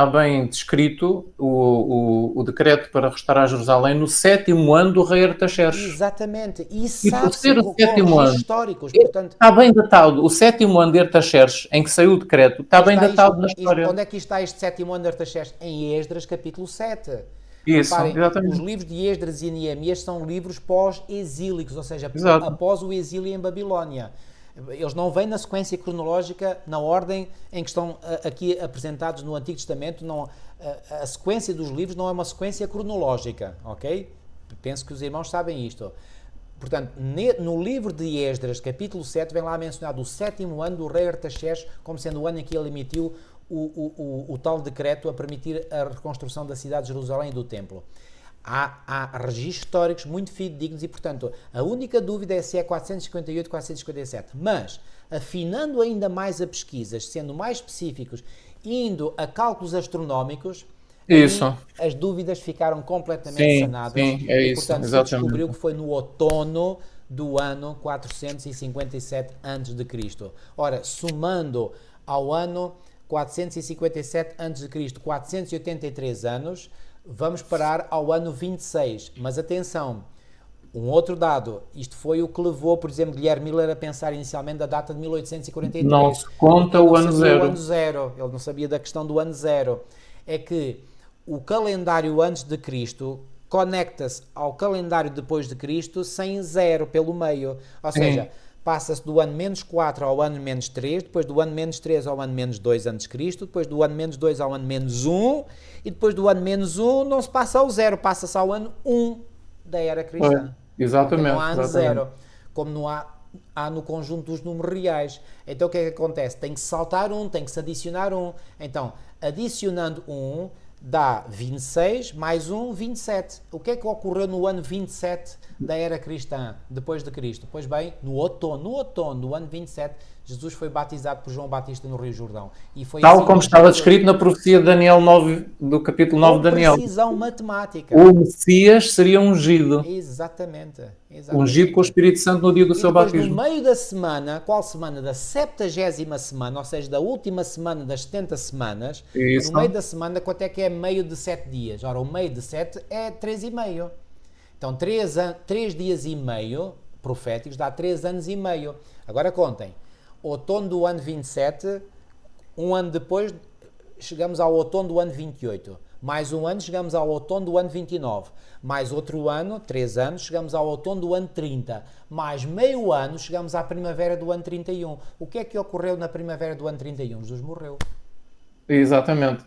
bem descrito o decreto para restaurar Jerusalém no 7º ano do rei Artaxerxes. Exatamente. E por sabe-se ser o com 7º registros ano, históricos. Portanto, está bem datado. O 7º ano de Artaxerxes, em que saiu o decreto, está bem datado na história. Onde é que está este 7º ano de Artaxerxes? Em Esdras, capítulo 7. Isso, Reparem, exatamente. os livros de Esdras e Neemias são livros pós-exílicos, ou seja, Exato. após o exílio em Babilónia. Eles não vêm na sequência cronológica, na ordem em que estão aqui apresentados no Antigo Testamento. Não, a sequência dos livros não é uma sequência cronológica, ok? Penso que os irmãos sabem isto. Portanto, no livro de Esdras, capítulo 7, vem lá mencionado o 7º ano do rei Artaxerxes, como sendo o ano em que ele emitiu o tal decreto a permitir a reconstrução da cidade de Jerusalém e do templo. Há registros históricos muito fidedignos e, portanto, a única dúvida é se é 458 ou 457. Mas, afinando ainda mais a pesquisas, sendo mais específicos, indo a cálculos astronómicos, Isso. as dúvidas ficaram completamente sanadas. Sim, é e, isso, portanto, se exatamente. descobriu que foi no outono do ano 457 a.C. Ora, somando ao ano 457 a.C., 483 anos, vamos parar ao ano 26. Mas atenção, um outro dado, isto foi o que levou, por exemplo, Guilherme Miller a pensar inicialmente a data de 1843. Não se conta o ano zero. Ele não sabia da questão do ano zero. É que o calendário antes de Cristo conecta-se ao calendário depois de Cristo sem zero pelo meio. Ou seja, passa-se do ano menos 4 ao ano menos 3, depois do ano menos 3 ao ano menos 2 antes de Cristo, depois do ano menos 2 ao ano menos 1, e depois do ano menos 1 não se passa ao zero, passa-se ao ano 1 da era cristã. Exatamente. Porque não há ano zero, como não há no conjunto dos números reais. Então o que é que acontece? Tem que se saltar 1, tem que se adicionar 1. Então, adicionando 1 dá 26, mais 1, 27. O que é que ocorreu no ano 27 da era cristã, depois de Cristo? Pois bem, no outono do ano 27, Jesus foi batizado por João Batista no Rio Jordão. E foi tal assim como estava descrito na profecia de Daniel 9, do capítulo 9 de Daniel. Precisão matemática. O Messias seria ungido. Exatamente. Ungido com o Espírito Santo no dia do seu batismo. No meio da semana, qual semana? Da 70ª semana, ou seja, da última semana das 70 semanas, Isso. No meio da semana, quanto é que é meio de 7 dias? Ora, o meio de 7 é 3,5. Então, 3 dias e meio proféticos dá 3 anos e meio. Agora contem. Outono do ano 27, um ano depois chegamos ao outono do ano 28. Mais um ano chegamos ao outono do ano 29. Mais outro ano, 3 anos, chegamos ao outono do ano 30. Mais meio ano chegamos à primavera do ano 31. O que é que ocorreu na primavera do ano 31? Jesus morreu. Exatamente.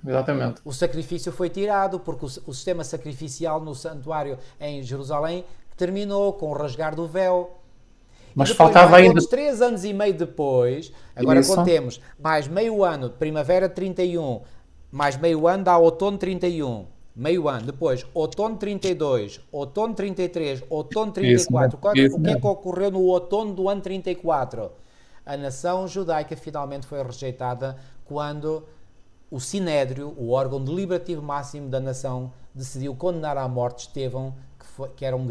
O sacrifício foi tirado, porque o sistema sacrificial no santuário em Jerusalém terminou com o rasgar do véu. Mas depois, faltava ainda 3 anos e meio depois, agora contemos, mais meio ano, primavera 31, mais meio ano dá outono 31, meio ano, depois outono 32, outono 33, outono 34. O que é que ocorreu no outono do ano 34? A nação judaica finalmente foi rejeitada quando o Sinédrio, o órgão deliberativo máximo da nação, decidiu condenar à morte Estevão, que era uma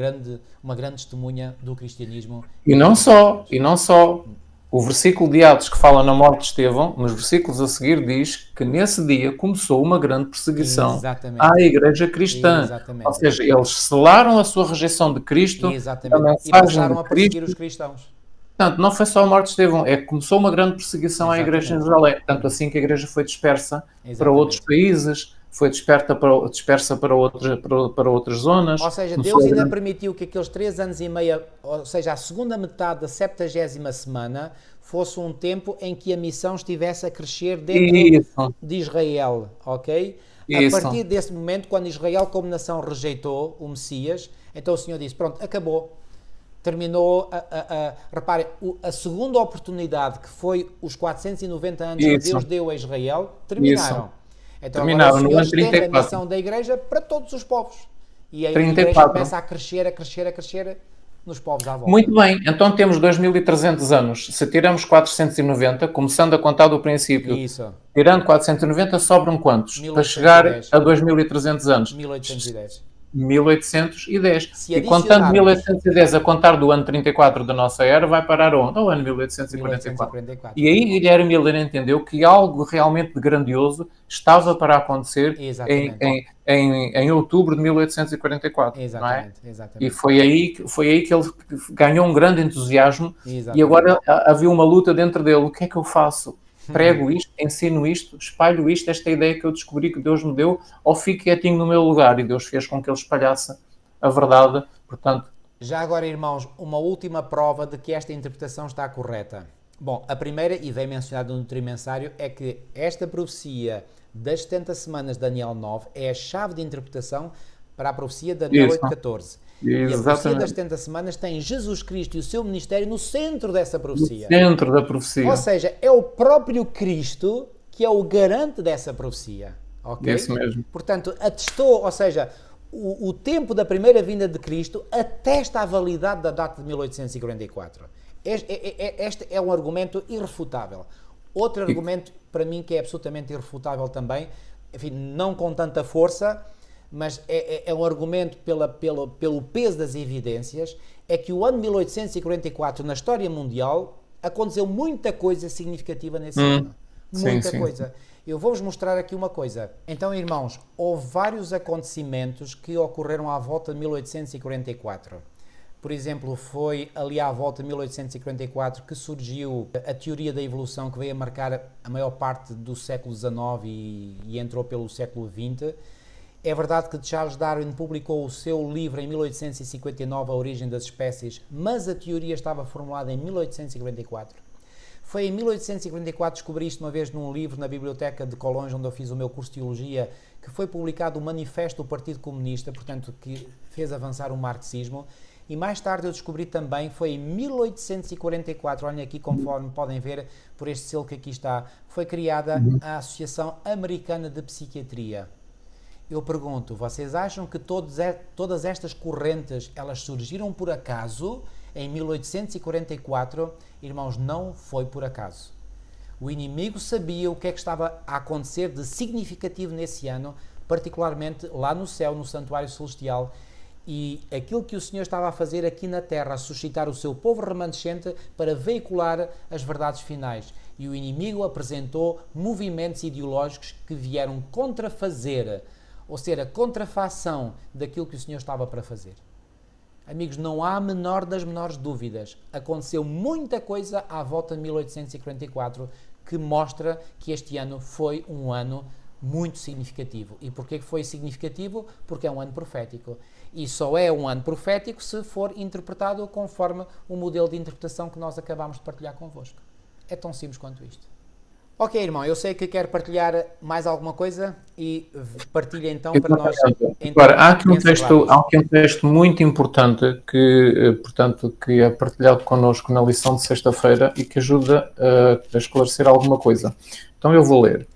grande testemunha do cristianismo. E não só. O versículo de Atos que fala na morte de Estevão, nos versículos a seguir diz que nesse dia começou uma grande perseguição à igreja cristã. Ou seja, eles selaram a sua rejeição de Cristo, e passaram a perseguir os cristãos. Portanto, não foi só a morte de Estevão, é que começou uma grande perseguição à igreja em Jerusalém. Tanto assim que a igreja foi dispersa para outros países, foi dispersa para outras zonas. Ou seja, Deus ainda permitiu que aqueles 3 anos e meio, ou seja, a segunda metade da 70ª semana, fosse um tempo em que a missão estivesse a crescer dentro de Israel, ok? A partir desse momento, quando Israel como nação rejeitou o Messias, então o Senhor disse, pronto, acabou. terminou, reparem, a segunda oportunidade, que foi os 490 anos que Deus deu a Israel, terminaram. Então agora o Senhor estende a missão da Igreja para todos os povos. E aí a Igreja começa a crescer nos povos à volta. Muito bem, então temos 2300 anos. Se tiramos 490, começando a contar do princípio, tirando 490, sobram quantos? 1810. Para chegar a 2300 anos. 1810. 1810. E contando 1810 a contar do ano 34 da nossa era, vai parar onde? Ao ano 1844. E aí Guilherme Miller entendeu que algo realmente grandioso estava para acontecer em outubro de 1844. Exatamente, não é? exatamente. E foi aí que ele ganhou um grande entusiasmo. Exatamente. E agora havia uma luta dentro dele. O que é que eu faço? Prego isto, ensino isto, espalho isto, esta ideia que eu descobri que Deus me deu, ou fico quietinho no meu lugar? E Deus fez com que ele espalhasse a verdade. Portanto, já agora, irmãos, uma última prova de que esta interpretação está correta. Bom, a primeira, e bem mencionado no trimensário, é que esta profecia das 70 semanas de Daniel 9 é a chave de interpretação para a profecia de Daniel 8:14. E a profecia das 70 semanas tem Jesus Cristo e o seu ministério no centro dessa profecia. No centro da profecia. Ou seja, é o próprio Cristo que é o garante dessa profecia. Okay? Isso mesmo. Portanto, atestou, ou seja, o tempo da primeira vinda de Cristo atesta a validade da data de 1844. Este é um argumento irrefutável. Outro argumento, para mim, que é absolutamente irrefutável também, enfim, não com tanta força, mas é um argumento pelo peso das evidências, é que o ano 1844, na história mundial, aconteceu muita coisa significativa nesse ano. Muita coisa. Eu vou-vos mostrar aqui uma coisa. Então, irmãos, houve vários acontecimentos que ocorreram à volta de 1844. Por exemplo, foi ali à volta de 1844 que surgiu a teoria da evolução, que veio a marcar a maior parte do século XIX e entrou pelo século XX. É verdade que Charles Darwin publicou o seu livro em 1859, A Origem das Espécies, mas a teoria estava formulada em 1844. Foi em 1844, descobri isto uma vez num livro na Biblioteca de Colões, onde eu fiz o meu curso de Teologia, que foi publicado o Manifesto do Partido Comunista, portanto, que fez avançar o marxismo. E mais tarde eu descobri também, foi em 1844, olhem aqui, conforme podem ver por este selo que aqui está, foi criada a Associação Americana de Psiquiatria. Eu pergunto, vocês acham que todas estas correntes, elas surgiram por acaso em 1844? Irmãos, não foi por acaso. O inimigo sabia o que é que estava a acontecer de significativo nesse ano, particularmente lá no céu, no santuário celestial, e aquilo que o Senhor estava a fazer aqui na terra, a suscitar o seu povo remanescente para veicular as verdades finais. E o inimigo apresentou movimentos ideológicos que vieram contrafazer, ou ser a contrafação daquilo que o Senhor estava para fazer. Amigos, não há a menor das menores dúvidas. Aconteceu muita coisa à volta de 1844 que mostra que este ano foi um ano muito significativo. E porquê que foi significativo? Porque é um ano profético. E só é um ano profético se for interpretado conforme o modelo de interpretação que nós acabamos de partilhar convosco. É tão simples quanto isto. Ok, irmão, eu sei que quer partilhar mais alguma coisa e partilha então para nós. Agora, há aqui um texto muito importante que, portanto, que é partilhado connosco na lição de sexta-feira e que ajuda a esclarecer alguma coisa. Então eu vou ler.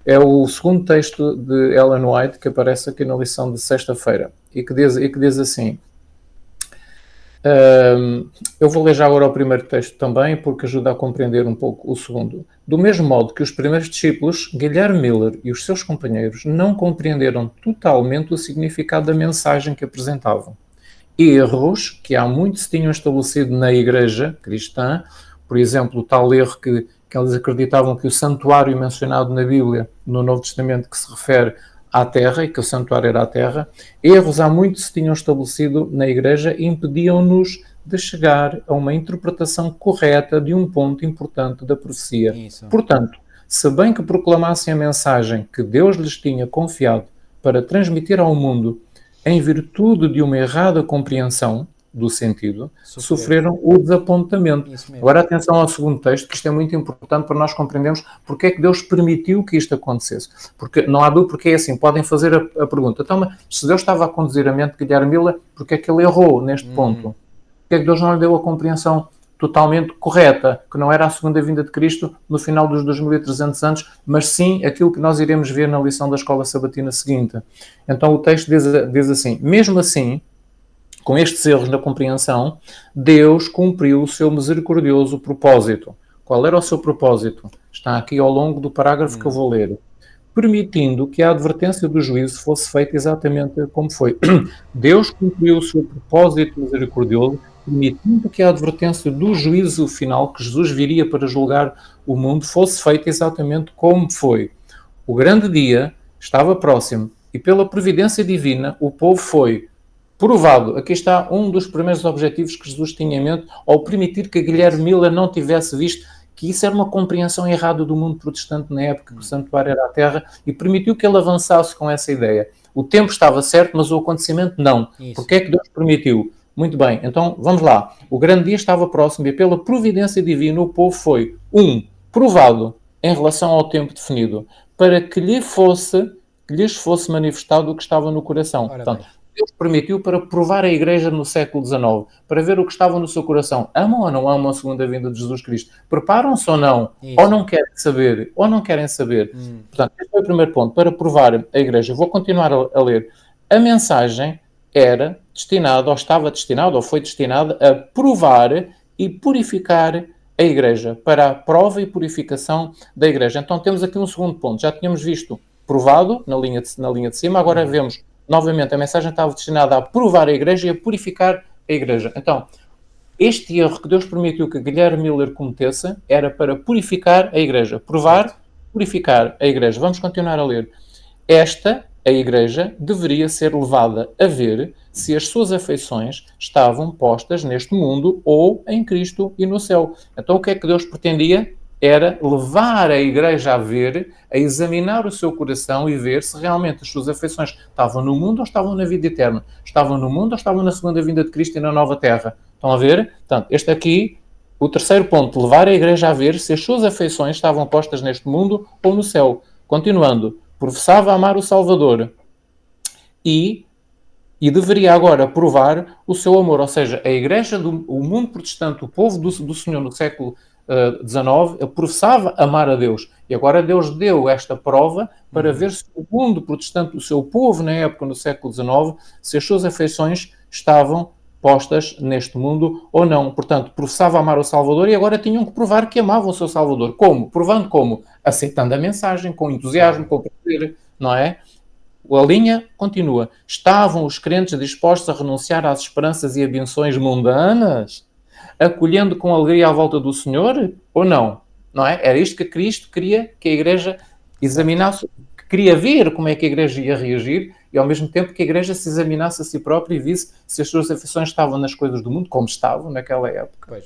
É o segundo texto de Ellen White que aparece aqui na lição de sexta-feira e que diz assim. Eu vou ler já agora o primeiro texto também, porque ajuda a compreender um pouco o segundo. Do mesmo modo que os primeiros discípulos, Guilherme Miller e os seus companheiros não compreenderam totalmente o significado da mensagem que apresentavam. Erros que há muito se tinham estabelecido na igreja cristã, por exemplo, o tal erro que eles acreditavam que o santuário mencionado na Bíblia, no Novo Testamento, que se refere à terra, e que o santuário era a terra, erros há muito se tinham estabelecido na igreja e impediam-nos de chegar a uma interpretação correta de um ponto importante da profecia. Isso. Portanto, se bem que proclamassem a mensagem que Deus lhes tinha confiado para transmitir ao mundo em virtude de uma errada compreensão do sentido, sofreram o desapontamento. Agora atenção ao segundo texto, que isto é muito importante para nós compreendermos porque é que Deus permitiu que isto acontecesse. Porque não há dúvida, porque é assim, podem fazer a pergunta, então, mas se Deus estava a conduzir a mente de Guilherme Miller, porque é que ele errou neste ponto? Porque é que Deus não lhe deu a compreensão totalmente correta, que não era a segunda vinda de Cristo no final dos 2300 anos, mas sim aquilo que nós iremos ver na lição da escola sabatina seguinte. Então o texto diz assim: mesmo assim, com estes erros na compreensão, Deus cumpriu o seu misericordioso propósito. Qual era o seu propósito? Está aqui ao longo do parágrafo que eu vou ler. Permitindo que a advertência do juízo fosse feita exatamente como foi. Deus cumpriu o seu propósito misericordioso, permitindo que a advertência do juízo final, que Jesus viria para julgar o mundo, fosse feita exatamente como foi. O grande dia estava próximo e, pela providência divina, o povo foi provado. Aqui está um dos primeiros objetivos que Jesus tinha em mente ao permitir que Guilherme Miller não tivesse visto que isso era uma compreensão errada do mundo protestante na época que o santuário era a terra, e permitiu que ele avançasse com essa ideia. O tempo estava certo, mas o acontecimento não. Porquê é que Deus permitiu? Muito bem, então vamos lá. O grande dia estava próximo e pela providência divina o povo foi, provado em relação ao tempo definido, para que lhes fosse manifestado o que estava no coração. Portanto, Deus permitiu para provar a Igreja no século XIX, para ver o que estava no seu coração. Amam ou não amam a segunda vinda de Jesus Cristo? Preparam-se ou não? Ou não querem saber? Portanto, este foi o primeiro ponto, para provar a Igreja. Vou continuar a ler. A mensagem era destinada, ou estava destinada, ou foi destinada a provar e purificar a Igreja, para a prova e purificação da Igreja. Então temos aqui um segundo ponto. Já tínhamos visto provado na linha de cima, agora vemos novamente, a mensagem estava destinada a provar a Igreja e a purificar a Igreja. Então, este erro que Deus permitiu que Guilherme Miller cometesse era para purificar a Igreja. Provar, purificar a Igreja. Vamos continuar a ler. A Igreja, deveria ser levada a ver se as suas afeições estavam postas neste mundo ou em Cristo e no céu. Então, o que é que Deus pretendia? Era levar a Igreja a ver, a examinar o seu coração e ver se realmente as suas afeições estavam no mundo ou estavam na vida eterna. Estavam no mundo ou estavam na segunda vinda de Cristo e na nova terra. Estão a ver? Portanto, este aqui, o terceiro ponto, levar a Igreja a ver se as suas afeições estavam postas neste mundo ou no céu. Continuando, professava amar o Salvador e deveria agora provar o seu amor. Ou seja, a Igreja, o mundo protestante, o povo do Senhor no século XIX, professava amar a Deus. E agora Deus deu esta prova para ver se o mundo protestante, o seu povo na época, no século XIX, se as suas afeições estavam postas neste mundo ou não. Portanto, professava amar o Salvador e agora tinham que provar que amavam o seu Salvador. Como? Provando como? Aceitando a mensagem, com entusiasmo, com prazer, não é? A linha continua. Estavam os crentes dispostos a renunciar às esperanças e ambições mundanas, acolhendo com alegria à volta do Senhor, ou não? Não é? Era isto que Cristo queria que a Igreja examinasse, que queria ver como é que a Igreja ia reagir e, ao mesmo tempo, que a Igreja se examinasse a si própria e visse se as suas afeições estavam nas coisas do mundo, como estavam naquela época,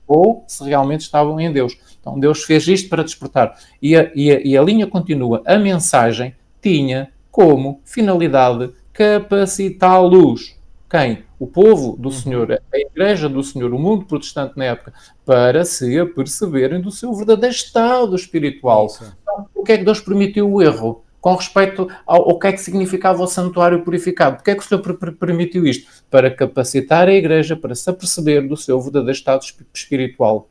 ou se realmente estavam em Deus. Então, Deus fez isto para despertar. E a linha continua. A mensagem tinha como finalidade capacitá-los. Quem? O povo do Senhor, a Igreja do Senhor, o mundo protestante na época, para se aperceberem do seu verdadeiro estado espiritual. Então, o que é que Deus permitiu o erro? Com respeito ao que é que significava o santuário purificado. Porquê é que o Senhor permitiu isto? Para capacitar a Igreja para se aperceber do seu verdadeiro estado espiritual.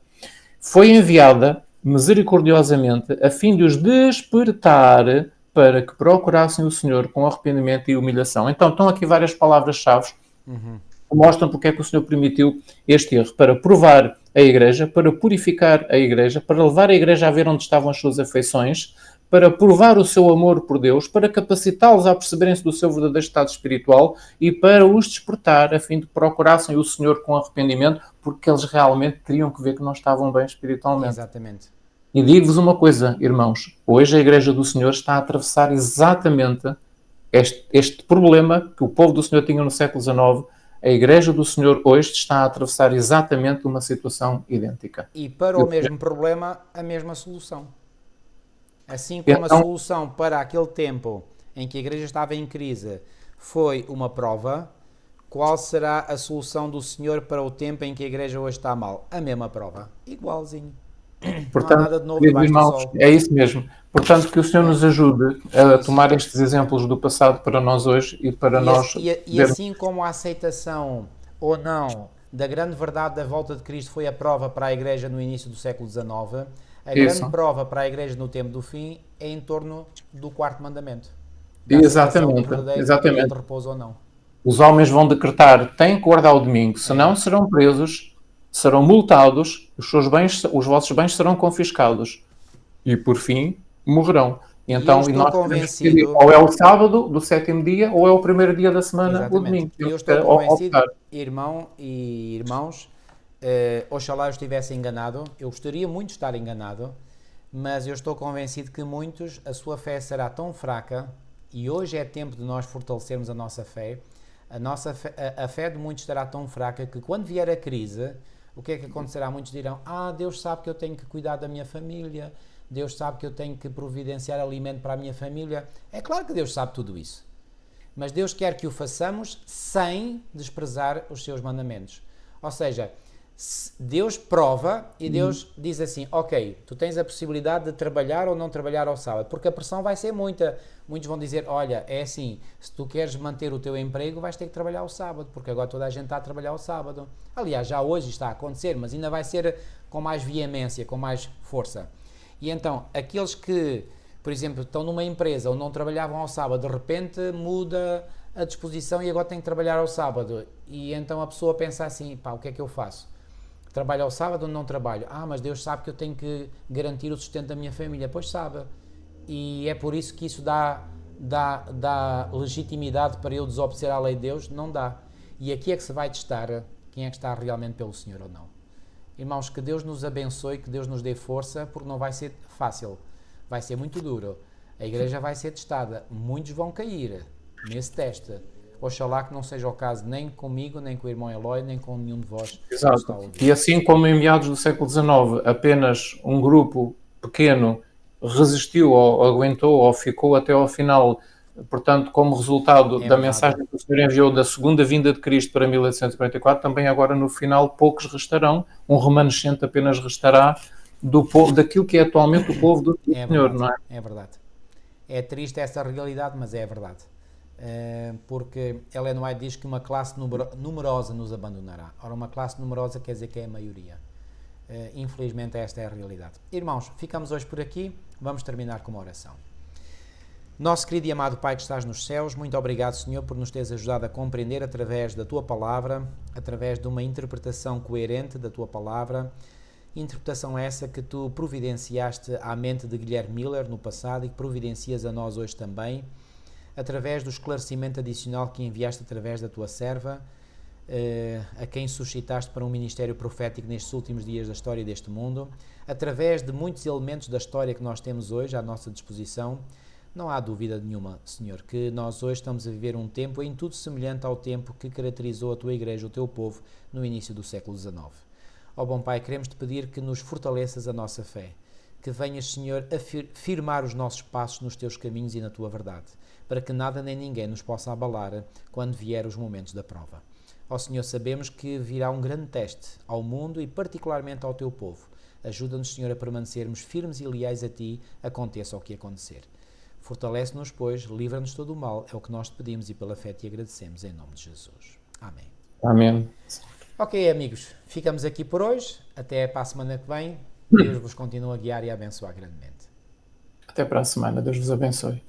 Foi enviada misericordiosamente a fim de os despertar para que procurassem o Senhor com arrependimento e humilhação. Então, estão aqui várias palavras-chave que mostram porque é que o Senhor permitiu este erro. Para provar a Igreja, para purificar a Igreja, para levar a Igreja a ver onde estavam as suas afeições, para provar o seu amor por Deus, para capacitá-los a perceberem-se do seu verdadeiro estado espiritual e para os despertar a fim de que procurassem o Senhor com arrependimento, porque eles realmente teriam que ver que não estavam bem espiritualmente. Exatamente. E digo-vos uma coisa, irmãos, hoje a Igreja do Senhor está a atravessar exatamente este problema que o povo do Senhor tinha no século XIX. A Igreja do Senhor hoje está a atravessar exatamente uma situação idêntica. E para o mesmo problema, a mesma solução. Assim como a solução para aquele tempo em que a Igreja estava em crise foi uma prova, qual será a solução do Senhor para o tempo em que a Igreja hoje está mal? A mesma prova. Igualzinho. Portanto, não há nada de novo debaixo do sol. É isso mesmo. Portanto, que o Senhor nos ajude a tomar estes exemplos do passado para nós hoje e para nós... E assim como a aceitação ou não da grande verdade da volta de Cristo foi a prova para a Igreja no início do século XIX. A Isso. grande prova para a Igreja no tempo do fim é em torno do quarto mandamento. Da aceitação do Exatamente, verdadeiro dia exatamente. de repouso ou não. Os homens vão decretar, têm que guardar o domingo, senão serão presos, serão multados, os vossos bens serão confiscados e, por fim, morrerão. E eu Então, estou nós convencido... temos que, ou é o sábado do 7º dia, ou é o primeiro dia da semana, o domingo. Exatamente. Eu estou convencido, irmão e irmãos, oxalá eu estivesse enganado, eu gostaria muito de estar enganado, mas eu estou convencido que muitos, a sua fé será tão fraca, e hoje é tempo de nós fortalecermos a nossa fé, a fé de muitos estará tão fraca que quando vier a crise, o que é que acontecerá? Muitos dirão, Deus sabe que eu tenho que cuidar da minha família, Deus sabe que eu tenho que providenciar alimento para a minha família. É claro que Deus sabe tudo isso. Mas Deus quer que o façamos sem desprezar os seus mandamentos. Ou seja, Deus prova e Deus diz assim, ok, tu tens a possibilidade de trabalhar ou não trabalhar ao sábado, porque a pressão vai ser muita. Muitos vão dizer, olha, é assim, se tu queres manter o teu emprego, vais ter que trabalhar ao sábado, porque agora toda a gente está a trabalhar ao sábado. Aliás, já hoje está a acontecer, mas ainda vai ser com mais veemência, com mais força. E então, aqueles que, por exemplo, estão numa empresa ou não trabalhavam ao sábado, de repente muda a disposição e agora tem que trabalhar ao sábado. E então a pessoa pensa assim, o que é que eu faço? Trabalho ao sábado ou não trabalho? Mas Deus sabe que eu tenho que garantir o sustento da minha família. Pois sabe. E é por isso que isso dá legitimidade para eu desobedecer à lei de Deus? Não dá. E aqui é que se vai testar quem é que está realmente pelo Senhor ou não. Irmãos, que Deus nos abençoe, que Deus nos dê força, porque não vai ser fácil, vai ser muito duro. A igreja vai ser testada, muitos vão cair nesse teste. Oxalá que não seja o caso nem comigo, nem com o irmão Eloy, nem com nenhum de vós. Exato. E assim como em meados do século XIX apenas um grupo pequeno resistiu ou aguentou ou ficou até ao final, portanto, como resultado da mensagem que o Senhor enviou da segunda vinda de Cristo para 1844, também agora no final poucos restarão, um remanescente apenas restará do povo, daquilo que é atualmente o povo do Senhor, verdade, não é? É verdade. É triste essa realidade, mas é verdade. Porque Ellen White diz que uma classe numerosa nos abandonará. Ora, uma classe numerosa quer dizer que é a maioria. Infelizmente esta é a realidade. Irmãos, ficamos hoje por aqui, vamos terminar com uma oração. Nosso querido e amado Pai que estás nos céus, muito obrigado, Senhor, por nos teres ajudado a compreender através da Tua Palavra, através de uma interpretação coerente da Tua Palavra, interpretação essa que Tu providenciaste à mente de Guilherme Miller no passado e que providencias a nós hoje também, através do esclarecimento adicional que enviaste através da Tua serva, a quem suscitaste para um ministério profético nestes últimos dias da história deste mundo, através de muitos elementos da história que nós temos hoje à nossa disposição. Não há dúvida nenhuma, Senhor, que nós hoje estamos a viver um tempo em tudo semelhante ao tempo que caracterizou a Tua Igreja, o Teu povo, no início do século XIX. Ó bom Pai, queremos-Te pedir que nos fortaleças a nossa fé, que venhas, Senhor, a firmar os nossos passos nos Teus caminhos e na Tua verdade, para que nada nem ninguém nos possa abalar quando vier os momentos da prova. Ó Senhor, sabemos que virá um grande teste ao mundo e particularmente ao Teu povo. Ajuda-nos, Senhor, a permanecermos firmes e leais a Ti, aconteça o que acontecer. Fortalece-nos, pois, livra-nos de todo o mal, é o que nós te pedimos e pela fé te agradecemos, em nome de Jesus. Amém. Amém. Ok, amigos, ficamos aqui por hoje. Até para a semana que vem. Deus vos continue a guiar e a abençoar grandemente. Até para a semana. Deus vos abençoe.